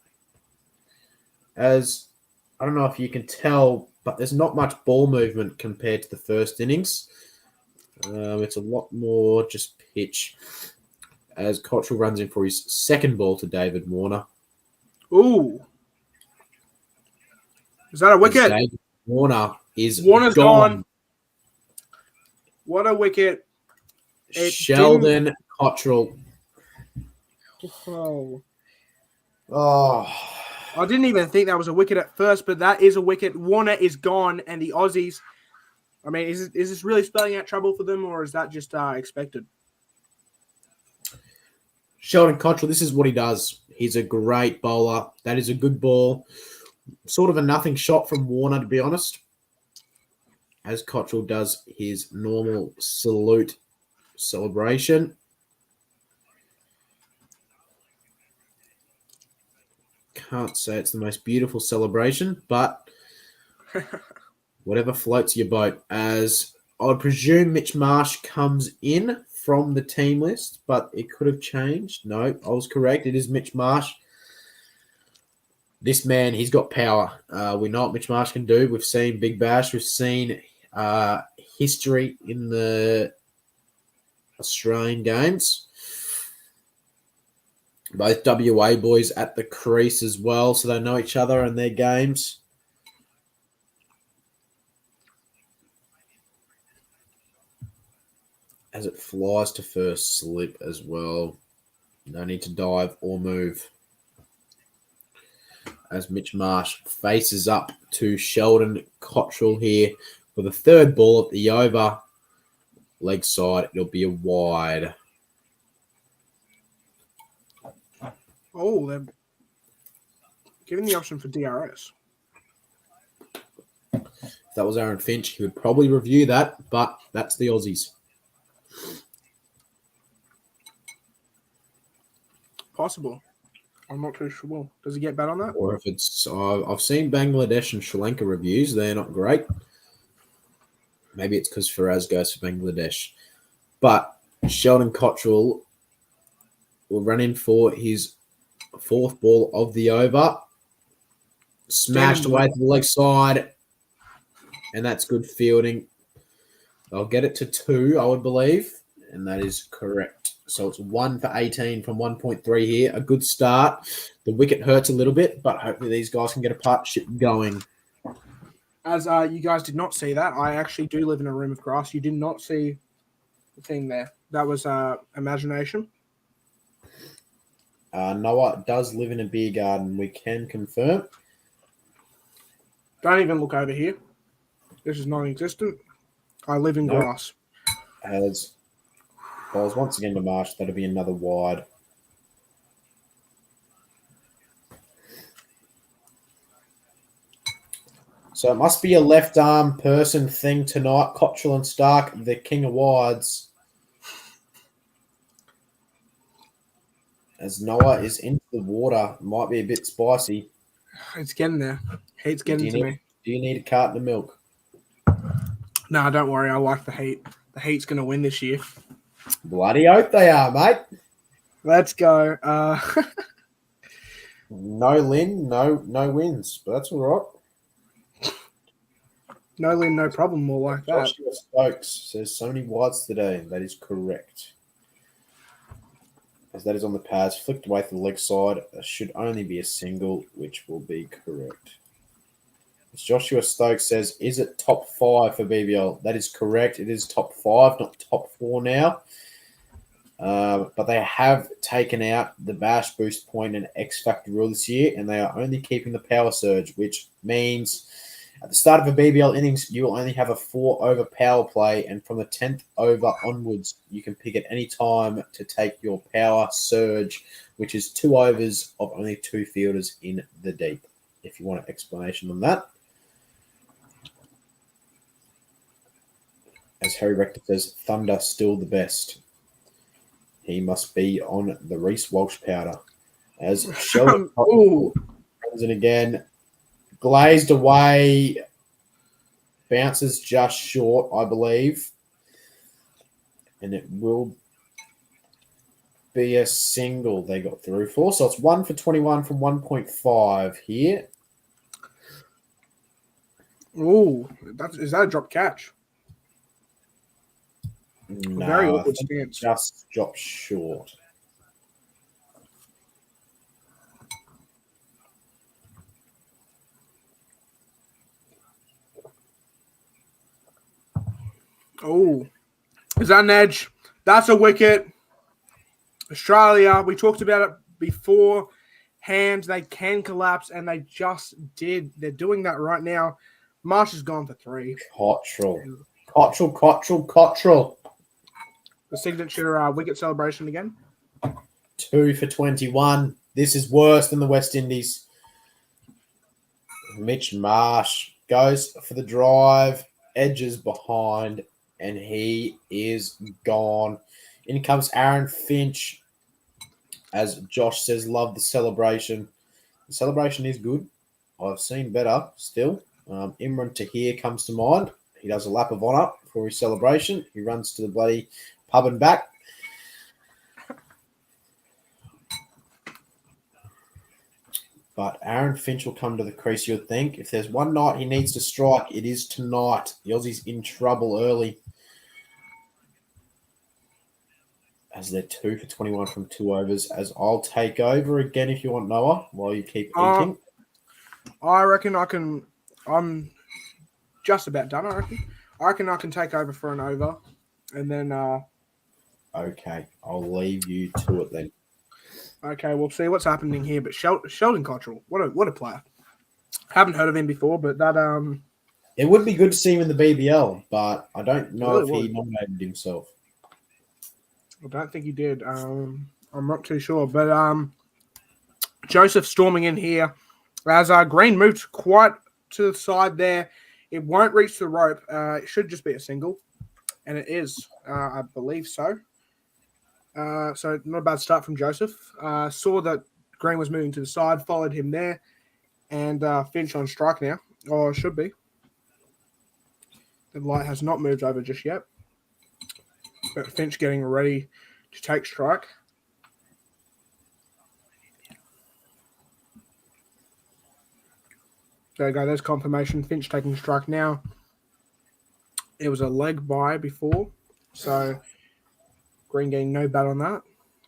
As I don't know if you can tell, but there's not much ball movement compared to the first innings. It's a lot more just pitch. As Cottrell runs in for his second ball to David Warner. Ooh. Is that a wicket? David Warner's gone. What a wicket. Sheldon Cottrell. Oh. Oh. I didn't even think that was a wicket at first, but that is a wicket. Warner is gone, and the Aussies, I mean, is this really spelling out trouble for them, or is that just expected? Sheldon Cottrell, this is what he does. He's a great bowler. That is a good ball. Sort of a nothing shot from Warner, to be honest. As Cottrell does his normal salute celebration. Can't say it's the most beautiful celebration, but whatever floats your boat. As I presume Mitch Marsh comes in from the team list, but it could have changed. No, I was correct. It is Mitch Marsh. This man, he's got power. We know what Mitch Marsh can do. We've seen Big Bash. We've seen history in the Australian games. Both WA boys at the crease as well, so they know each other and their games. As it flies to first slip as well. No need to dive or move. As Mitch Marsh faces up to Sheldon Cottrell here for the third ball of the over. Leg side, it'll be a wide. Oh, they're giving the option for DRS. If that was Aaron Finch, he would probably review that, but that's the Aussies. Possible. I'm not too sure. Does he get bat on that? Or if it's... I've seen Bangladesh and Sri Lanka reviews. They're not great. Maybe it's because Faraz goes for Bangladesh. But Sheldon Cottrell will run in for his fourth ball of the over. Smashed away to the leg side. And that's good fielding. They'll get it to 2, I would believe. And that is correct. So it's 1 for 18 from 1.3 here. A good start. The wicket hurts a little bit, but hopefully these guys can get a partnership going. As you guys did not see that, I actually do live in a room of grass. You did not see the thing there. That was imagination. Noah does live in a beer garden. We can confirm. Don't even look over here. This is non-existent. I live in No. grass. Has balls once again to Marsh. That'll be another wide. So it must be a left arm person thing tonight. Cottrell and Stark, the king of wides. As Noah is into the water, might be a bit spicy. It's getting there. Heat's getting to me. Do you need a carton of milk? No, don't worry. I like the Heat. The Heat's going to win this year. Bloody oath they are, mate. Let's go. No Lynn, no wins, but that's all right. No Lynn, no problem. More like that. Joshua Stokes says so many wides today. That is correct. As that is on the pads, flicked away to the leg side. It should only be a single, which will be correct. As Joshua Stokes says, is it top 5 for BBL? That is correct. It is top 5, not top 4 now. But they have taken out the bash, boost point, and X factor rule this year, and they are only keeping the power surge, which means at the start of a BBL innings, you will only have a 4 over power play, and from the 10th over onwards, you can pick at any time to take your power surge, which is 2 overs of only 2 fielders in the deep. If you want an explanation on that. As Harry Rector says, Thunder still the best. He must be on the Reese Walsh powder. As Sheldon comes in again, glazed away, bounces just short, I believe. And it will be a single they got through for. So it's 1 for 21 from 1.5 here. Ooh, is that a drop catch? No, Very I awkward think stance. just dropped short. Oh, is that an edge? That's a wicket. Australia, we talked about it before. Hands, they can collapse, and they just did. They're doing that right now. Marsh has gone for 3. Cottrell. The signature wicket celebration again. 2 for 21. This is worse than the West Indies. Mitch Marsh goes for the drive, edges behind, and he is gone. In comes Aaron Finch. As Josh says, love the celebration. The celebration is good. I've seen better still. Imran Tahir comes to mind. He does a lap of honour for his celebration. He runs to the bloody pub and back. But Aaron Finch will come to the crease, you'd think. If there's one night he needs to strike, it is tonight. The Aussie's in trouble early. As they're 2 for 21 from 2 overs. As I'll take over again if you want, Noah, while you keep eating. I reckon I can. I'm just about done, I reckon I can take over for an over. And then... Okay, I'll leave you to it then. Okay, we'll see what's happening here. But Sheldon Cottrell, what a player. Haven't heard of him before, but that... It would be good to see him in the BBL, but I don't know Really if he would. nominated himself. I don't think he did. I'm not too sure. But Joseph storming in here. As Green moved quite to the side there. It won't reach the rope. It should just be a single. And it is. I believe so. So not a bad start from Joseph. Saw that Green was moving to the side. Followed him there. And Finch on strike now. Or should be. The light has not moved over just yet. But Finch getting ready to take strike. There you go. There's confirmation. Finch taking strike now. It was a leg by before. So Green getting no bat on that.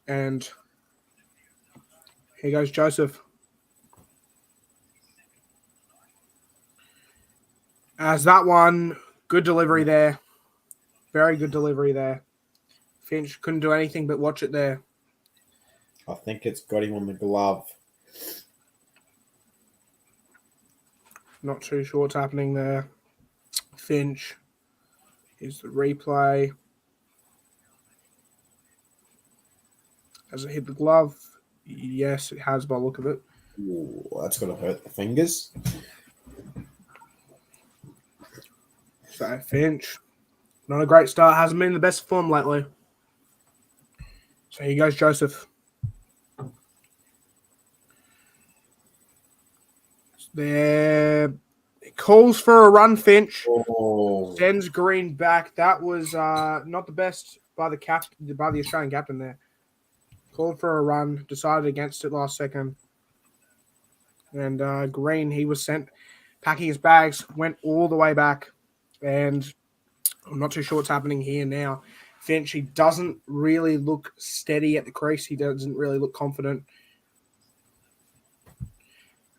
And here goes Joseph. As that one, good delivery there. Very good delivery there. Finch couldn't do anything but watch it there. I think it's got him on the glove. Not too sure what's happening there. Finch. Here's the replay. Has it hit the glove? Yes, it has by the look of it. Ooh, that's going to hurt the fingers. So Finch, not a great start. Hasn't been in the best form lately. So here goes Joseph. There. It calls for a run, Finch. Oh. Sends Green back. That was not the best by the Australian captain there. Called for a run. Decided against it last second. And Green, he was sent packing his bags. Went all the way back. And I'm not too sure what's happening here now. Finch, he doesn't really look steady at the crease. He doesn't really look confident.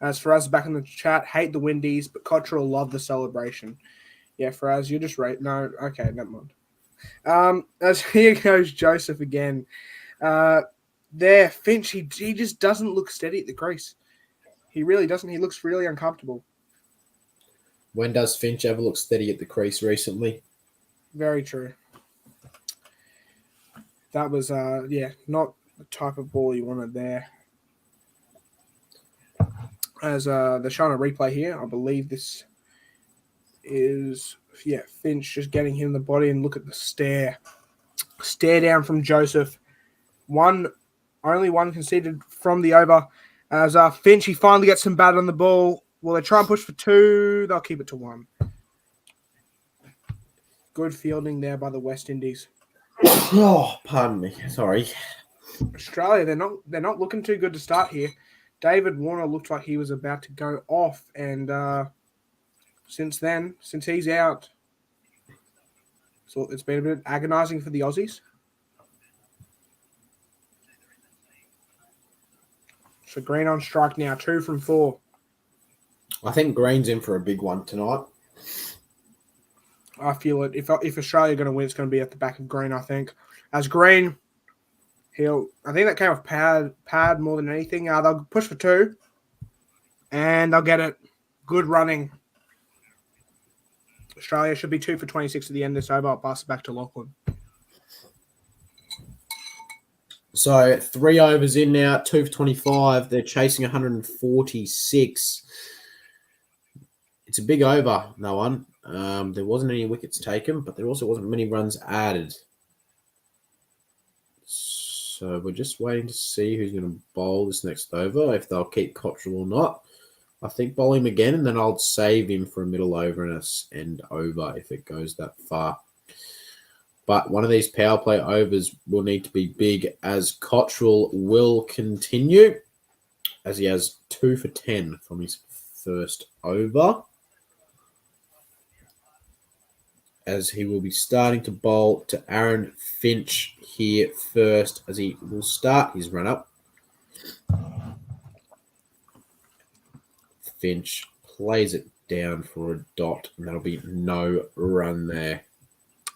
As Faraz back in the chat, hate the Windies, but Cottrell love the celebration. Yeah, Faraz, you're just right. No, okay, never mind. As here goes Joseph again. There, Finch, he just doesn't look steady at the crease. He really doesn't. He looks really uncomfortable. When does Finch ever look steady at the crease recently? Very true. That was, not the type of ball you wanted there. As they're showing a replay here, I believe this is, Finch just getting him in the body, and look at the stare. Stare down from Joseph. Only one conceded from the over. As Finch, he finally gets some bat on the ball. Will they try and push for 2? They'll keep it to 1. Good fielding there by the West Indies. Oh, pardon me. Sorry. Australia, they're not looking too good to start here. David Warner looked like he was about to go off, and since he's out, so it's been a bit agonizing for the Aussies. So Green on strike now, 2 from 4. I think Green's in for a big one tonight. I feel it. If Australia are going to win, it's going to be at the back of Green, I think. As Green, I think that came off pad more than anything. They'll push for 2, and they'll get it. Good running. Australia should be 2 for 26 at the end of this over. I'll pass it back to Lachlan. So 3 overs in now, 2 for 25. They're chasing 146. It's a big over, no one. There wasn't any wickets taken, but there also wasn't many runs added. So we're just waiting to see who's going to bowl this next over, if they'll keep Cottrell or not. I think bowl him again, and then I'll save him for a middle over and an end over if it goes that far. But one of these power play overs will need to be big, as Cottrell will continue, as he has 2 for 10 from his first over. As he will be starting to bowl to Aaron Finch here first, as he will start his run-up. Finch plays it down for a dot, and that'll be no run there.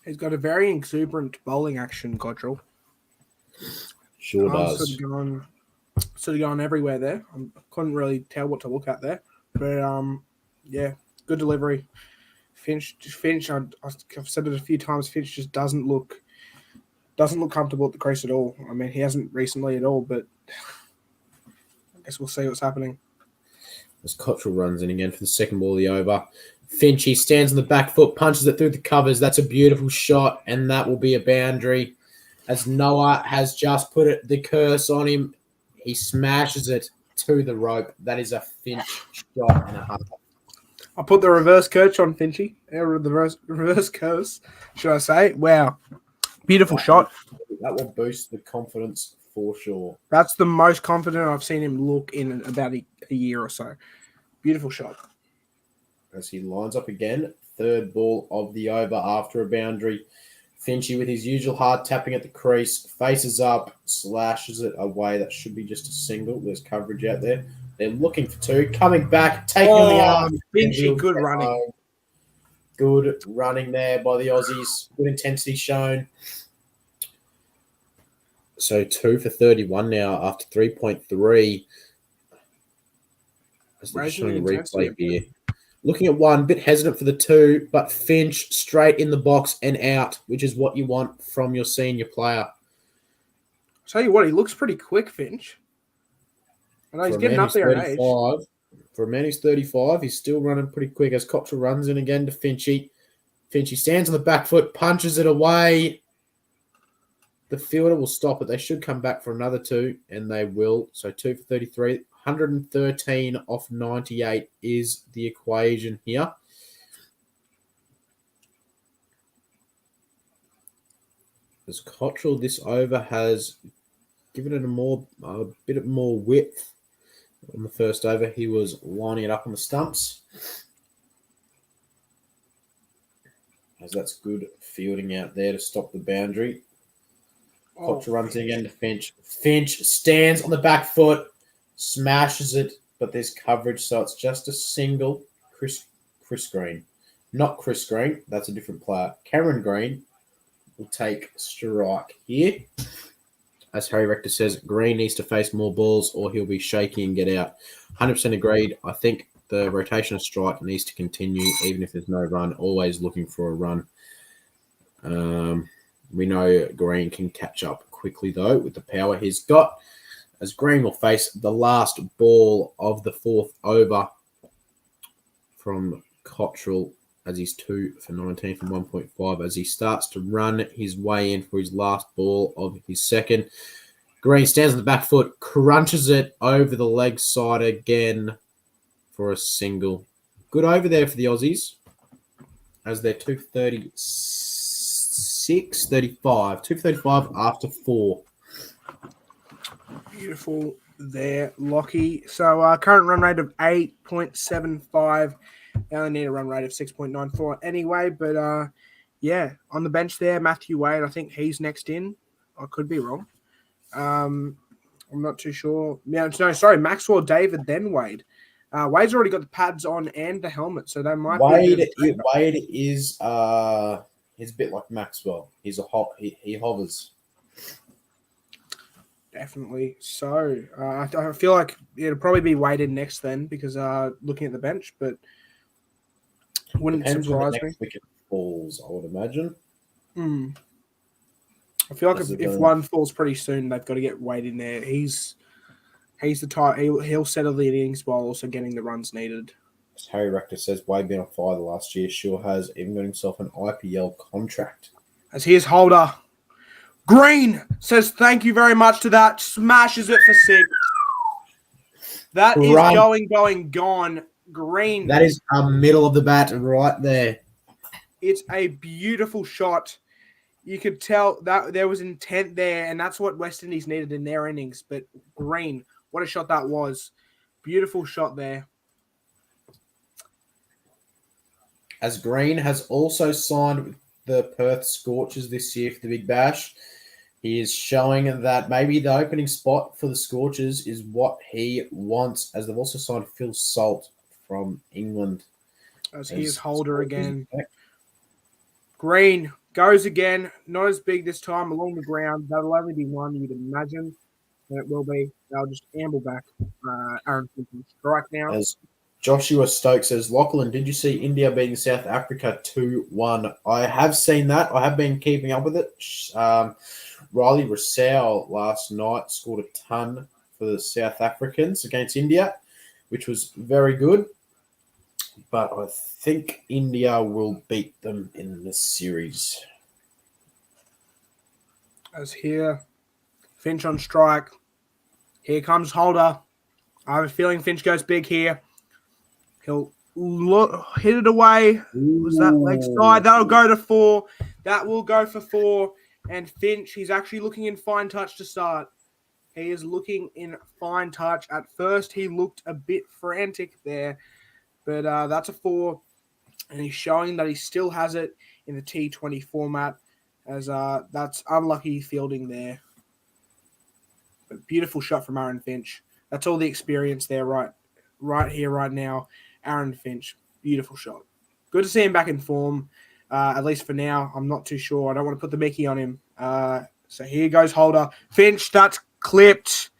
He's got a very exuberant bowling action, Cottrell. Sure does. Sort of going everywhere there. I couldn't really tell what to look at there. But, good delivery. Finch, I've said it a few times, Finch just doesn't look comfortable at the crease at all. I mean, he hasn't recently at all, but I guess we'll see what's happening. As Cottrell runs in again for the second ball of the over. Finch, he stands on the back foot, punches it through the covers. That's a beautiful shot, and that will be a boundary. As Noah has just put the curse on him, he smashes it to the rope. That is a Finch shot and a half. I'll put the reverse curse on Finchy. The reverse curse, should I say? Wow. Beautiful shot. That will boost the confidence for sure. That's the most confident I've seen him look in about a year or so. Beautiful shot. As he lines up again, third ball of the over after a boundary. Finchy with his usual hard tapping at the crease, faces up, slashes it away. That should be just a single. There's coverage out there. They're looking for 2. Coming back, taking on the arm. Finchy, good running. Good running there by the Aussies. Good intensity shown. So 2 for 31 now after 3.3. As they're showing a replay here. Looking at one, bit hesitant for the two, but Finch straight in the box and out, which is what you want from your senior player. Tell you what, he looks pretty quick, Finch. I know he's getting up there in age. For a man who's 35, he's still running pretty quick as Cottrell runs in again to Finchy. Finchy stands on the back foot, punches it away. The fielder will stop it. They should come back for another two, and they will. So 2 for 33. 113 off 98 is the equation here. As Cottrell this over has given it a bit more width. On the first over, he was lining it up on the stumps. As that's good fielding out there to stop the boundary. Cottrell runs in again to Finch. Finch stands on the back foot, smashes it, but there's coverage, so it's just a single. Chris Green. Not Chris Green, that's a different player. Cameron Green will take strike here. As Harry Rector says, Green needs to face more balls or he'll be shaky and get out. 100% agreed. I think the rotation of strike needs to continue, even if there's no run. Always looking for a run. We know Green can catch up quickly, though, with the power he's got. As Green will face the last ball of the fourth over from Cottrell, as he's 2 for 19 from 1.5, as he starts to run his way in for his last ball of his second. Green stands on the back foot, crunches it over the leg side again for a single. Good over there for the Aussies, as they're 236, 35. 235 after 4. Beautiful there, Lockie. So current run rate of 8.75. They only need a run rate of 6.94 anyway. But, on the bench there, Matthew Wade, I think he's next in. I could be wrong. I'm not too sure. Yeah, no, sorry, Maxwell David, then Wade. Wade's already got the pads on and the helmet, so they might Wade is he's a bit like Maxwell. He's he hovers. Definitely. So I feel like it'll probably be Wade in next then, because looking at the bench, but wouldn't surprise me. Wicket falls, I would imagine. I feel like if one falls pretty soon, they've got to get Wade in there. He's the type he'll settle the innings while also getting the runs needed. As Harry Rector says, Wade been on fire the last year. Sure has even got himself an IPL contract. As here's Holder. Green says thank you very much to that. Smashes it for 6. That is gone. Green. That is middle of the bat right there. It's a beautiful shot. You could tell that there was intent there, and that's what West Indies needed in their innings. But Green, what a shot that was. Beautiful shot there. As Green has also signed with the Perth Scorchers this year for the Big Bash, he is showing that maybe the opening spot for the Scorchers is what he wants, as they've also signed Phil Salt from England. As he is Holder again. Green goes again. Not as big this time along the ground. That'll only be one, you'd imagine. And it will be. They'll just amble back. Aaron Finch strike now. As Joshua Stokes says, Lachlan, did you see India beating South Africa 2-1? I have seen that. I have been keeping up with it. Riley Rousseau last night scored a ton for the South Africans against India, which was very good. But I think India will beat them in the series. As here, Finch on strike. Here comes Holder. I have a feeling Finch goes big here. He'll hit it away. Was that leg side? That'll go to 4. That will go for 4. And Finch, he's actually looking in fine touch to start. He is looking in fine touch. At first, he looked a bit frantic there. But that's a 4. And he's showing that he still has it in the T20 format. As that's unlucky fielding there. But beautiful shot from Aaron Finch. That's all the experience there right here, right now. Aaron Finch. Beautiful shot. Good to see him back in form. At least for now. I'm not too sure. I don't want to put the Mickey on him. So here goes Holder. Finch, that's clipped.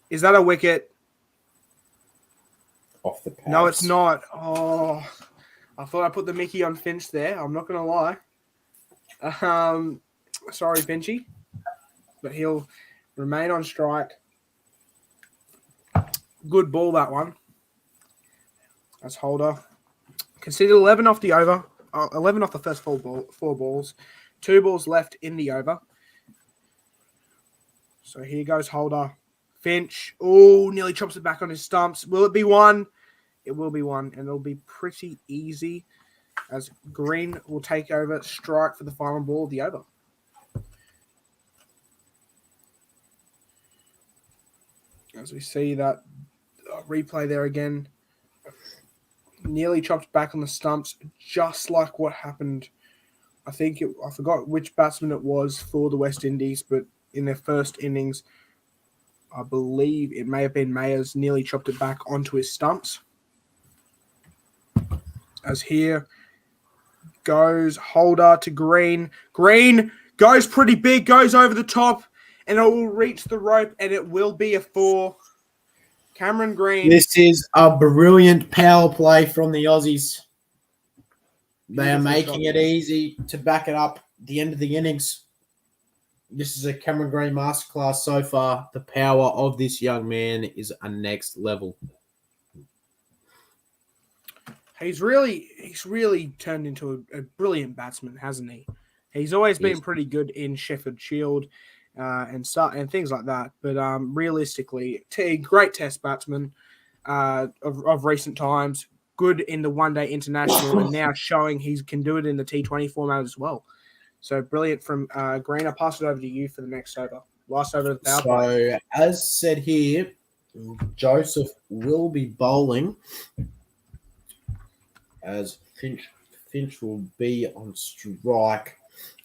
Is that a wicket? off the pads. No, it's not. Oh, I thought I put the Mickey on Finch there. I'm not going to lie. Sorry, Finchy. But he'll remain on strike. Good ball, that one. That's Holder. Conceded 11 off the over. 11 off the first four balls. 2 balls left in the over. So here goes Holder. Finch. Oh, nearly chops it back on his stumps. Will it be one? It will be one, and it'll be pretty easy as Green will take over strike for the final ball of the over. As we see that replay there again, nearly chopped back on the stumps, just like what happened. I forgot which batsman it was for the West Indies, but in their first innings, I believe it may have been Mayers, nearly chopped it back onto his stumps. As here goes Holder to Green. Green goes pretty big, goes over the top, and it will reach the rope, and it will be a 4. Cameron Green. This is a brilliant power play from the Aussies. They are making it easy to back it up at the end of the innings. This is a Cameron Green masterclass so far. The power of this young man is a next level. He's really turned into a brilliant batsman, hasn't he? He's always been pretty good in Sheffield Shield and things like that. But realistically, a great Test batsman of recent times. Good in the one-day international, and now showing he can do it in the T20 format as well. So brilliant from Green. I'll pass it over to you for the next over. Last over to the power play. So, as said here, Joseph will be bowling as Finch will be on strike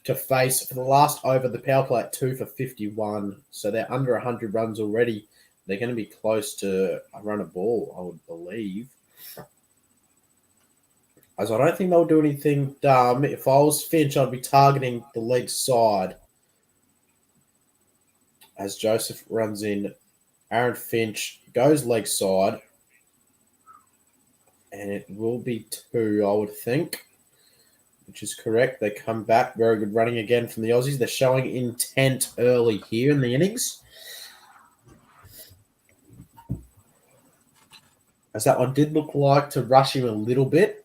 to face for the last over the power play at 2 for 51. So they're under 100 runs already. They're going to be close to a run a ball, I would believe. As I don't think they'll do anything dumb. If I was Finch, I'd be targeting the leg side. As Joseph runs in, Aaron Finch goes leg side. And it will be 2, I would think, which is correct. They come back. Very good running again from the Aussies. They're showing intent early here in the innings. As that one did look like to rush him a little bit.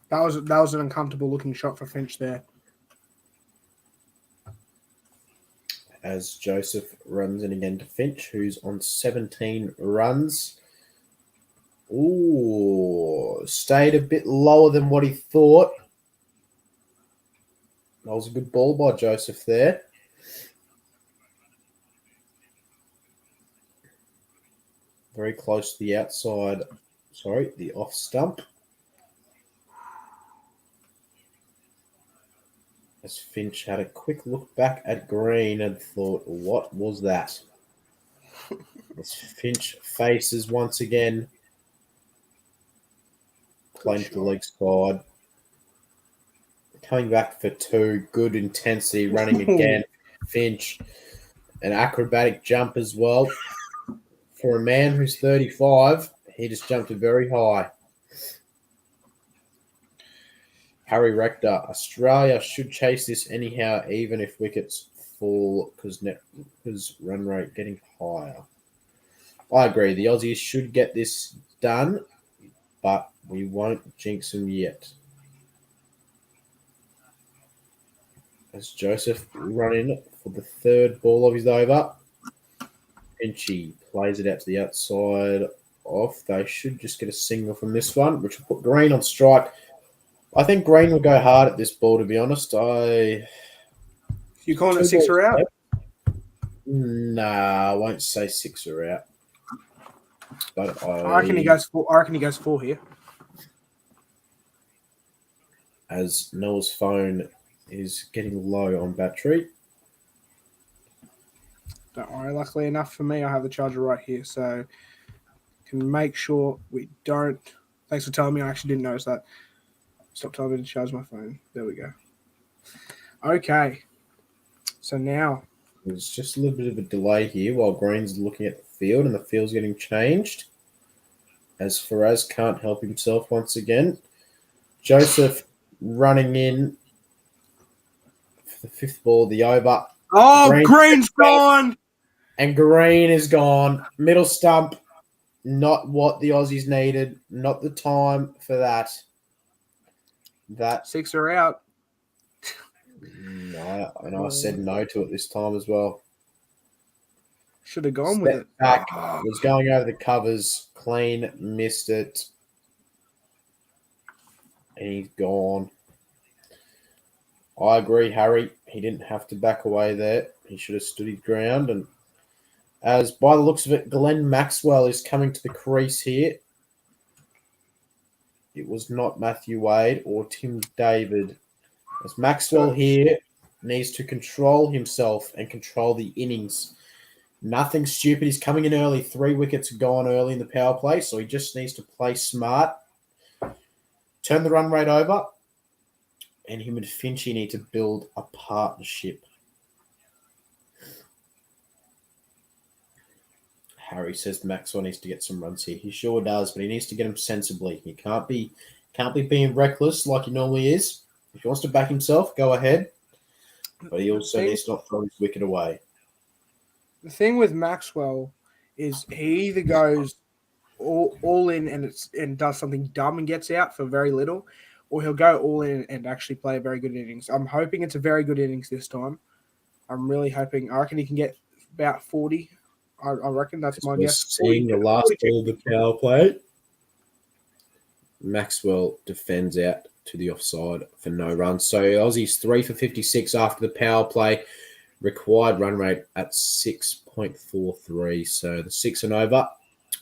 That was an uncomfortable looking shot for Finch there. As Joseph runs in again to Finch, who's on 17 runs. Ooh, stayed a bit lower than what he thought. That was a good ball by Joseph there. Very close to the outside. Sorry, the off stump. As Finch had a quick look back at Green and thought, what was that? As Finch faces once again. Playing to the leg side. Coming back for 2. Good intensity. Running again. Finch. An acrobatic jump as well. For a man who's 35, he just jumped very high. Harry Rector. Australia should chase this anyhow, even if wickets fall, because run rate getting higher. I agree. The Aussies should get this done, but we won't jinx them yet. As Joseph run in for the 3rd ball of his over. Finchy plays it out to the outside off. They should just get a single from this one, which will put Green on strike. I think Green will go hard at this ball, to be honest. You calling it 6 or out? Nah, I won't say 6 or out. But I reckon he goes 4. I reckon he goes 4 here. As Noah's phone is getting low on battery. Don't worry. Luckily enough for me, I have the charger right here, so can make sure we don't. Thanks for telling me. I actually didn't notice that. Stop telling me to charge my phone. There we go. Okay. So now there's just a little bit of a delay here while Green's looking at the field, and the field's getting changed as Faraz can't help himself once again. Joseph running in for the fifth ball of the over. Oh, Green's gone. And Green is gone. Middle stump, not what the Aussies needed. Not the time for that. Six are out. No, and I said no to it this time as well. Should have gone with it. Back, was going over the covers. Clean, missed it. And he's gone. I agree, Harry. He didn't have to back away there. He should have stood his ground. And as by the looks of it, Glenn Maxwell is coming to the crease here. It was not Matthew Wade or Tim David. As Maxwell here needs to control himself and control the innings. Nothing stupid. He's coming in early. 3 wickets gone early in the power play, so he just needs to play smart. Turn the run rate over. And him and Finchy need to build a partnership. Harry says Maxwell needs to get some runs here. He sure does, but he needs to get them sensibly. He can't be being reckless like he normally is. If he wants to back himself, go ahead. But he also needs to not throw his wicket away. The thing with Maxwell is he either goes all in and does something dumb and gets out for very little, or he'll go all in and actually play a very good innings. I'm hoping it's a very good innings this time. I'm really hoping. I reckon he can get about 40. I reckon that's my guess. Seeing the last ball of the power play. Maxwell defends out to the offside for no runs. So Aussies 3 for 56 after the power play. Required run rate at 6.43. So the 6 and over,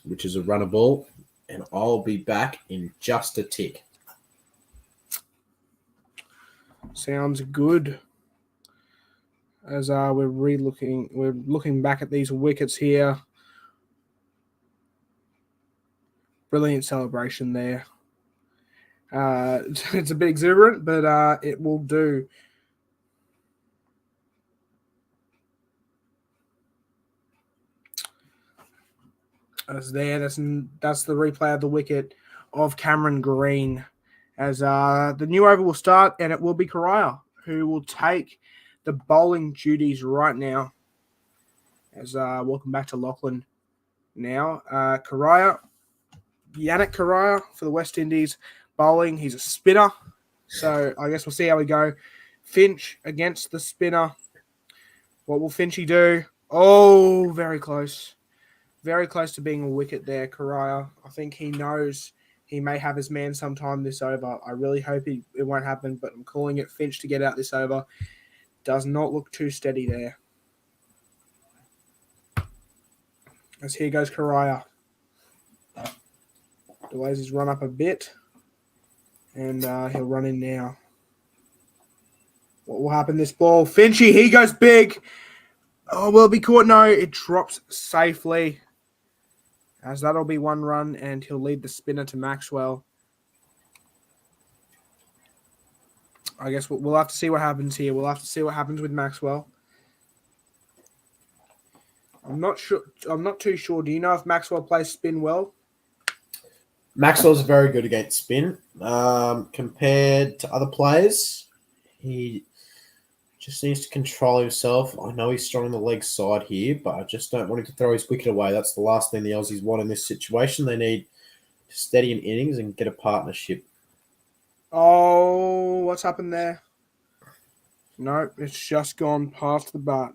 which is a runner ball. And I'll be back in just a tick. Sounds good. As we're looking back at these wickets here. Brilliant celebration there. It's a bit exuberant, but it will do. That's the replay of the wicket of Cameron Green. As the new over will start, and it will be Correa who will take the bowling duties right now. As welcome back to Lachlan now. Yannick Correa for the West Indies bowling. He's a spinner. So I guess we'll see how we go. Finch against the spinner. What will Finchy do? Oh, very close. Very close to being a wicket there, Correa. I think he knows he may have his man sometime this over. I really hope it won't happen, but I'm calling it Finch to get out this over. Does not look too steady there. As here goes Correa. Delays his run up a bit. And he'll run in now. What will happen this ball? Finchy, he goes big. Oh, will it be caught? No, it drops safely. As that'll be 1 run, and he'll lead the spinner to Maxwell. I guess we'll have to see what happens here. We'll have to see what happens with Maxwell. I'm not sure. I'm not too sure. Do you know if Maxwell plays spin well? Maxwell's very good against spin. Compared to other players, he just needs to control himself. I know he's strong on the leg side here, but I just don't want him to throw his wicket away. That's the last thing the Aussies want in this situation. They need to steady an innings and get a partnership. Oh, what's happened there? No, it's just gone past the bat.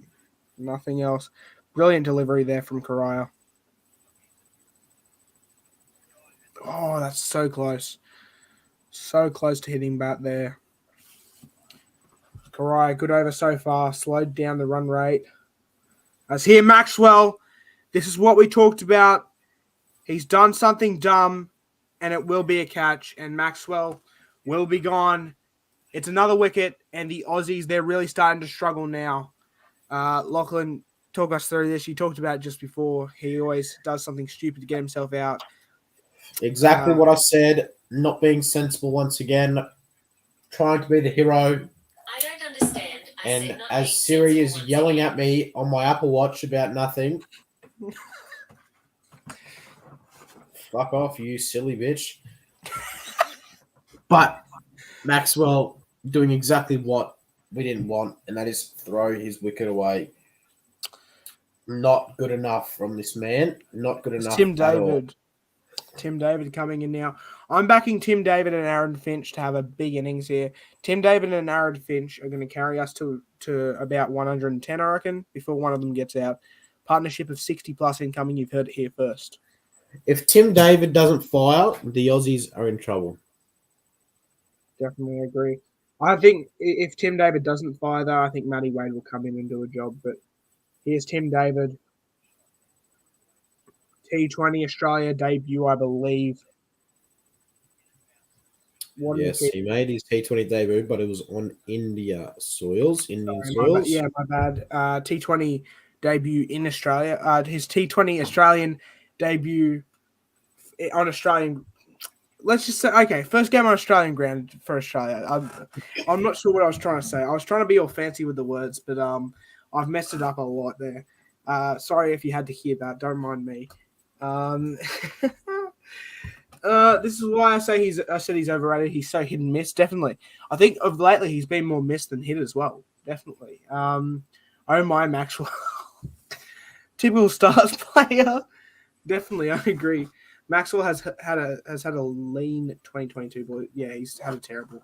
Nothing else. Brilliant delivery there from Correa. Oh, that's so close. So close to hitting bat there. Correa, good over so far. Slowed down the run rate. As here, Maxwell. This is what we talked about. He's done something dumb, and it will be a catch. And Maxwell will be gone. It's another wicket, and the Aussies, they're really starting to struggle now. Lachlan, talk us through this. You talked about it just before. He always does something stupid to get himself out. Exactly what I said. Not being sensible once again. Trying to be the hero. I don't understand. And as Siri is yelling at me on my Apple Watch about nothing, fuck off, you silly bitch. But Maxwell doing exactly what we didn't want, and that is throw his wicket away. Not good enough from this man. Not good enough Tim at all. David. Tim David coming in now. I'm backing Tim David and Aaron Finch to have a big innings here. Tim David and Aaron Finch are going to carry us to about 110, I reckon, before one of them gets out. Partnership of 60-plus incoming. You've heard it here first. If Tim David doesn't fire, the Aussies are in trouble. Definitely agree. I think if Tim David doesn't fire, though, I think Matty Wade will come in and do a job. But here's Tim David. T20 Australia debut, I believe. Yes, he made his T20 debut, but it was on Indian soils. My bad. T20 debut in Australia. His T20 Australian debut on Australian. Let's just say, okay, first game on Australian ground for Australia. I'm not sure what I was trying to say. I was trying to be all fancy with the words, but I've messed it up a lot there. Sorry if you had to hear that. Don't mind me. This is why I said he's overrated. He's so hit and miss. Definitely, I think of lately he's been more missed than hit as well. Definitely. Oh my Maxwell, typical Stars player. Definitely, I agree. Maxwell has had a lean 2022, but yeah, he's had a terrible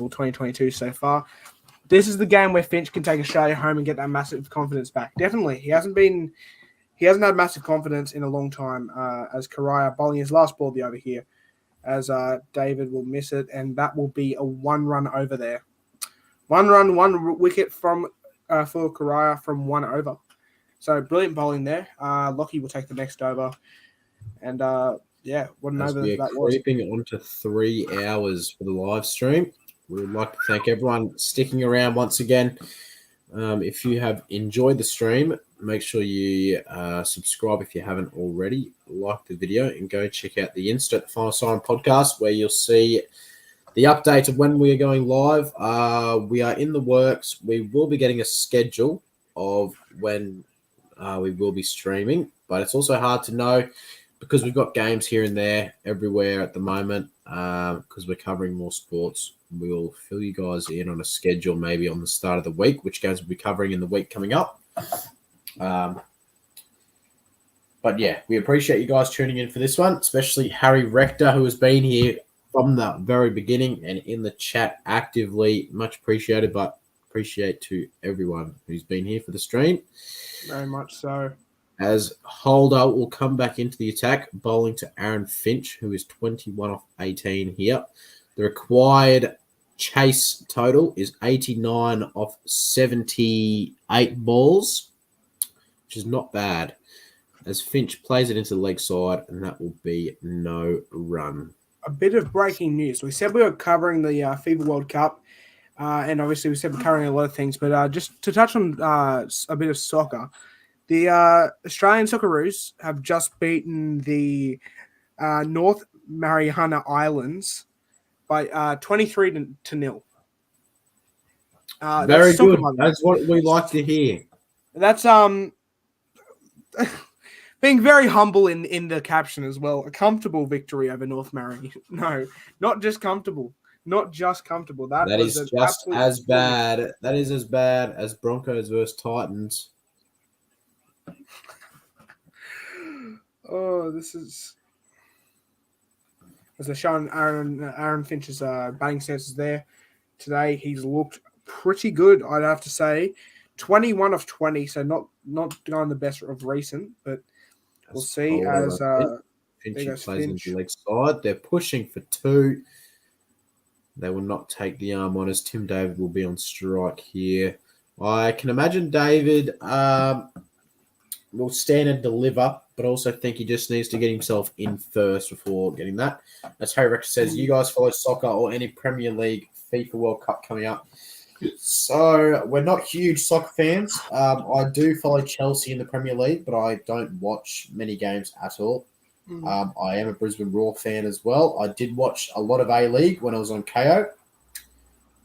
2022 so far. This is the game where Finch can take Australia home and get that massive confidence back. Definitely, he hasn't had massive confidence in a long time. As Karaya bowling his last ball the over here, as David will miss it, and that will be a 1-run over there. 1 run, 1 wicket from for Karaya from 1 over. So brilliant bowling there. Lockie will take the next over, and what an over that was. Creeping onto 3 hours for the live stream. We would like to thank everyone sticking around once again. If you have enjoyed the stream, make sure you subscribe if you haven't already. Like the video and go check out the Insta Final Siren podcast where you'll see the update of when we are going live. We are in the works. We will be getting a schedule of when we will be streaming, but it's also hard to know because we've got games here and there everywhere at the moment because we're covering more sports. We'll fill you guys in on a schedule maybe on the start of the week, which games we'll be covering in the week coming up. But yeah, we appreciate you guys tuning in for this one, especially Harry Rector, who has been here from the very beginning and in the chat actively. Much appreciated, but appreciate to everyone who's been here for the stream. Very much so. As Holder will come back into the attack, bowling to Aaron Finch, who is 21 off 18 here. The required chase total is 89 off 78 balls, which is not bad. As Finch plays it into the leg side, and that will be no run. A bit of breaking news. We said we were covering the FIBA World Cup, and obviously we said we're covering a lot of things, but just to touch on a bit of soccer, the Australian Socceroos have just beaten the North Mariana Islands by 23-0. Very good. That's what we like to hear. That's being very humble in the caption as well. A comfortable victory over North Mariana. No, not just comfortable. Not just comfortable. That is just as bad. That is as bad as Broncos versus Titans. Oh, this is. As they're showing Aaron Finch's batting stances there today, he's looked pretty good, I'd have to say. 21 of 20, so not going the best of recent, but we'll see as Finch plays into the leg side. They're pushing for 2. They will not take the arm on as Tim David will be on strike here. I can imagine David will stand and deliver, but also think he just needs to get himself in first before getting that. As Harry Rector says, you guys follow soccer or any Premier League FIFA World Cup coming up. So we're not huge soccer fans. I do follow Chelsea in the Premier League, but I don't watch many games at all. I am a Brisbane Roar fan as well. I did watch a lot of A-League when I was on KO,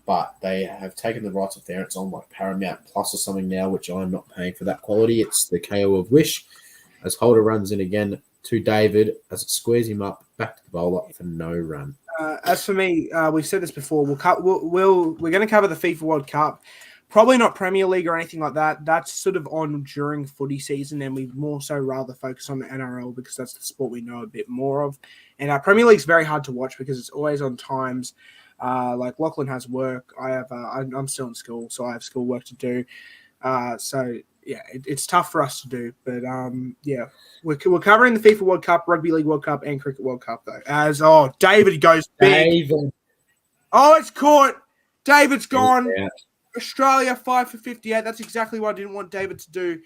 but they have taken the rights up there. It's on like Paramount Plus or something now, which I'm not paying for that quality. It's the KO of Wish. As Holder runs in again to David as it squares him up back to the bowler for no run. As for me, we've said this before. We're going to cover the FIFA World Cup. Probably not Premier League or anything like that. That's sort of on during footy season, and we more so rather focus on the NRL because that's the sport we know a bit more of. And Premier League's very hard to watch because it's always on times. Like Lachlan has work. I'm still in school, so I have school work to do. So yeah, it's tough for us to do. But yeah, we're covering the FIFA World Cup, Rugby League World Cup, and Cricket World Cup though. David goes big. David. Oh, it's caught. David's gone. Yeah. Australia 5 for 58. That's exactly what I didn't want David to do.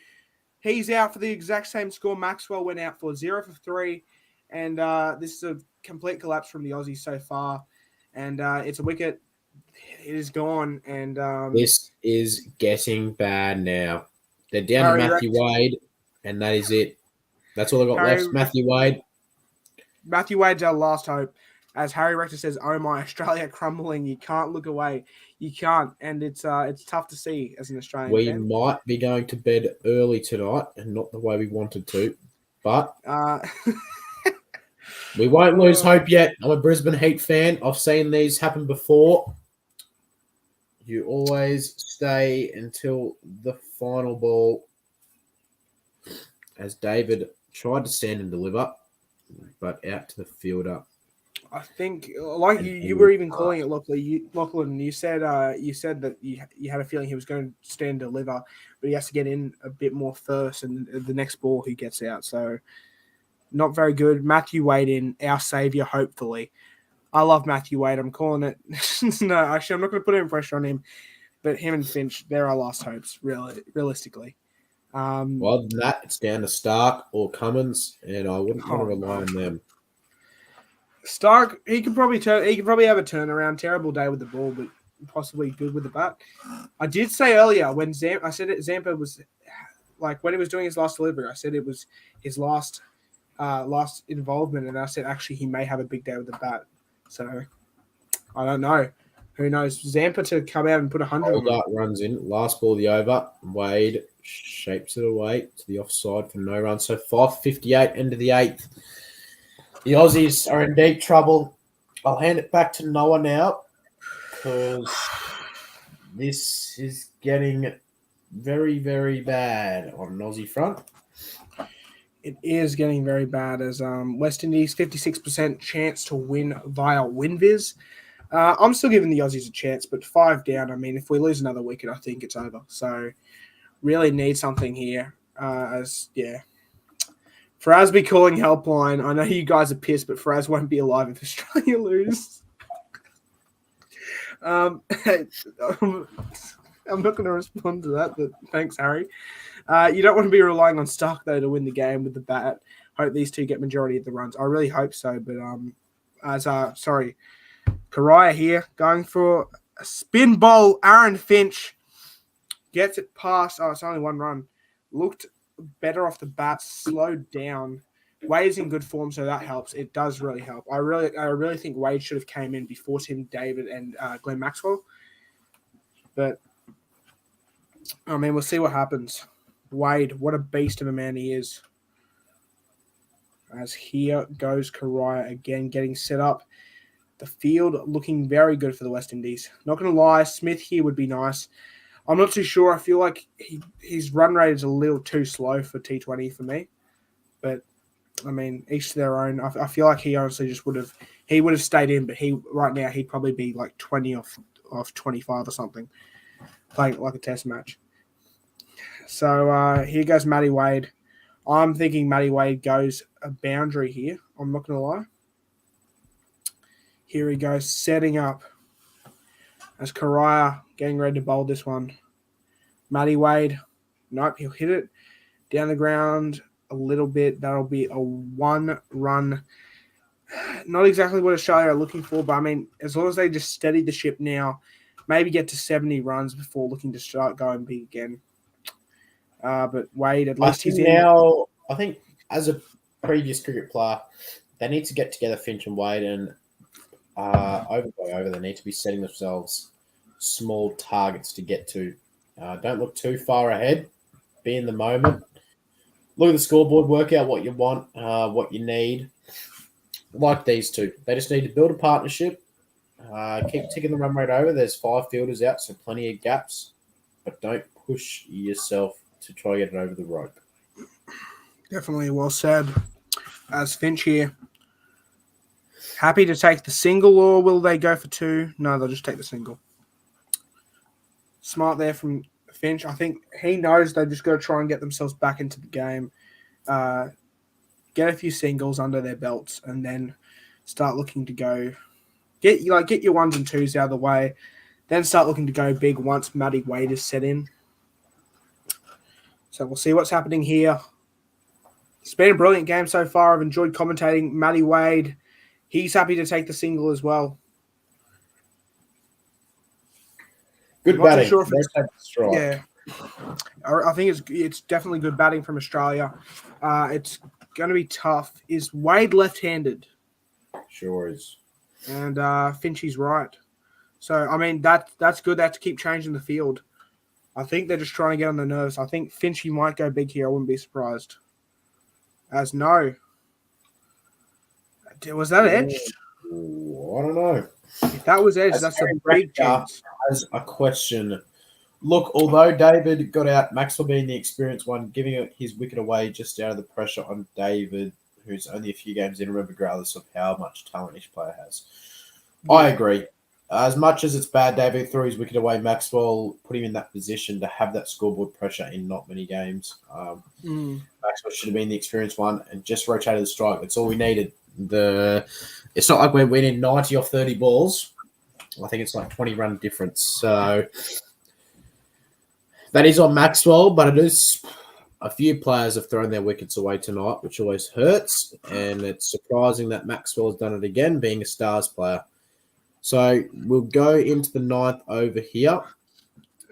He's out for the exact same score Maxwell went out for, 0 for 3. And this is a complete collapse from the Aussies so far. And it's a wicket. It is gone. And this is getting bad now. They're down to Matthew Wade, and that is it. That's all I got left. Matthew Wade. Matthew Wade's our last hope. As Harry Rector says, oh my, Australia crumbling. You can't look away. You can't. And it's tough to see as an Australian fan. We might be going to bed early tonight and not the way we wanted to. But we won't lose hope yet. I'm a Brisbane Heat fan. I've seen these happen before. You always stay until the final ball. As David tried to stand and deliver, but out to the fielder. I think, like you were even calling it, Lachlan. You said that you had a feeling he was going to stand and deliver, but he has to get in a bit more first, and the next ball he gets out. So, not very good. Matthew Wade in, our saviour, hopefully. I love Matthew Wade. I'm calling it. No, actually, I'm not going to put any pressure on him, but him and Finch, they're our last hopes, realistically. Well, than that, it's down to Stark or Cummins, and I wouldn't want to rely on them. Stark, he could probably have a turnaround. Terrible day with the ball, but possibly good with the bat. I did say earlier when Zampa was like when he was doing his last delivery, I said it was his last involvement, and I said actually he may have a big day with the bat. So I don't know. Who knows? Zampa to come out and put 100. Holder runs in. Last ball of the over. Wade shapes it away to the offside for no run. So 5:58 end of the 8th. The Aussies are in deep trouble. I'll hand it back to Noah now because this is getting very, very bad on an Aussie front. It is getting very bad as West Indies 56% chance to win via WinViz. I'm still giving the Aussies a chance, but 5 down. I mean, if we lose another wicket, I think it's over. So really need something here. Faraz be calling helpline. I know you guys are pissed, but Faraz won't be alive if Australia lose. I'm not going to respond to that, but thanks, Harry. You don't want to be relying on Stark, though, to win the game with the bat. Hope these two get majority of the runs. I really hope so, but Kariah here going for a spin bowl. Aaron Finch gets it past. Oh, it's only 1 run. Looked better off the bat, slowed down. Wade's in good form, so that helps. It does really help. I really think Wade should have came in before Tim David and Glenn Maxwell. But I mean, we'll see what happens. Wade, what a beast of a man he is. As here goes Kariah again, getting set up. The field looking very good for the West Indies. Not going to lie, Smith here would be nice. I'm not too sure. I feel like his run rate is a little too slow for T20 for me. But, I mean, each to their own. I feel like he honestly just would have stayed in, but right now he'd probably be like 20 off 25 or something. Playing like a test match. So here goes Matty Wade. I'm thinking Matty Wade goes a boundary here. I'm not going to lie. Here he goes, setting up. As Kariah getting ready to bowl this one. Matty Wade. Nope, he'll hit it. Down the ground a little bit. That'll be a 1 run. Not exactly what Australia are looking for, but I mean, as long as they just steady the ship now, maybe get to 70 runs before looking to start going big again. But Wade, at least he's in. Now, I think as a previous cricket player, they need to get together, Finch and Wade, and over. They need to be setting themselves small targets to get to. Don't look too far ahead. Be in the moment. Look at the scoreboard, work out what you want, what you need. Like these two. They just need to build a partnership, keep ticking the run rate over. There's 5 fielders out, so plenty of gaps, but don't push yourself to try to get it over the rope. Definitely well said. As Finch here. Happy to take the single, or will they go for 2? No, they'll just take the single. Smart there from Finch. I think he knows they've just got to try and get themselves back into the game. Get a few singles under their belts, and then start looking to go. Get your 1s and 2s out of the way. Then start looking to go big once Matty Wade is set in. So we'll see what's happening here. It's been a brilliant game so far. I've enjoyed commentating. Matty Wade, he's happy to take the single as well. Good I'm not too batting. sure if it's, Strike. yeah, I think it's definitely good batting from Australia. It's going to be tough. Is Wade left-handed? Sure is. And Finchie's right. So, I mean, that's good. They have to keep changing the field. I think they're just trying to get on the nerves. I think Finchie might go big here. I wouldn't be surprised. As no. Was that edged? Ooh, I don't know. If that was edged, that's a big chance. As a question. Look, although David got out, Maxwell being the experienced one, giving his wicket away just out of the pressure on David, who's only a few games in, regardless of how much talent each player has. Yeah. I agree. As much as it's bad, David threw his wicket away. Maxwell put him in that position to have that scoreboard pressure in not many games. Maxwell should have been the experienced one and just rotated the strike. That's all we needed. It's not like we're winning 90 off 30 balls. I think it's like 20 run difference. So that is on Maxwell, but it is a few players have thrown their wickets away tonight, which always hurts. And it's surprising that Maxwell has done it again, being a Stars player. So we'll go into the 9th over here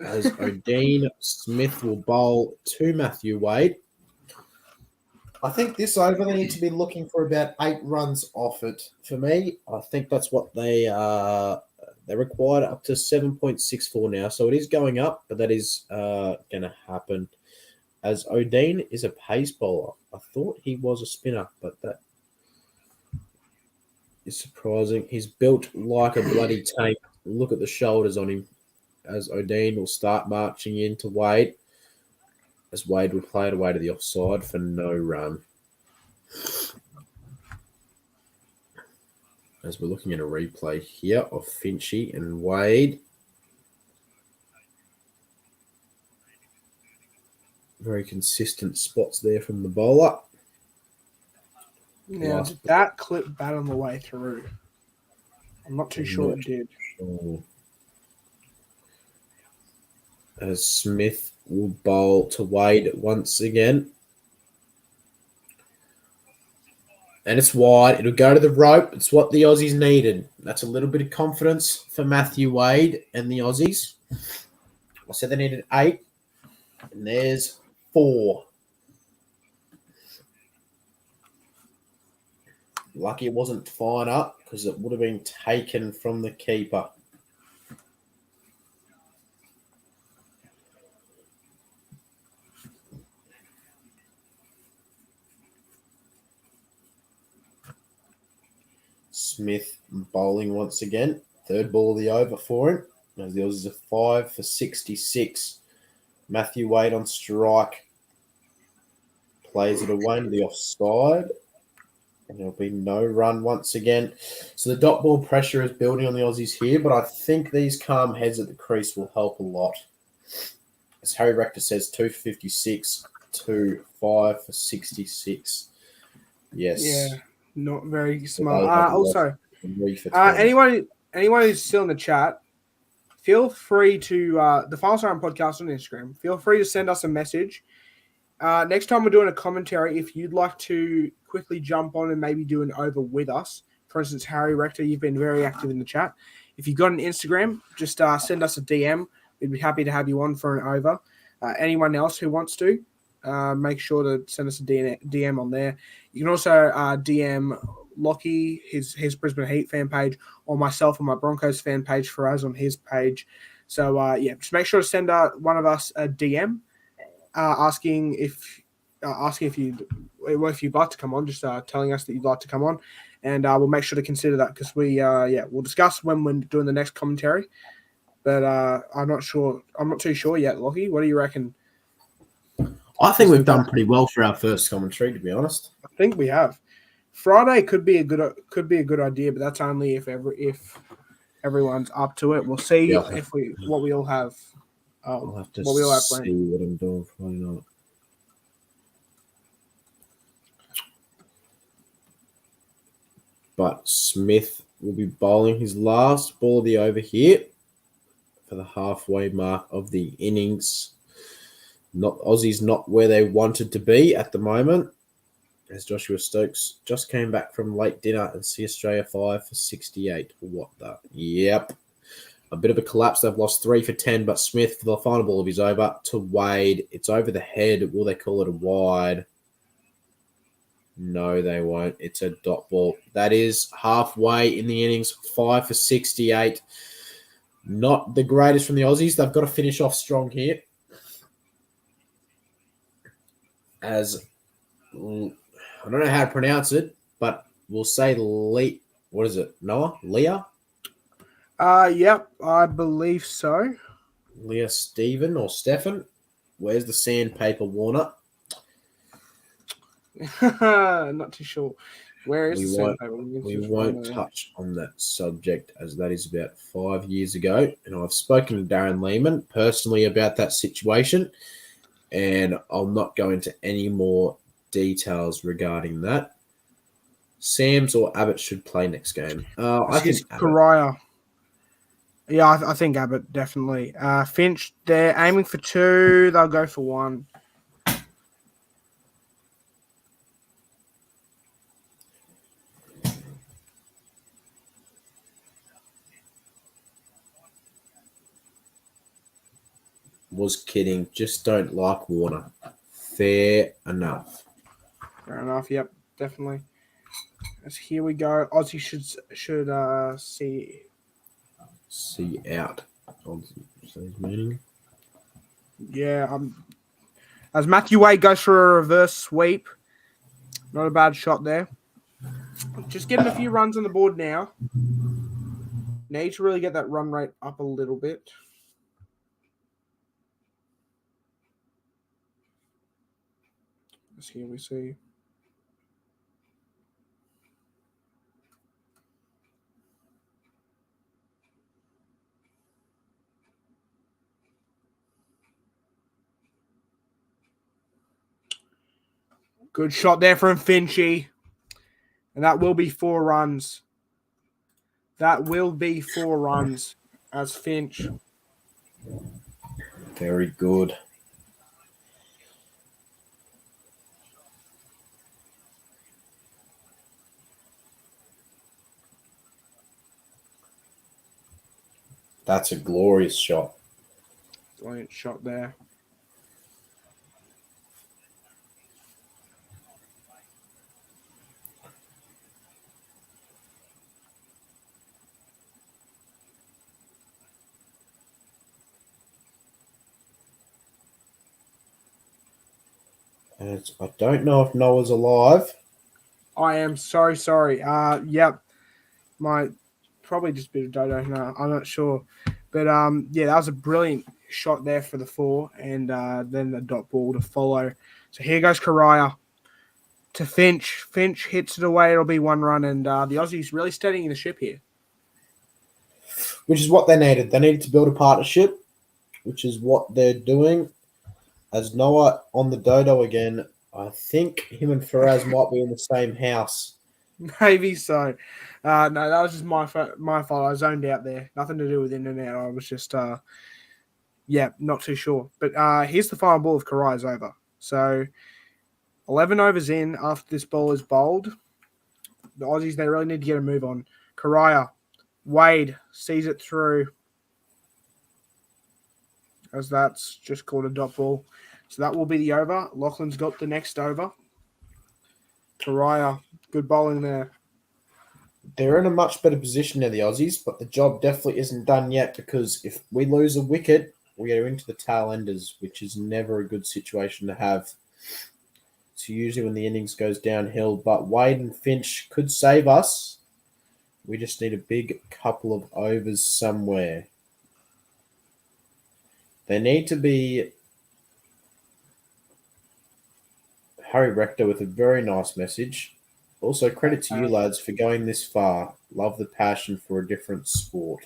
as O'Dean Smith will bowl to Matthew Wade. I think this over they need to be looking for about 8 runs off it. For me, I think that's what they they're required up to 7.64 now. So it is going up, but that is going to happen as O'Dean is a pace bowler. I thought he was a spinner, but that is surprising. He's built like a bloody tank. Look at the shoulders on him as O'Dean will start marching into Wade. As Wade will play it away to the offside for no run. As we're looking at a replay here of Finchie and Wade. Very consistent spots there from the bowler. Now, did that clip bat on the way through? I'm not too sure it did. Sure. As Smith will bowl to Wade once again. And it's wide. It'll go to the rope. It's what the Aussies needed. That's a little bit of confidence for Matthew Wade and the Aussies. I said they needed 8. And there's 4. Lucky it wasn't fine up because it would have been taken from the keeper. Smith bowling once again. 3rd ball of the over for him. As the Aussies are 5 for 66. Matthew Wade on strike. Plays it away to the offside. And there'll be no run once again. So the dot ball pressure is building on the Aussies here, but I think these calm heads at the crease will help a lot. As Harry Rector says, 2 for 56, 5 for 66. Yes. Yeah, not very smart. Also, anyone who's still in the chat, feel free to, the Final Siren Podcast on Instagram, feel free to send us a message. Next time we're doing a commentary, if you'd like to quickly jump on and maybe do an over with us, for instance, Harry Rector, you've been very active in the chat. If you've got an Instagram, just send us a DM. We'd be happy to have you on for an over. Anyone else who wants to, make sure to send us a DM on there. You can also DM Lockie, his Brisbane Heat fan page, or myself on my Broncos fan page, Faraz on his page. So, just make sure to send one of us a DM. Asking if asking if you'd like to come on, just telling us that you'd like to come on, and we'll make sure to consider that because we'll discuss when we're doing the next commentary. But I'm not too sure yet, Lockie. What do you reckon? I think we've done pretty well for our first commentary, to be honest. I think we have. Friday could be a good idea, but that's only if everyone's up to it. We'll see what we all have. I'll have to planned. see what I'm doing Friday night. But Smith will be bowling his last ball of the over here for the halfway mark of the innings. Aussie's not where they wanted to be at the moment, as Joshua Stokes just came back from late dinner and see Australia 5 for 68. What the? Yep. A bit of a collapse. They've lost 3 for 10, but Smith, for the final ball of his over to Wade. It's over the head. Will they call it a wide? No, they won't. It's a dot ball. That is halfway in the innings, 5 for 68. Not the greatest from the Aussies. They've got to finish off strong here. As I don't know how to pronounce it, but we'll say Lee. What is it? Noah? Leah? Yep, I believe so. Leah Stephen or Stefan? Where's the sandpaper, Warner? Not too sure. Where is the sandpaper? We won't touch on that subject, as that is about 5 years ago. And I've spoken to Darren Lehman personally about that situation, and I'll not go into any more details regarding that. Sams or Abbott should play next game. I think Karaya. Yeah, I think Abbott, definitely. Finch, they're aiming for 2. They'll go for 1. Was kidding. Just don't like Warner. Fair enough. Fair enough. Yep, definitely. As here we go. Aussie should see out. Meaning. Yeah. As Matthew Wade goes for a reverse sweep. Not a bad shot there. Just getting a few runs on the board now. Need to really get that run rate up a little bit. As here we see. Good shot there from Finchy. And that will be 4 runs. That will be 4 runs as Finch. Very good. That's a glorious shot. Brilliant shot there. And I don't know if Noah's alive. I am so sorry. Yep. Might probably just be a dodo. No, I'm not sure. But yeah, that was a brilliant shot there for the 4, and then the dot ball to follow. So here goes Karaya to Finch. Finch hits it away. It'll be 1 run, and the Aussies really steadying the ship here. Which is what they needed. They needed to build a partnership, which is what they're doing. As Noah on the dodo again, I think him and Faraz might be in the same house. Maybe so. No, that was just my fault. I zoned out there. Nothing to do with internet. I was just, not too sure. But here's the final ball of Karaya's over. So 11 overs in after this ball is bowled. The Aussies, they really need to get a move on. Karaya, Wade sees it through. As that's just called a dot ball. So that will be the over. Lachlan's got the next over. Karaya, good bowling there. They're in a much better position than the Aussies, but the job definitely isn't done yet, because if we lose a wicket, we are into the tail enders, which is never a good situation to have. It's usually when the innings goes downhill, but Wade and Finch could save us. We just need a big couple of overs somewhere. They need to be Harry Rector with a very nice message. Also, credit to you lads for going this far. Love the passion for a different sport.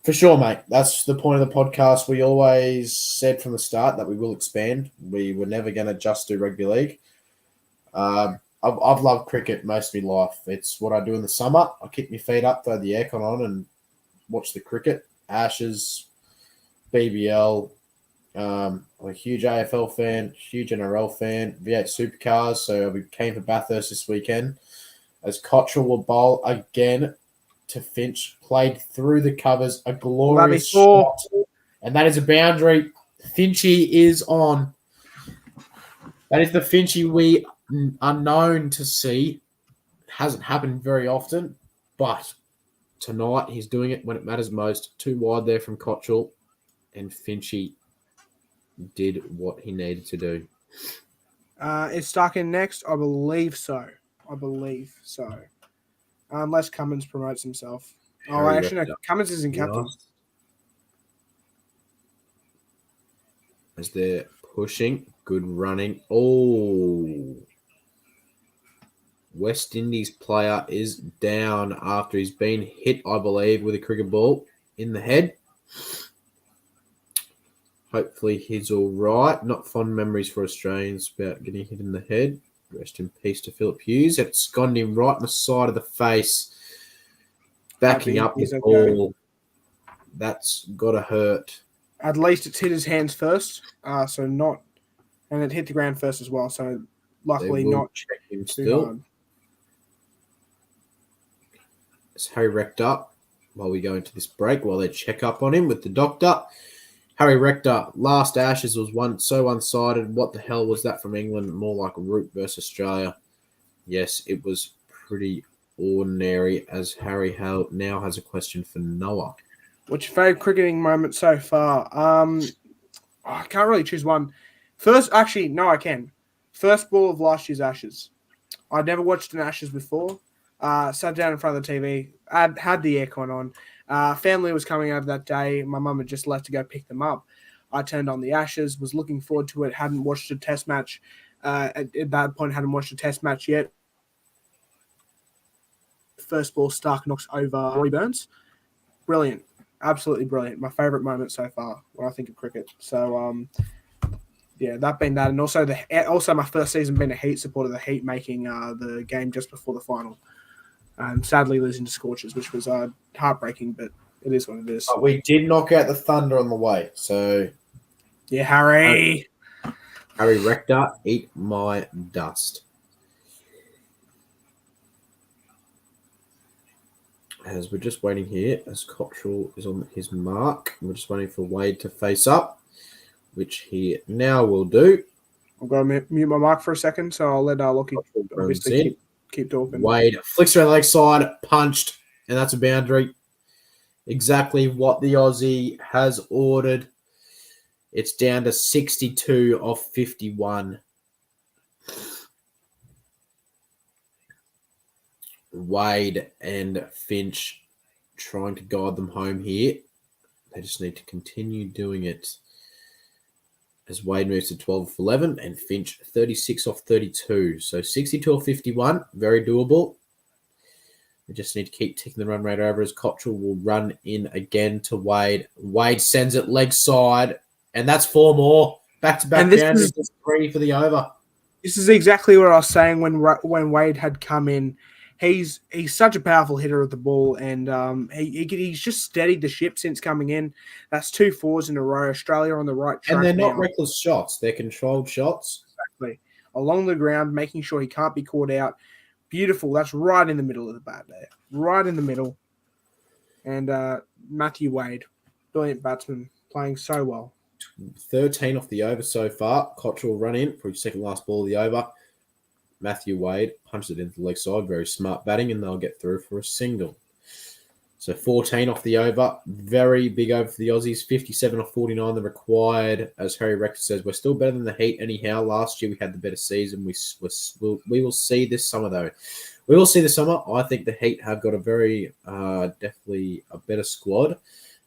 For sure, mate. That's the point of the podcast. We always said from the start that we will expand. We were never going to just do rugby league. I've loved cricket most of my life. It's what I do in the summer. I kick my feet up, throw the aircon on, and watch the cricket. Ashes, BBL. I'm a huge AFL fan, huge NRL fan, V8 Supercars. So we came for Bathurst this weekend. As Cottrell will bowl again to Finch, played through the covers, a glorious shot, and that is a boundary. Finchy is on. That is the Finchy we are known to see. It hasn't happened very often, but tonight he's doing it when it matters most. Too wide there from Cottrell, and Finchy did what he needed to do. Is Stark in next? I believe so. Unless Cummins promotes himself. Actually, no. Cummins isn't captain. As they're pushing, good running. Oh, West Indies player is down after he's been hit, I believe, with a cricket ball in the head. Hopefully he's all right. Not fond memories for Australians about getting hit in the head. Rest in peace to Philip Hughes. It's gone him right on the side of the face. Backing up the ball. That's got to hurt. At least it's hit his hands first. And it hit the ground first as well. So luckily not check him still. Hard. It's Harry Rector while we go into this break, while they check up on him with the doctor. Harry Rector, last Ashes was so one-sided. What the hell was that from England? More like Root versus Australia. Yes, it was pretty ordinary, as Harry now has a question for Noah. What's your favourite cricketing moment so far? I can't really choose one. I can. First ball of last year's Ashes. I'd never watched an Ashes before. Sat down in front of the TV. Had the aircon on. Family was coming over that day. My mum had just left to go pick them up. I turned on the Ashes, was looking forward to it. Hadn't watched a test match. At that point, hadn't watched a test match yet. First ball, Stark knocks over Roy Burns. Brilliant. Absolutely brilliant. My favourite moment so far when I think of cricket. So, that being that. And also my first season being a Heat supporter, the Heat making the game just before the final. Sadly losing to Scorchers, which was heartbreaking, but it is what it is. We did knock out the Thunder on the way, so... Yeah, Harry! Harry Rector, eat my dust. As we're just waiting here, as Cottrell is on his mark, we're just waiting for Wade to face up, which he now will do. I'm going to mute my mic for a second, so I'll let Lockie obviously keep talking. Wade flicks around the leg side, punched, and that's a boundary. Exactly what the Aussie has ordered. It's down to 62 off 51. Wade and Finch trying to guide them home here. They just need to continue doing it. As Wade moves to 12 off 11 and Finch 36 off 32. So 62 off 51, very doable. We just need to keep ticking the run rate over as Cottrell will run in again to Wade. Wade sends it leg side, and that's 4 more. Back-to-back boundaries, just 3 for the over. This is exactly what I was saying when Wade had come in. He's such a powerful hitter of the ball, and he's just steadied the ship since coming in. That's 2 4s in a row. Australia on the right track. And they're not reckless shots. They're controlled shots. Exactly. Along the ground, making sure he can't be caught out. Beautiful. That's right in the middle of the bat there. Right in the middle. And Matthew Wade, brilliant batsman, playing so well. 13 off the over so far. Cottrell will run in for his second last ball of the over. Matthew Wade punches it into the leg side. Very smart batting, and they'll get through for a single. So 14 off the over. Very big over for the Aussies. 57 off 49, the required. As Harry Rector says, we're still better than the Heat anyhow. Last year we had the better season. We will see this summer, though. We will see this summer. I think the Heat have got a very, definitely a better squad,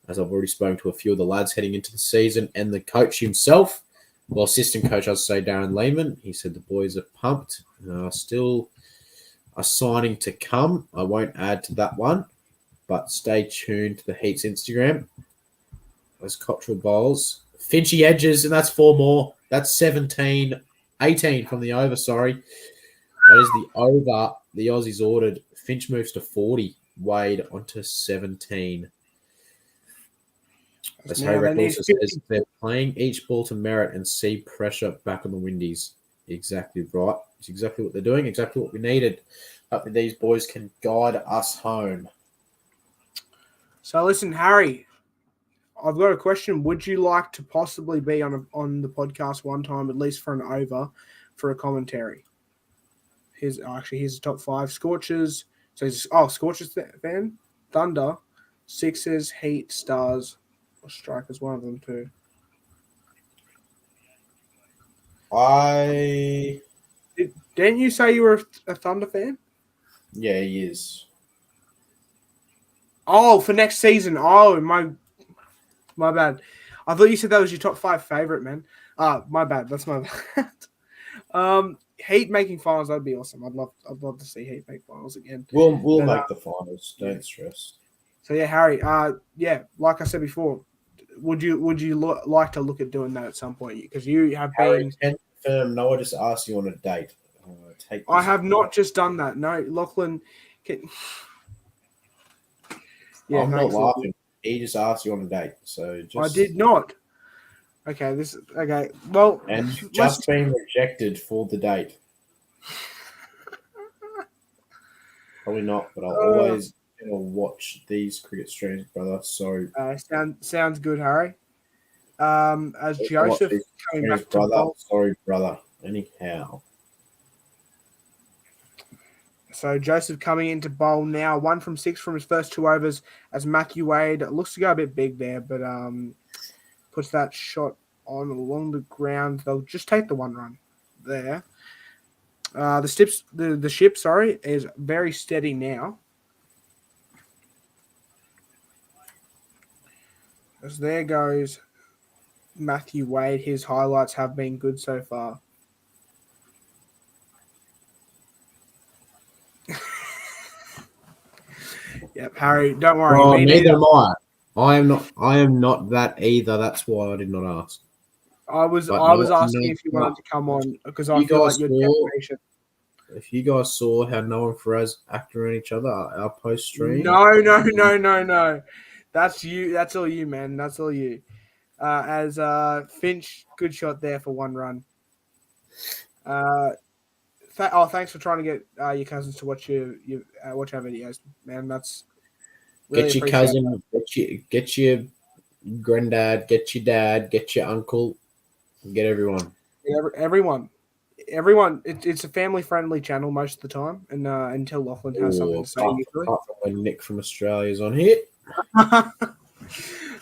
as I've already spoken to a few of the lads heading into the season, and the coach himself, well, assistant coach, I'd say Darren Lehman. He said the boys are pumped. Still a signing to come. I won't add to that one, but stay tuned to the Heat's Instagram. Those Cottrell bowls. Finchy edges, and that's 4 more. That's 18 from the over, sorry. That is the over the Aussies ordered. Finch moves to 40. Wade onto 17. As Harry Reck also says, they're playing each ball to merit and see pressure back on the Windies. Exactly right. It's exactly what they're doing, exactly what we needed. Hopefully these boys can guide us home. So listen, Harry, I've got a question. Would you like to possibly be on the podcast one time, at least for an over, for a commentary? Here's the top 5. Scorchers. So he's Scorchers fan. Thunder, Sixers, Heat, Stars, or Strikers, one of them too. Didn't you say you were a Thunder fan? Yeah, he is. Oh, for next season. Oh, my bad. I thought you said that was your top 5 favorite, man. My bad. That's my bad. Heat making finals, that'd be awesome. I'd love to see Heat make finals again. We'll make the finals. Don't stress. So yeah, Harry. Like I said before, would you like to look at doing that at some point? Because you have Harry, been. Confirm. No, I just asked you on a date. I have not just done that. No, Lachlan. Yeah, I'm not laughing. He just asked you on a date, so I did not. Okay, okay. Well, and you've just been rejected for the date. Probably not, but I'll always watch these cricket streams, brother. So sounds good, Harry. As Joseph coming back to bowl. Sorry, brother. Anyhow. So Joseph coming into bowl now, 1 from 6 from his first 2 overs. As Matthew Wade looks to go a bit big there, but puts that shot on along the ground. They'll just take the 1 run there. The ship, is very steady now. As there goes Matthew Wade. His highlights have been good so far. Yep, Harry, don't worry. Oh, neither am I. I am not that either. That's why I did not ask. I was asking if you wanted to come on because I feel like you're defamation. If you guys saw how Noah and Faraz acted around each other, our post stream. No. That's you. That's all you, man. That's all you. As Finch, good shot there for 1 run. Thanks for trying to get your cousins to watch watch our videos, man. That's really get your cousin, get your granddad, get your dad, get your uncle, get everyone. Everyone. It's a family-friendly channel most of the time, and until Lachlan has something to say, usually. Apart from when Nick from Australia is on here.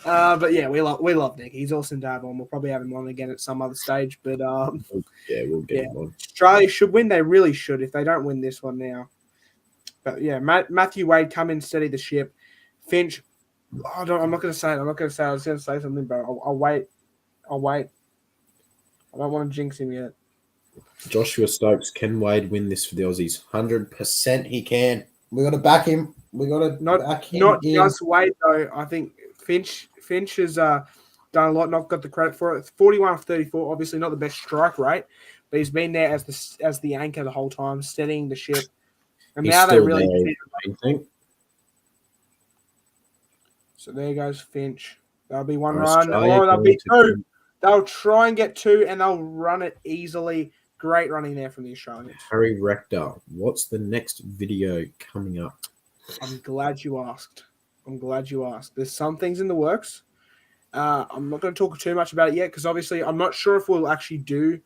But yeah, we love Nick. He's awesome to have on. We'll probably have him on again at some other stage. But we'll get him on. Australia should win. They really should if they don't win this one now. But yeah, Matthew Wade come in, steady the ship. Finch, I'm not going to say it. I was going to say something, but I'll wait. I don't want to jinx him yet. Joshua Stokes, can Wade win this for the Aussies? 100% he can. We got to back him. We got to back him. Not just Wade though. I think Finch has done a lot. Not got the credit for it. 41 of 34. Obviously not the best strike rate, but he's been there as the anchor the whole time, steadying the ship. And he's now they really. So there goes Finch. That'll be 1 run. That'll be 2. They'll try and get 2, and they'll run it easily. Great running there from the Australians. Harry Rector, what's the next video coming up? I'm glad you asked. There's some things in the works. I'm not going to talk too much about it yet because obviously I'm not sure if we'll actually do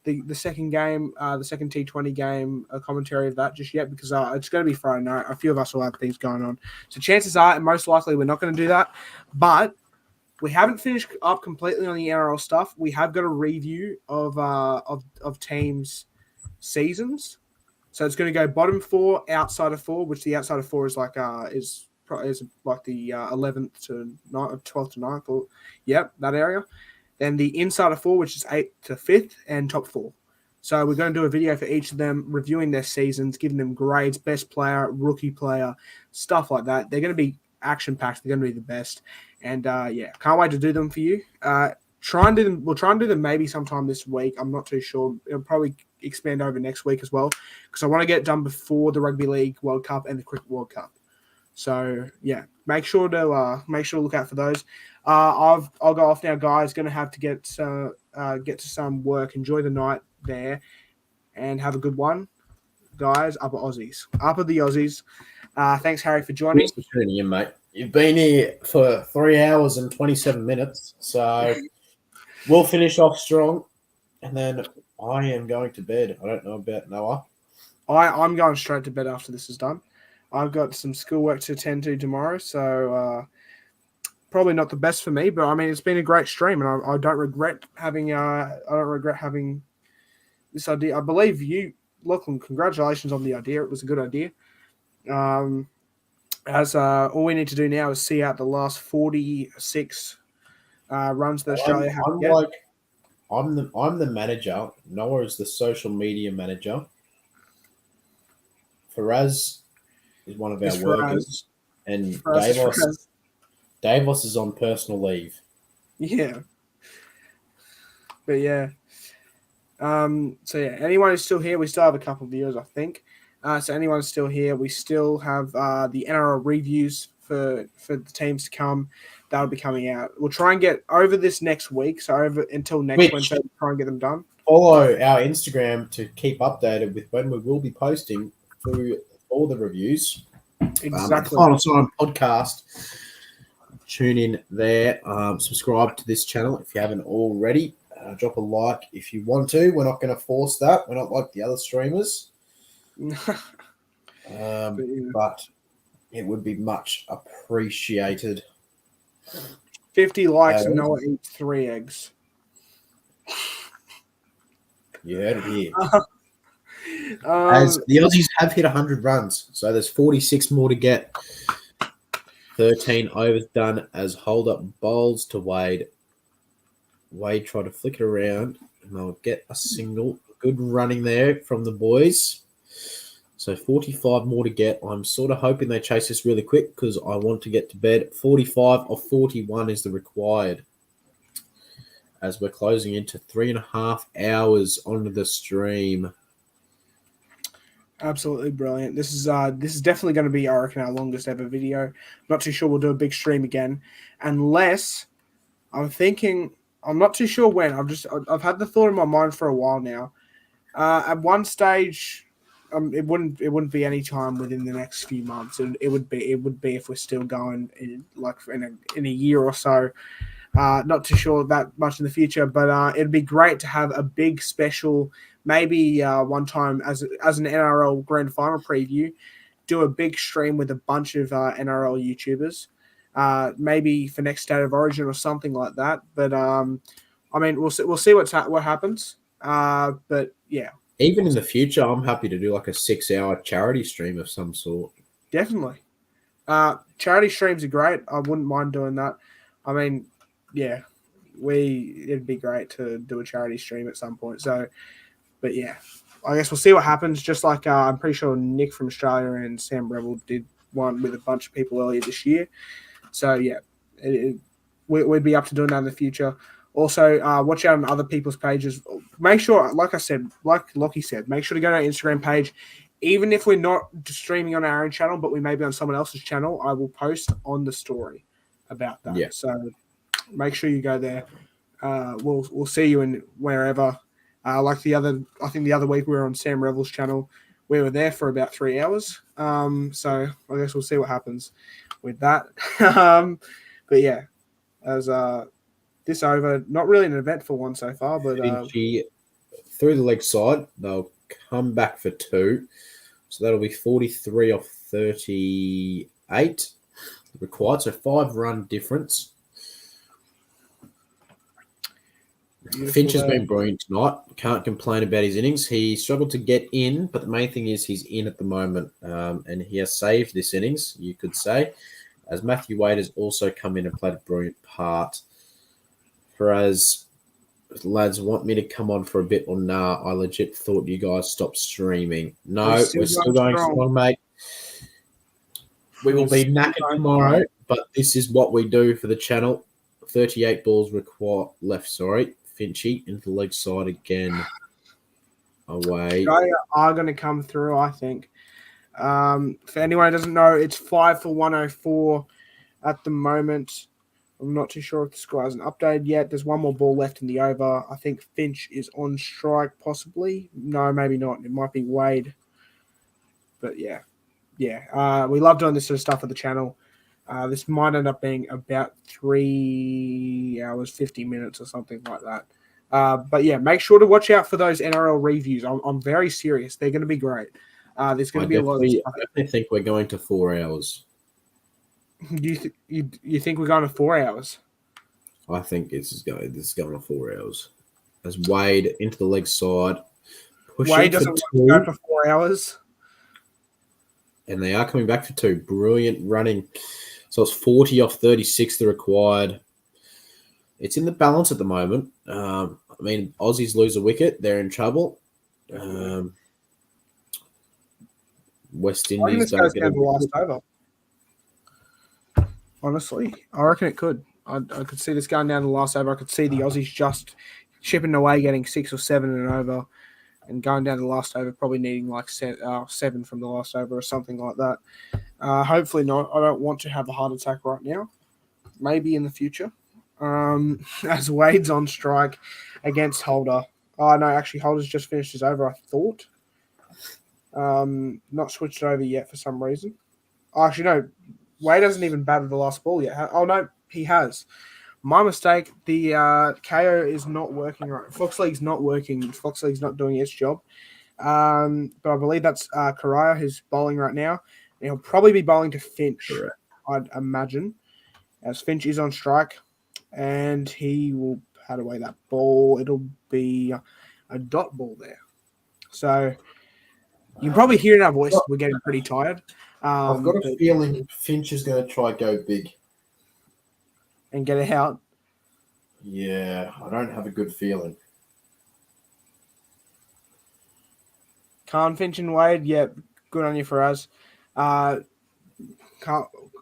the second game, the second T20 game, a commentary of that just yet because it's going to be Friday night. A few of us will have things going on, so chances are, and most likely, we're not going to do that. But we haven't finished up completely on the NRL stuff. We have got a review of teams' seasons. So it's going to go bottom 4, outside of 4, which the outside of 4 is like is like the 11th to 9th, 12th to 9th, or that area. Then the inside of 4, which is 8th to 5th, and top 4. So we're going to do a video for each of them, reviewing their seasons, giving them grades, best player, rookie player, stuff like that. They're going to be action-packed. They're going to be the best. And, can't wait to do them for you. We'll try and do them maybe sometime this week. I'm not too sure. It'll probably expand over next week as well because I want to get it done before the Rugby League World Cup and the Cricket World Cup. So, make sure to look out for those. I'll go off now, guys. Going to have to get to some work. Enjoy the night there and have a good one, guys. Up at Aussies. Up at the Aussies. Thanks, Harry, for joining. Thanks for tuning in, mate. You've been here for 3 hours and 27 minutes, so we'll finish off strong, and then I am going to bed. I don't know about Noah. I'm going straight to bed after this is done. I've got some schoolwork to attend to tomorrow, so probably not the best for me. But I mean, it's been a great stream, and I don't regret having this idea. I believe you, Lachlan. Congratulations on the idea. It was a good idea. All we need to do now is see out the last 46 runs that Australia have. I'm the manager. Noah is the social media manager. Faraz is one of our workers, and Davos is on personal leave. Yeah, but anyone who's still here, we still have a couple of viewers, I think. So anyone who's still here, we still have the NRL reviews for the teams to come. That'll be coming out. We'll try and get over this next week, so over until next Wednesday, we'll try and get them done. Follow our Instagram to keep updated with when we will be posting through all the reviews. Exactly. Final Time podcast. Tune in there. Subscribe to this channel if you haven't already. Drop a like if you want to. We're not going to force that. We're not like the other streamers. But it would be much appreciated. 50 likes and Noah eats 3 eggs. You heard it here. As the Aussies have hit 100 runs, so there's 46 more to get. 13 overs done as hold-up bowls to Wade. Wade tried to flick it around, and they'll get a single. Good running there from the boys. So 45 more to get. I'm sort of hoping they chase this really quick because I want to get to bed. 45 or 41 is the required. As we're closing into 3.5 hours onto the stream. Absolutely brilliant. This is definitely going to be, I reckon, our longest ever video. Not too sure we'll do a big stream again, unless I'm not too sure when. I've had the thought in my mind for a while now. At one stage, it wouldn't be any time within the next few months. It would be if we're still going in a year or so. Not too sure that much in the future, but it'd be great to have a big special. Maybe one time as an NRL Grand Final preview, do a big stream with a bunch of NRL YouTubers, maybe for next State of Origin or something like that. But we'll see what happens. But yeah, even in the future, I'm happy to do like a 6-hour charity stream of some sort. Definitely, charity streams are great. I wouldn't mind doing that. I mean, yeah, it'd be great to do a charity stream at some point. So. But yeah, I guess we'll see what happens. Just like I'm pretty sure Nick from Australia and Sam Rebel did one with a bunch of people earlier this year. So yeah, we'd be up to doing that in the future. Also, watch out on other people's pages. Make sure, like Lockie said, make sure to go to our Instagram page. Even if we're not streaming on our own channel, but we may be on someone else's channel, I will post on the story about that. Yeah. So make sure you go there. We'll see you in wherever. I think the other week we were on Sam Rebel's channel. We were there for about 3 hours. So I guess we'll see what happens with that. But yeah, as this over, not really an eventful one so far, but through the leg side. They'll come back for 2. So that'll be 43 off 38 required. So 5-run difference. Beautiful Finch has there. been brilliant tonight. Can't complain about his innings. He struggled to get in, but the main thing is he's in at the moment. And he has saved this innings, you could say, as Matthew Wade has also come in and played a brilliant part. Whereas lads want me to come on for a bit or nah, I legit thought you guys stopped streaming. No, we're still going strong, mate. We will be knackered tomorrow, but this is what we do for the channel. 38 balls required left, Finchy into the leg side again. Away. Australia are going to come through, I think. For anyone who doesn't know, it's 5 for 104 at the moment. I'm not too sure if the score hasn't updated yet. There's one more ball left in the over. I think Finch is on strike, possibly. No, maybe not. It might be Wade. But yeah. We love doing this sort of stuff for the channel. This might end up being about 3 hours, 50 minutes or something like that. But yeah, make sure to watch out for those NRL reviews. I'm very serious. They're going to be great. There's going to be a lot of stuff. I definitely think we're going to 4 hours. Do you think we're going to 4 hours? I think this is going to 4 hours. As Wade into the leg side. Wade doesn't want to go for 4 hours. And they are coming back for 2. Brilliant running. So it's 40 off 36 the required. It's in the balance at the moment. I mean, Aussies lose a wicket. They're in trouble. West Indies don't get a the last over. Honestly, I reckon it could. I could see this going down to the last over. I could see the Aussies just chipping away, getting 6 or 7 and over, and going down to the last over, probably needing like 7 from the last over or something like that. Hopefully not. I don't want to have a heart attack right now. Maybe in the future. As Wade's on strike against Holder. Oh, no, actually, Holder's just finished his over, I thought. Not switched over yet for some reason. Actually, no. Wade hasn't even batted the last ball yet. Oh, no, he has. My mistake. The KO is not working right. Fox League's not working. Fox League's not doing its job. But I believe that's Karaya who's bowling right now. And he'll probably be bowling to Finch, I'd imagine, as Finch is on strike. And he will pat away that ball. It'll be a dot ball there. So you can probably hear in our voice we're getting pretty tired. I've got a feeling Finch is going to try go big. And get it out. Yeah, I don't have a good feeling. Khan, Finch and Wade, yeah, good on you for us.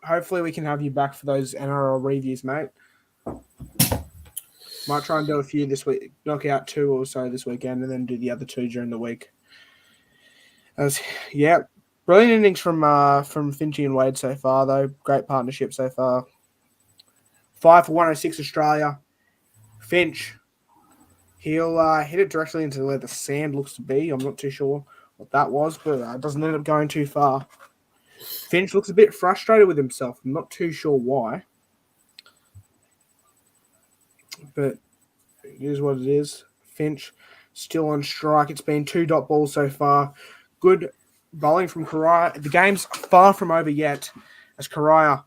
Hopefully we can have you back for those NRL reviews, mate. Might try and do a few this week, knock out 2 or so this weekend, and then do the other 2 during the week. Brilliant innings from Finchy and Wade so far, though. Great partnership so far. 5 for 106 Australia. Finch, he'll hit it directly into where the sand looks to be. I'm not too sure what that was, but it doesn't end up going too far. Finch looks a bit frustrated with himself. I'm not too sure why. But it is what it is. Finch still on strike. It's been 2 dot balls so far. Good bowling from Karaya. The game's far from over yet as Karaya.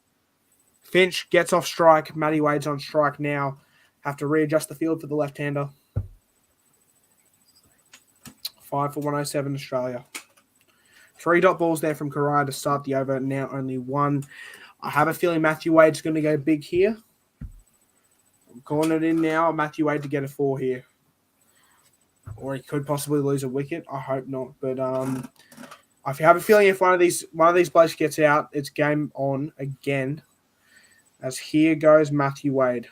Finch gets off strike. Matty Wade's on strike now. Have to readjust the field for the left-hander. 5 for 107 Australia. 3 dot balls there from Karaya to start the over. Now only 1. I have a feeling Matthew Wade's going to go big here. I'm calling it in now. Matthew Wade to get a 4 here. Or he could possibly lose a wicket. I hope not. But I have a feeling if one of these blokes gets out, it's game on again. As here goes Matthew Wade.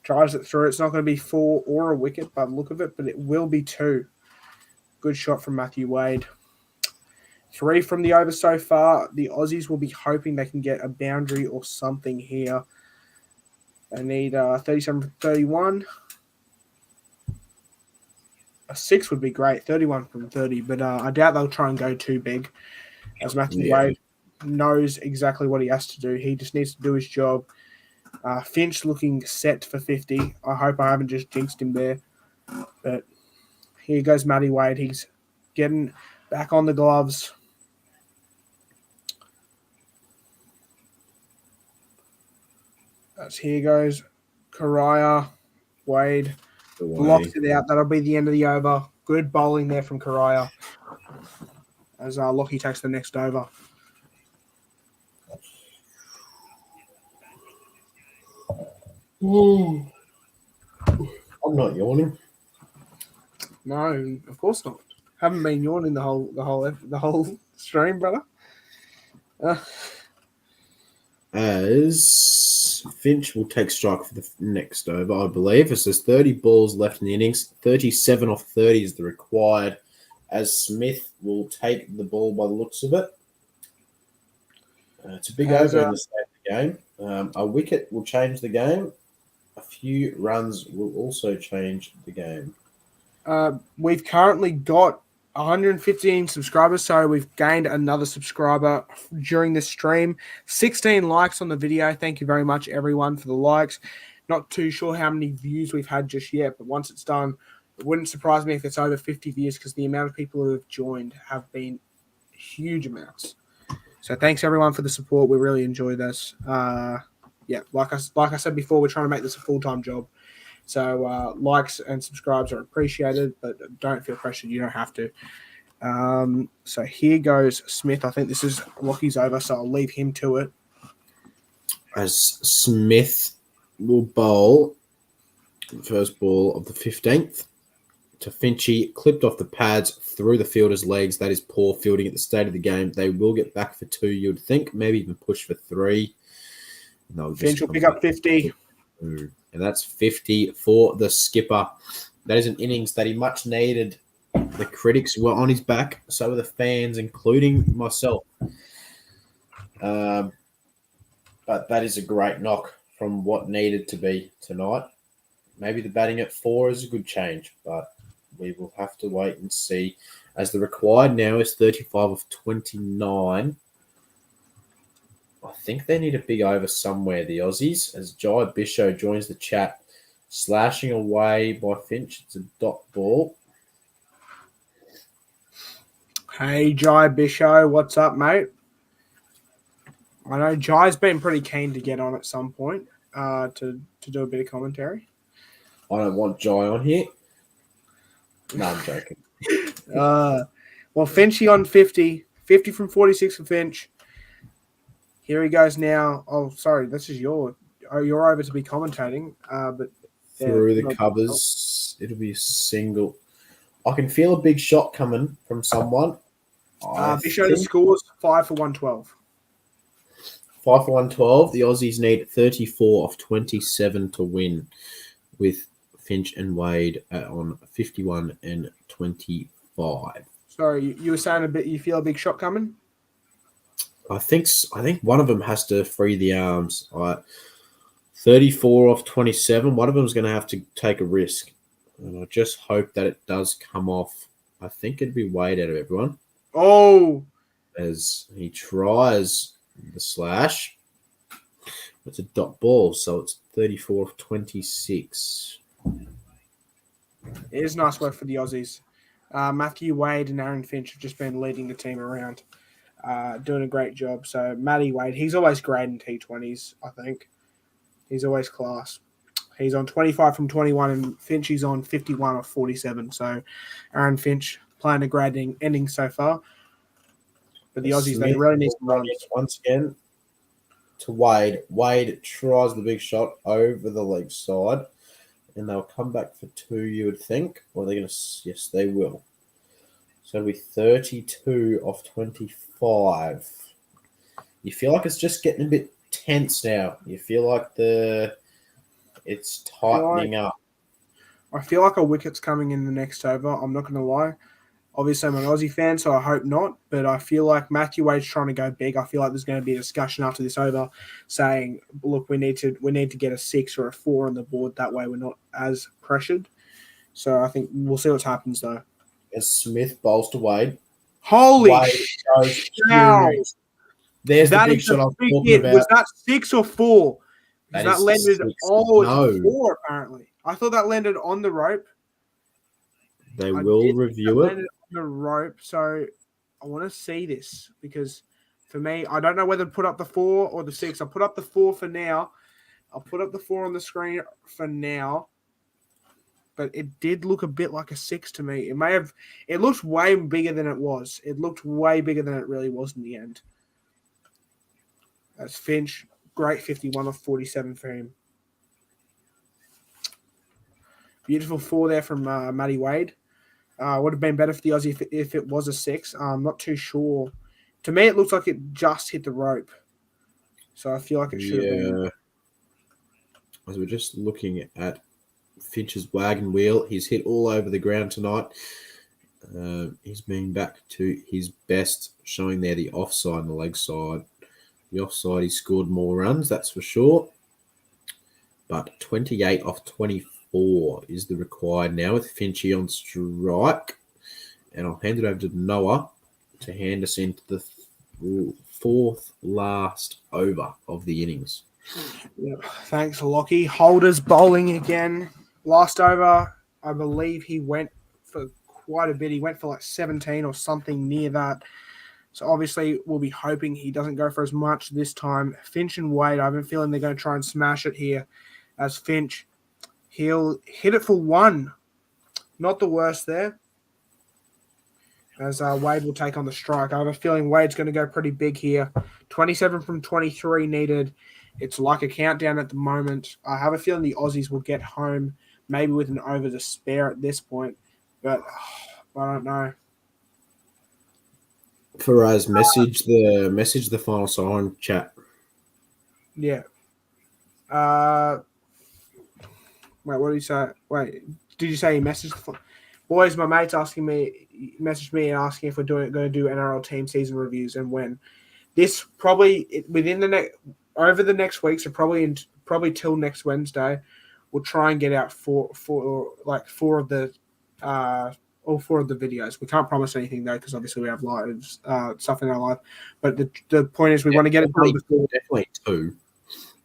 Drives it through. It's not going to be 4 or a wicket by the look of it, but it will be 2. Good shot from Matthew Wade. 3 from the over so far. The Aussies will be hoping they can get a boundary or something here. They need 37 from 31. A 6 would be great. 31 from 30, but I doubt they'll try and go too big. As Matthew Wade knows exactly what he has to do. He just needs to do his job. Finch looking set for 50. I hope I haven't just jinxed him there. But here goes Matty Wade. He's getting back on the gloves. As here goes Karaya. Wade blocks it out. That'll be the end of the over. Good bowling there from Karaya. As Lockie takes the next over. I'm not yawning. No, of course not. Haven't been yawning the whole stream, brother. As Finch will take strike for the next over, I believe. As there's 30 balls left in the innings, 37 off 30 is the required. As Smith will take the ball by the looks of it. It's a big over in the state of the game. A wicket will change the game. A few runs will also change the game. We've currently got 115 subscribers, so we've gained another subscriber during this stream. 16 likes on the video. Thank you very much, everyone, for the likes. Not too sure how many views we've had just yet, but once it's done, it wouldn't surprise me if it's over 50 views because the amount of people who have joined have been huge amounts. So thanks, everyone, for the support. We really enjoy this. Like I said before, we're trying to make this a full-time job. So likes and subscribes are appreciated, but don't feel pressured. You don't have to. So here goes Smith. I think this is Lockie's over, so I'll leave him to it. As Smith will bowl the first ball of the 15th to Finchy, clipped off the pads through the fielder's legs. That is poor fielding at the state of the game. They will get back for 2, you'd think, maybe even push for 3. Finch will pick up 50. And that's 50 for the skipper. That is an innings that he much needed. The critics were on his back, so were the fans, including myself. But that is a great knock from what needed to be tonight. Maybe the batting at 4 is a good change, but we will have to wait and see. As the required now is 35 of 29. I think they need a big over somewhere, the Aussies, as Jai Bisho joins the chat, slashing away by Finch. It's a dot ball. Hey, Jai Bisho, what's up, mate? I know Jai's been pretty keen to get on at some point to do a bit of commentary. I don't want Jai on here. No, I'm joking. Well, Finchy on 50. 50 from 46 for Finch. Here he goes now. Oh, sorry, this is you're over to be commentating. But through the covers, it'll be a single. I can feel a big shot coming from someone. Bisho the scores 5 for 112. 5 for 112. The Aussies need 34 of 27 to win, with Finch and Wade on 51 and 25. Sorry, you were saying you feel a big shot coming? I think one of them has to free the arms. 34 off 27. One of them is going to have to take a risk. And I just hope that it does come off. I think it'd be Wade out of everyone. Oh! As he tries the slash. It's a dot ball, so it's 34 of 26. It is nice work for the Aussies. Matthew Wade and Aaron Finch have just been leading the team around. Doing a great job. So Matty Wade, he's always great in T20s, I think. He's always class. He's on 25 from 21 and Finch is on 51 of 47. So Aaron Finch playing a great ending so far. But the Aussies, they really need some runs. Once again to Wade. Wade tries the big shot over the leg side and they'll come back for 2, you would think. Or they're going to, yes, they will. So it'll be 32 off 25. You feel like it's just getting a bit tense now. You feel like it's tightening up. I feel like a wicket's coming in the next over. I'm not going to lie. Obviously, I'm an Aussie fan, so I hope not. But I feel like Matthew Wade's trying to go big. I feel like there's going to be a discussion after this over saying, look, we need to get a 6 or a 4 on the board. That way we're not as pressured. So I think we'll see what happens, though. As Smith bowls to Wade. Holy cow. There's that the big shot I was talking about. Was that 6 or 4? That landed 6. no. 4, apparently. I thought that landed on the rope. They will review it. On the rope, so I want to see this because for me, I don't know whether to put up the 4 or the 6. I'll put up the 4 for now. I'll put up the 4 on the screen for now. But it did look a bit like a 6 to me. It looked way bigger than it was. It looked way bigger than it really was in the end. That's Finch. Great 51 off 47 for him. Beautiful 4 there from Matty Wade. Would have been better for the Aussie if it was a 6. I'm not too sure. To me, it looks like it just hit the rope. So I feel like it should have been. As we're just looking at Finch's wagon wheel, he's hit all over the ground tonight. He's been back to his best, showing there the offside and the leg side. The offside, he scored more runs, that's for sure. But 28 off 24 is the required now with Finchy on strike. And I'll hand it over to Noah to hand us into the 4th last over of the innings. Yep. Thanks, Lockie. Holders bowling again. Last over, I believe he went for quite a bit. He went for like 17 or something near that. So obviously, we'll be hoping he doesn't go for as much this time. Finch and Wade, I have a feeling they're going to try and smash it here. As Finch, he'll hit it for 1. Not the worst there. As Wade will take on the strike. I have a feeling Wade's going to go pretty big here. 27 from 23 needed. It's like a countdown at the moment. I have a feeling the Aussies will get home, maybe with an over to spare at this point. But I don't know. Faraz, message the final sign chat. Yeah. Wait, what did you say? Wait, did you say he messaged the boys? My mate's messaged me and asking if we're going to do NRL team season reviews and when. This probably within over the next week, so probably till next Wednesday, we'll try and get out four of the all 4 of the videos. We can't promise anything though, because obviously we have lives stuff in our life. But the point is, we want to get it done before. Definitely 2.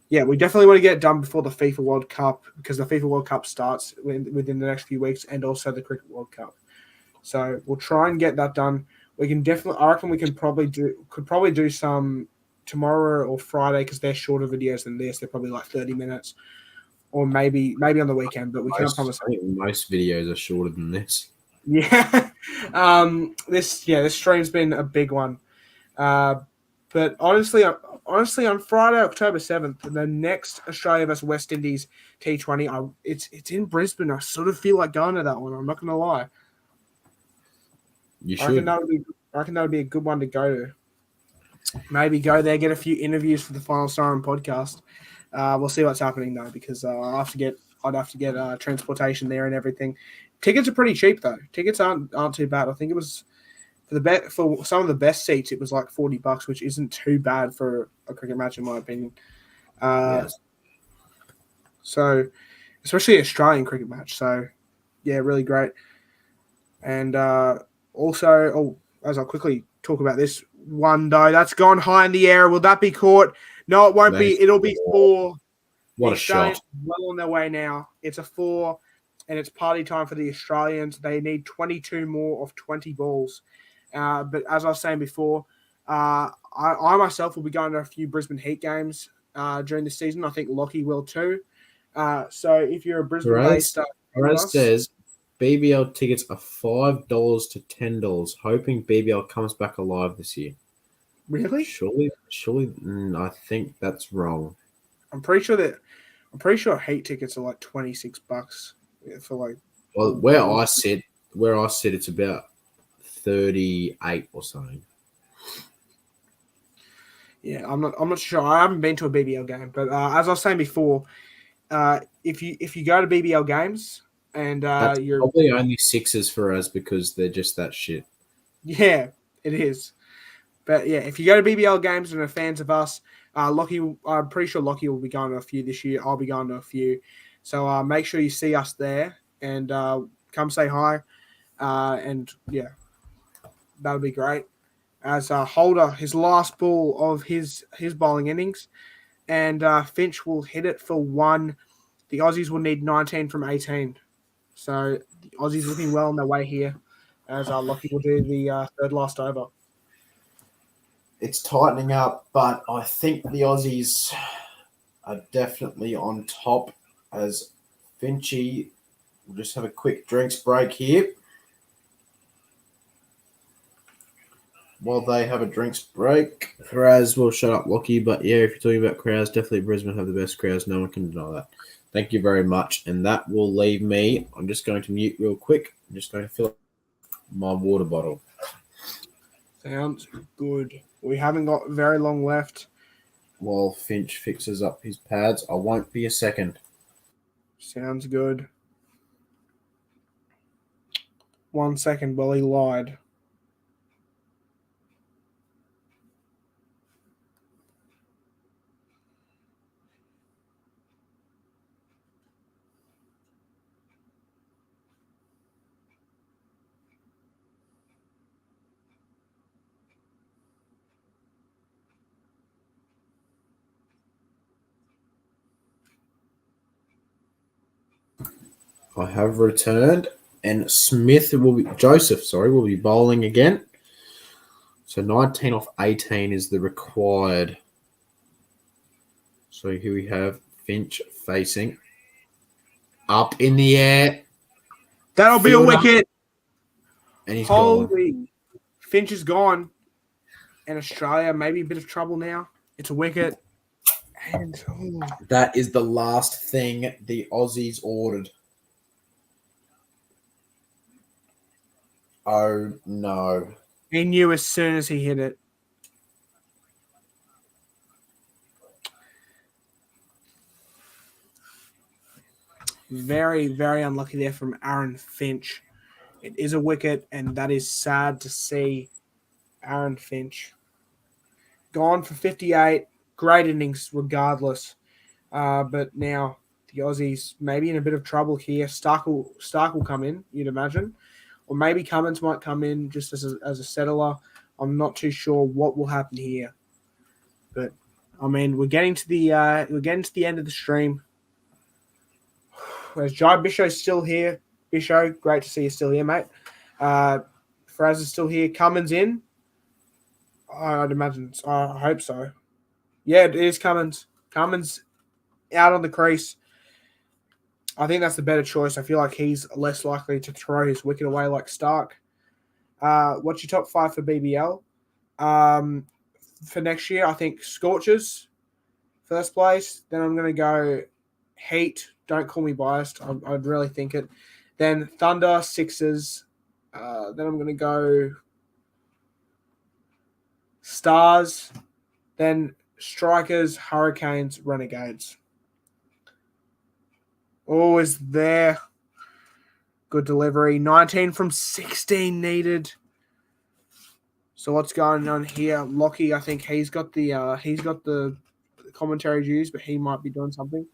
Yeah, we definitely want to get it done before the FIFA World Cup, because the FIFA World Cup starts within the next few weeks, and also the Cricket World Cup. So we'll try and get that done. We can definitely. I reckon we could probably do some tomorrow or Friday, because they're shorter videos than this. They're probably like 30 minutes, or maybe on the weekend. But we can't promise. I think most videos are shorter than this. Yeah, this stream's been a big one. But honestly, on Friday, October 7th, the next Australia vs West Indies T20, it's in Brisbane. I sort of feel like going to that one. I'm not going to lie. You should. I reckon that would be a good one to go to. Maybe go there, get a few interviews for the Final Siren podcast. We'll see what's happening though, because I'd have to get transportation there and everything. Tickets are pretty cheap though. Tickets aren't too bad. I think it was for some of the best seats, it was like $40, which isn't too bad for a cricket match in my opinion. Yes. So, especially an Australian cricket match. So, yeah, really great. And also, as I'll quickly talk about this one though, that's gone high in the air. Will that be caught? No, it won't be. It'll be 4. What a shot. Well on their way now. It's a 4, and it's party time for the Australians. They need 22 more of 20 balls. But as I was saying before, I myself will be going to a few Brisbane Heat games during the season. I think Lockie will too. So if you're a Brisbane-based... Perez says BBL tickets are $5 to $10, hoping BBL comes back alive this year. Really? Surely, I think that's wrong. I'm pretty sure Heat tickets are like $26 for like... Well, where I sit, it's about 38 or something. Yeah, I'm not sure. I haven't been to a BBL game, but as I was saying before, if you go to BBL games and you're probably only 6s for us because they're just that shit. Yeah, it is. But yeah, if you go to BBL games and are fans of us, Lockie, I'm pretty sure Lockie will be going to a few this year. I'll be going to a few. So make sure you see us there and come say hi. And yeah, that'll be great. As Holder, his last ball of his bowling innings, and Finch will hit it for 1. The Aussies will need 19 from 18. So the Aussies looking well on their way here, as Lockie will do the third last over. It's tightening up, but I think the Aussies are definitely on top as Finchy will just have a quick drinks break here. While they have a drinks break, Kraz will shut up Lockie, but yeah, if you're talking about crowds, definitely Brisbane have the best crowds. No one can deny that. Thank you very much. And that will leave me. I'm just going to mute real quick. I'm just going to fill up my water bottle. Sounds good. We haven't got very long left. While Finch fixes up his pads, I won't be a second. Sounds good. 1 second, well, he lied. I have returned, and Joseph will be bowling again. So 19 off 18 is the required. So here we have Finch facing up in the air. That'll be a wicket. And he's gone. Holy. Finch is gone. And Australia maybe a bit of trouble now. It's a wicket. And that is the last thing the Aussies ordered. Oh, no. He knew as soon as he hit it. Very, very unlucky there from Aaron Finch. It is a wicket, and that is sad to see. Aaron Finch gone for 58. Great innings regardless. But now the Aussies maybe in a bit of trouble here. Stark will come in, you'd imagine. Or maybe Cummins might come in just as a settler. I'm not too sure what will happen here. But I mean, we're getting to the end of the stream. Whereas Jai Bisho's still here. Bisho, great to see you still here, mate. Fraz is still here. Cummins in. I'd imagine. I hope so. Yeah, it is Cummins. Cummins out on the crease. I think that's the better choice. I feel like he's less likely to throw his wicket away like Stark. What's your top 5 for BBL? For next year, I think Scorchers, first place. Then I'm going to go Heat. Don't call me biased. I'd really think it. Then Thunder, Sixers. Then I'm going to go Stars. Then Strikers, Hurricanes, Renegades. Always there. Good delivery. 19 from 16 needed. So what's going on here? Lockie, I think he's got the commentary dues, but he might be doing something.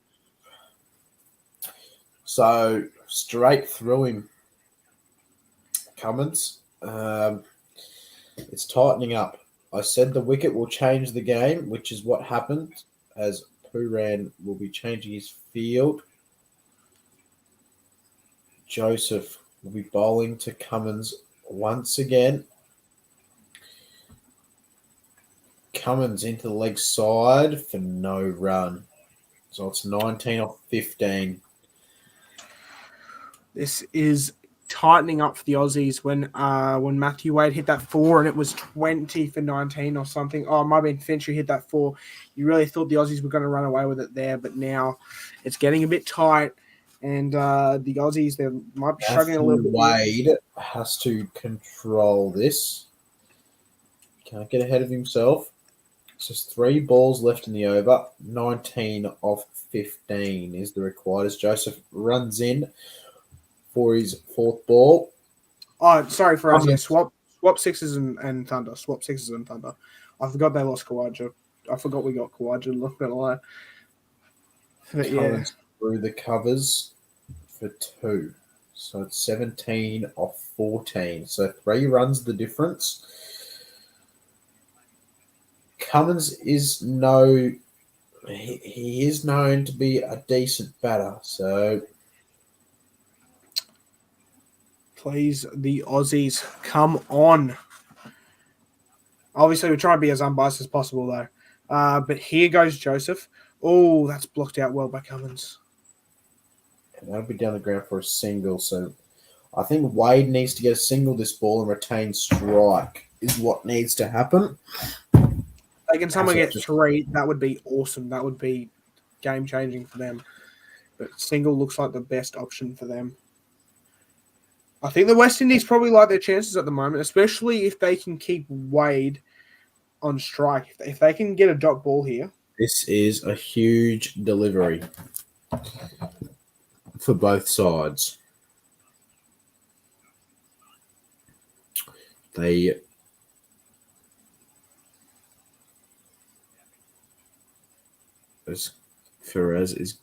So straight through him, Cummins. It's tightening up. I said the wicket will change the game, which is what happened, as Pooran will be changing his field. Joseph will be bowling to Cummins once again. Cummins into the leg side for no run. So it's 19 off 15. This is tightening up for the Aussies when Matthew Wade hit that 4 and it was 20 for 19 or something. Oh, it might have been Finch who hit that 4. You really thought the Aussies were going to run away with it there, but now it's getting a bit tight. And the Aussies, they might be struggling a little bit. Wade has to control this. Can't get ahead of himself. It's just 3 balls left in the over. 19 off 15 is the required as Joseph runs in for his 4th ball. Oh, sorry for us. Yeah, swap Sixers and Thunder. Swap Sixers and Thunder. I forgot they lost Kawaja. I forgot we got Kawaja. Not gonna lie. But yeah. Through the covers for 2. So it's 17 off 14. So 3 runs the difference. Cummins is he is known to be a decent batter. So Please, the Aussies, come on. Obviously, we're trying to be as unbiased as possible, though. But here goes Joseph. Oh, that's blocked out well by Cummins. And that'll be down the ground for a single. So I think Wade needs to get a single this ball and retain strike is what needs to happen. They can someone get 3. That would be awesome. That would be game-changing for them. But single looks like the best option for them. I think the West Indies probably like their chances at the moment, especially if they can keep Wade on strike. If they can get a dot ball here. This is a huge delivery for both sides. As Ferraz is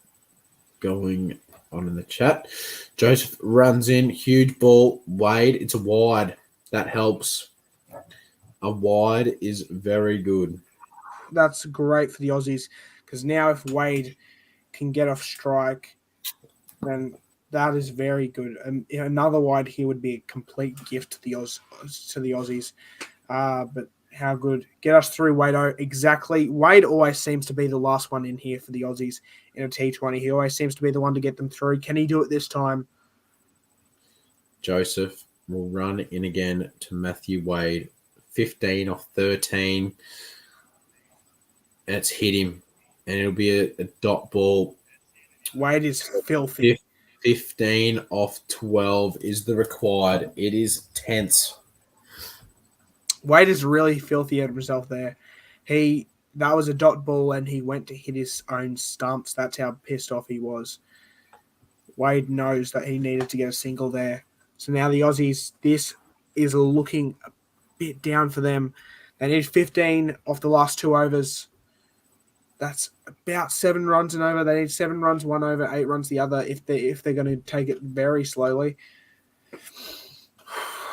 going on in the chat. Joseph runs in, huge ball. Wade, it's a wide. That helps. A wide is very good. That's great for the Aussies because now if Wade can get off strike, then that is very good. And another wide here would be a complete gift to the Aussies. But how good. Get us through, Wade. Exactly. Wade always seems to be the last one in here for the Aussies in a T20. He always seems to be the one to get them through. Can he do it this time? Joseph will run in again to Matthew Wade. 15 off 13. And it's hit him. And it'll be a dot ball. Wade is filthy. 15 off 12 is the required. It is tense. Wade is really filthy at himself there. That was a dot ball and he went to hit his own stumps. That's how pissed off he was. Wade knows that he needed to get a single there. So now the Aussies, this is looking a bit down for them. They need 15 off the last 2 overs. That's about 7 runs an over. They need 7 runs, 1 over, 8 runs the other if they're going to take it very slowly.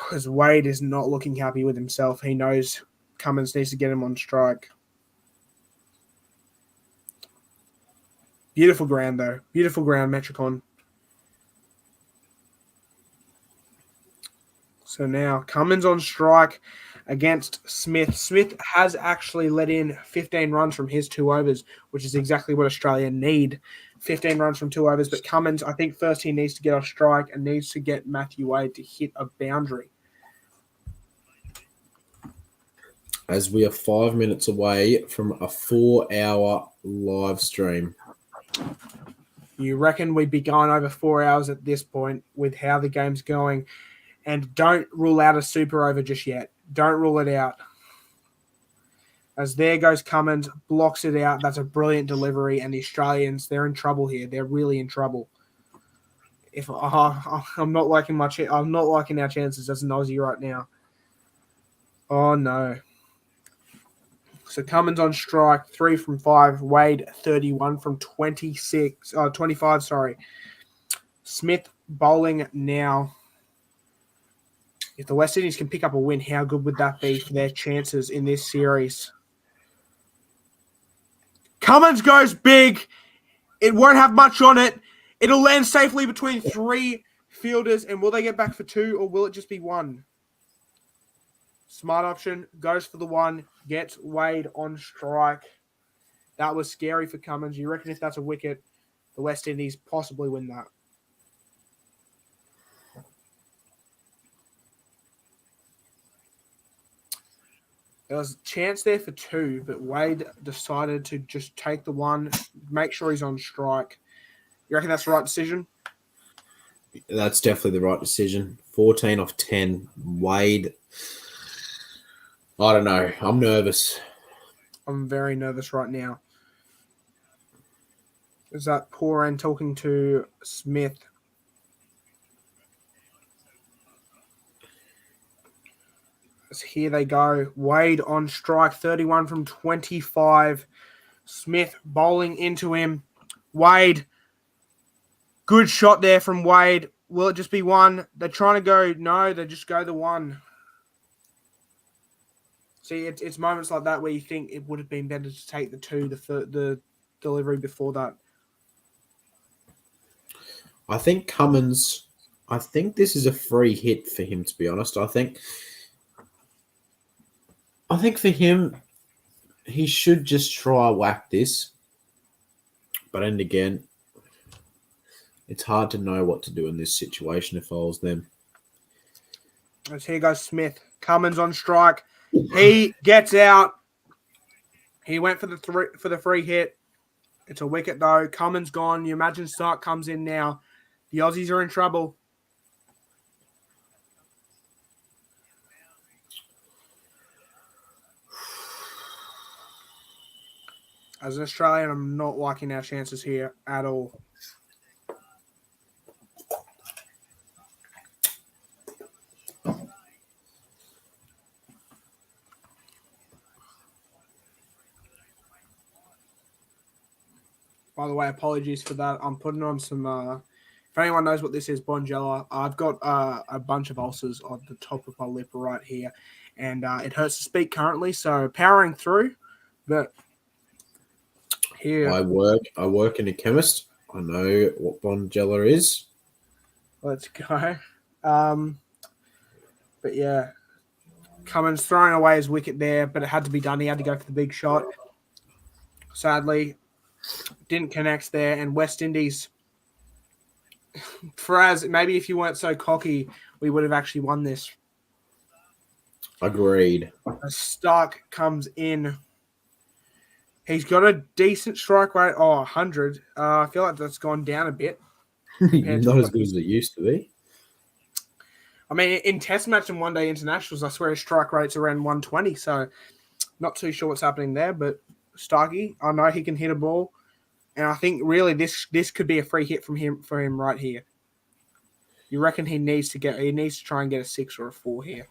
Because Wade is not looking happy with himself. He knows Cummins needs to get him on strike. Beautiful ground, though. Beautiful ground, Metricon. So now Cummins on strike against Smith. Smith has actually let in 15 runs from his 2 overs, which is exactly what Australia need. 15 runs from 2 overs. But Cummins, I think first he needs to get off strike and needs to get Matthew Wade to hit a boundary. As we are 5 minutes away from a 4-hour live stream. You reckon we'd be going over 4 hours at this point with how the game's going? And don't rule out a super over just yet. Don't rule it out. As there goes Cummins, blocks it out. That's a brilliant delivery. And the Australians, they're in trouble here. They're really in trouble. I'm not liking I'm not liking our chances as an Aussie right now. Oh no. So Cummins on strike, 3 from 5. Wade 31 from 25. Smith bowling now. If the West Indies can pick up a win, how good would that be for their chances in this series? Cummins goes big. It won't have much on it. It'll land safely between 3 fielders. And will they get back for 2 or will it just be 1? Smart option. Goes for the 1. Gets Wade on strike. That was scary for Cummins. You reckon if that's a wicket, the West Indies possibly win that? There was a chance there for 2, but Wade decided to just take the 1, make sure he's on strike. You reckon that's the right decision? That's definitely the right decision. 14 off 10. Wade. I don't know. I'm nervous. I'm very nervous right now. Is that Pooran talking to Smith? Here they go. Wade on strike, 31 from 25. Smith bowling into him. Wade, good shot there from Wade. Will it just be 1? They're trying to go, no, they just go the 1. See, it's moments like that where you think it would have been better to take the 2, the delivery before that. I think Cummins I think this is a free hit for him, to be honest. I think for him, he should just try whack this. But and again, it's hard to know what to do in this situation if I was them. As here goes Smith. Cummins on strike. He gets out. He went for the free hit. It's a wicket though. Cummins gone. You imagine Stark comes in now. The Aussies are in trouble. As an Australian, I'm not liking our chances here at all. By the way, apologies for that. I'm putting on some, if anyone knows what this is, Bonjela, I've got a bunch of ulcers on the top of my lip right here, and it hurts to speak currently, so powering through, but here. I work in a chemist. I know what Bonjela is. Let's go. But yeah, Cummins throwing away his wicket there, but it had to be done. He had to go for the big shot. Sadly, didn't connect there, and West Indies, Faraz, maybe if you weren't so cocky, we would have actually won this. Agreed. Stark comes in. He's got a decent strike rate. 100. I feel like that's gone down a bit. Not as good as it used to be. I mean, in Test match and one-day internationals, I swear his strike rate's around 120. So, not too sure what's happening there. But Starkey, I know he can hit a ball, and I think really this could be a free hit for him right here. You reckon he needs to try and get a 6 or a 4 here?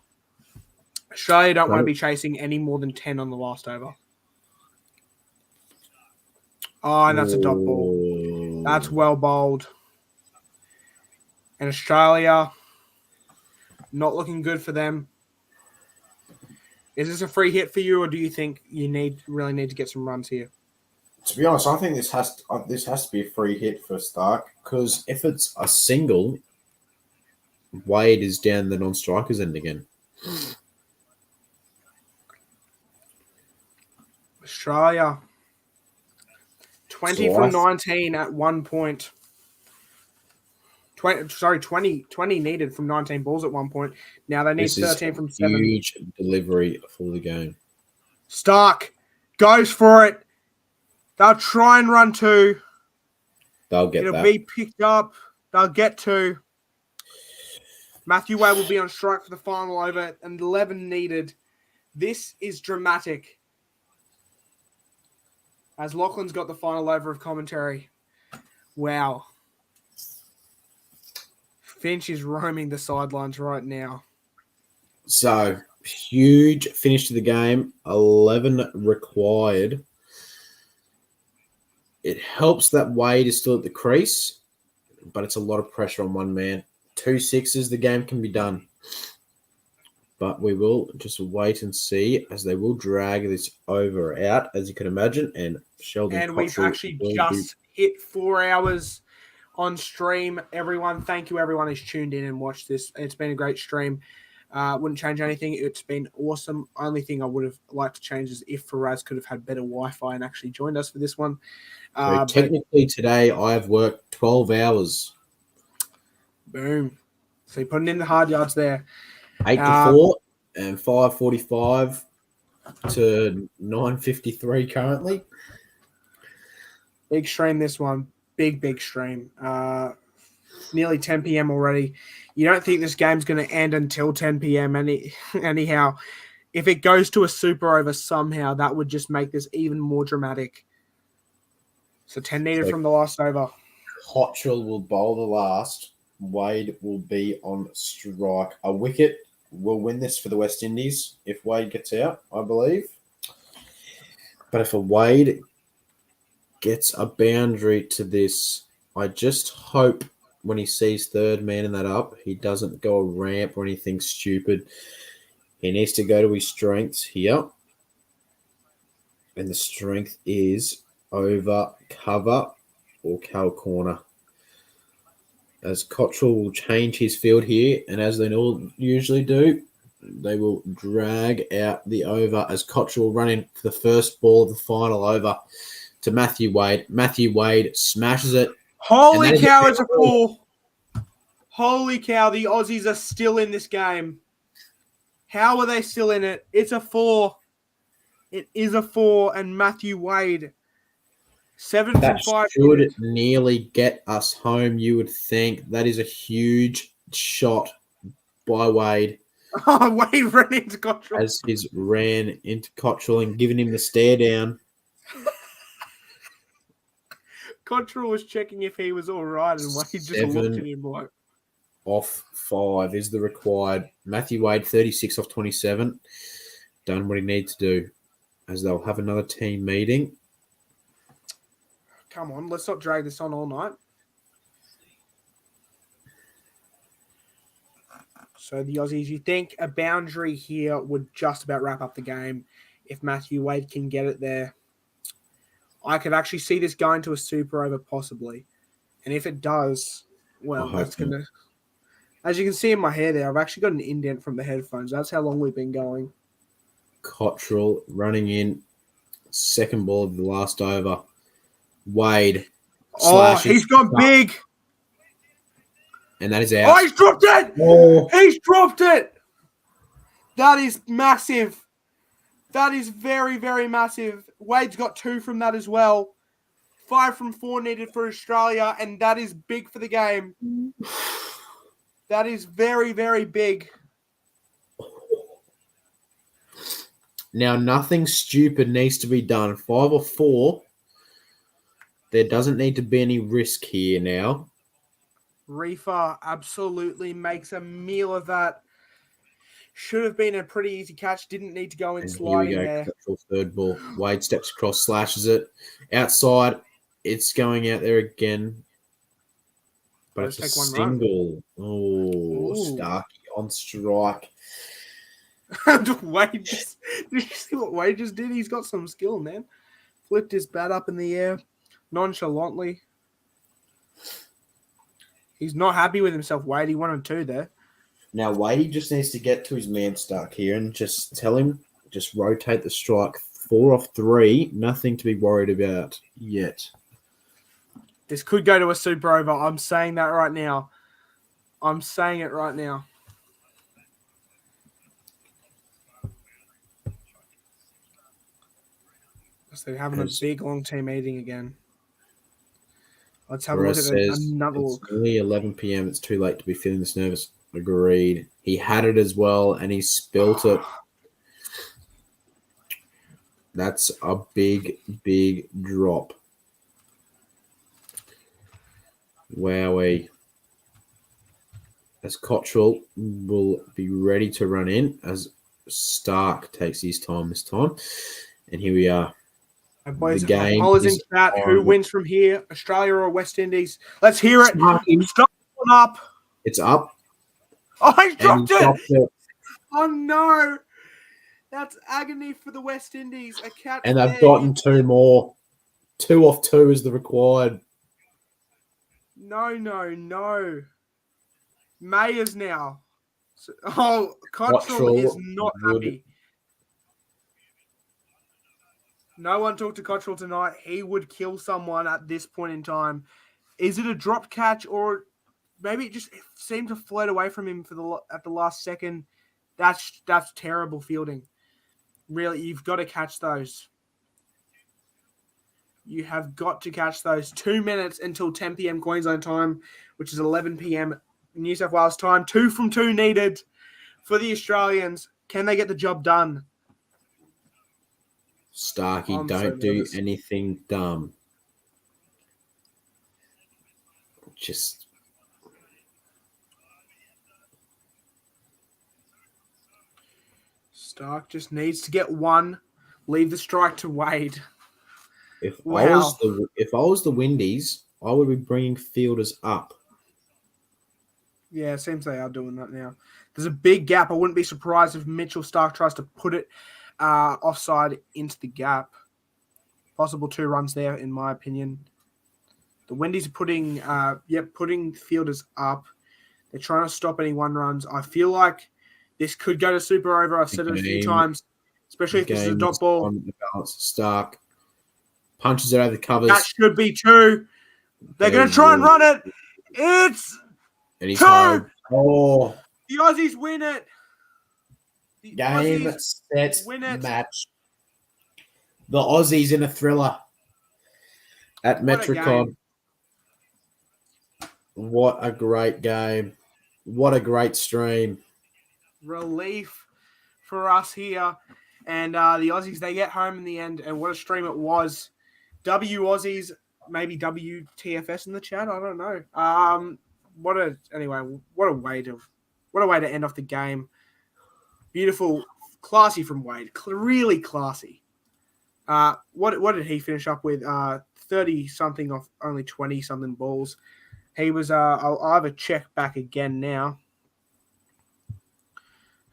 Australia don't want to be chasing any more than 10 on the last over. Oh, and that's a dot ball. That's well bowled. And Australia, not looking good for them. Is this a free hit for you, or do you think you really need to get some runs here? To be honest, I think this has to be a free hit for Stark, because if it's a single, Wade is down the non-strikers end again. Australia, 20 from 19 at 1 point. 20 needed from 19 balls at 1 point. Now they need 13 from 7. Huge delivery for the game. Stark goes for it. They'll try and run 2. They'll get It'll be picked up. They'll get 2. Matthew Wade will be on strike for the final over, and 11 needed. This is dramatic. As Lachlan's got the final over of commentary. Wow. Finch is roaming the sidelines right now. So, huge finish to the game. 11 required. It helps that Wade is still at the crease, but it's a lot of pressure on one man. 2 sixes, the game can be done. But we will just wait and see, as they will drag this over out, as you can imagine. And Sheldon and we've actually just hit 4 hours on stream. Everyone, thank you everyone who's tuned in and watched this. It's been a great stream. Wouldn't change anything. It's been awesome. Only thing I would have liked to change is if Faraz could have had better Wi-Fi and actually joined us for this one. So technically today I have worked 12 hours. Boom. So you're putting in the hard yards there. 8 to 4 and 5:45 to 9:53 currently. Big stream this one. Big stream. Nearly 10 p.m. already. You don't think this game's going to end until 10 p.m. Anyhow, if it goes to a super over somehow, that would just make this even more dramatic. So 10 needed from the last over. Cottrell will bowl the last. Wade will be on strike. A wicket will win this for the West Indies if Wade gets out, I believe. But if a Wade gets a boundary to this, I just hope when he sees third man in that up, he doesn't go a ramp or anything stupid. He needs to go to his strengths here. And the strength is over cover or cow corner. as Cottrell will change his field here, and as they all usually do, they will drag out the over as Cottrell will run in for the first ball of the final over to Matthew Wade. Matthew Wade smashes it. Holy cow, it's a 4. Holy cow, the Aussies are still in this game. How are they still in it? It's a 4. It is a 4, and Matthew Wade, 7 from 5. Should nearly get us home, you would think. That is a huge shot by Wade. Oh, Wade ran into Cottrell. As he's ran into Cottrell and given him the stare down. Cottrell was checking if he was all right, and Wade just looked at him like... Off 5 is the required. Matthew Wade, 36 off 27. Done what he needs to do, as they'll have another team meeting. Come on, let's not drag this on all night. So the Aussies, you think a boundary here would just about wrap up the game if Matthew Wade can get it there. I could actually see this going to a super over possibly. And if it does, well, that's going to... As you can see in my hair there, I've actually got an indent from the headphones. That's how long we've been going. Cottrell running in. Second ball of the last over. Wade. Slashes. He's gone big. And that is out. Oh, he's dropped it. Oh. He's dropped it. That is massive. That is very, very massive. Wade's got 2 from that as well. 5 from 4 needed for Australia, and that is big for the game. That is very, very big. Now, nothing stupid needs to be done. 5 or 4. There doesn't need to be any risk here now. Reefer absolutely makes a meal of that. Should have been a pretty easy catch. Didn't need to go in sliding there. Third ball. Wade steps across, slashes it. Outside. It's going out there again. But it's a single. Oh, Starkey on strike. Wade just, did you see what Wade just did? He's got some skill, man. Flipped his bat up in the air nonchalantly. He's not happy with himself, Wade. He wanted 2 there. Now, Wade just needs to get to his man Stark here and just tell him, just rotate the strike. 4 off 3. Nothing to be worried about yet. This could go to a super over. I'm saying that right now. I'm saying it right now. So they're having a big long team meeting again. Let's have a look at another look. It's only 11 p.m. It's too late to be feeling this nervous. Agreed. He had it as well, and he spilt it. That's a big, big drop. Wowee. As Cottrell will be ready to run in as Stark takes his time this time. And here we are. Boys, the game is in chat. Who wins from here? Australia or West Indies? Let's hear it. Stop up. It's up. Oh, he dropped it. Oh, no. That's agony for the West Indies. A catch and they've gotten 2 more. 2 off 2 is the required. No. Mayers now. Oh, Cottrell is not happy. No one talked to Cottrell tonight. He would kill someone at this point in time. Is it a drop catch or maybe it just seemed to float away from him at the last second? That's terrible fielding. Really, you've got to catch those. You have got to catch those. 2 minutes until 10 p.m. Queensland time, which is 11 p.m. New South Wales time. 2 from 2 needed for the Australians. Can they get the job done? Starkey, don't do anything dumb. Just... Stark just needs to get 1. Leave the strike to Wade. If I was the Windies, I would be bringing fielders up. Yeah, it seems they are doing that now. There's a big gap. I wouldn't be surprised if Mitchell Stark tries to put it offside into the gap. Possible 2 runs there, in my opinion. The Wendy's are putting fielders up. They're trying to stop any one runs. I feel like this could go to super over. I've said it a few times, especially if this is a dot ball. On the balance. Stark punches it over the covers. That should be 2. They're going to try and run it. It's 2. Oh, The Aussies win it. The game, Aussies set, win it. match. The Aussies in a thriller at What a Metricon. game. What a great game. What a great stream. Relief for us here. And the Aussies, they get home in the end. And what a stream it was. W Aussies, maybe WTFS in the chat. I don't know. What a way to end off the game. Beautiful, classy from Wade. Really classy. What did he finish up with? 30-something off only 20-something balls. He was, I'll have a check back again now.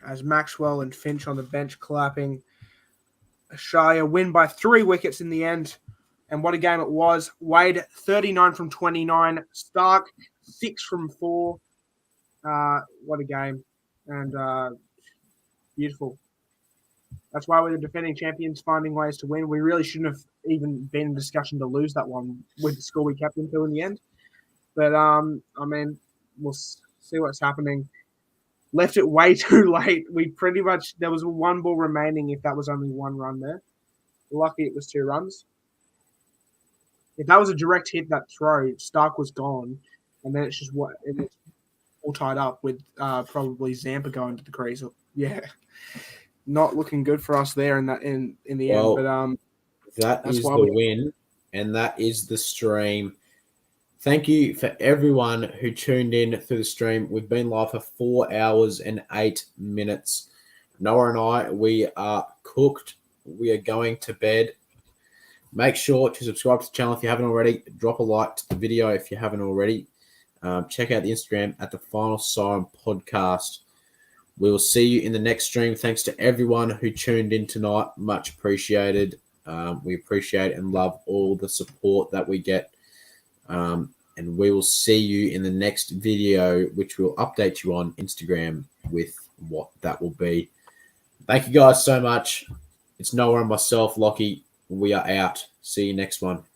As Maxwell and Finch on the bench clapping. Australia win by 3 wickets in the end. And what a game it was. Wade, 39 from 29. Stark, 6 from 4. What a game. And beautiful. That's why we're the defending champions, finding ways to win. We really shouldn't have even been in discussion to lose that one with the score we kept into in the end. But, we'll see what's happening. Left it way too late. There was 1 ball remaining if that was only 1 run there. Lucky it was 2 runs. If that was a direct hit, that throw, Stark was gone. And then it's all tied up with probably Zampa going to the crease. Yeah. Not looking good for us there in the end. But that is the win, and that is the stream. Thank you for everyone who tuned in through the stream. We've been live for 4 hours and 8 minutes. Noah and I, we are cooked. We are going to bed. Make sure to subscribe to the channel if you haven't already. Drop a like to the video if you haven't already. Check out the Instagram at the Final Siren Podcast. We will see you in the next stream. Thanks to everyone who tuned in tonight. Much appreciated. We appreciate and love all the support that we get. And we will see you in the next video, which we'll update you on Instagram with what that will be. Thank you guys so much. It's Noah and myself, Lockie. We are out. See you next one.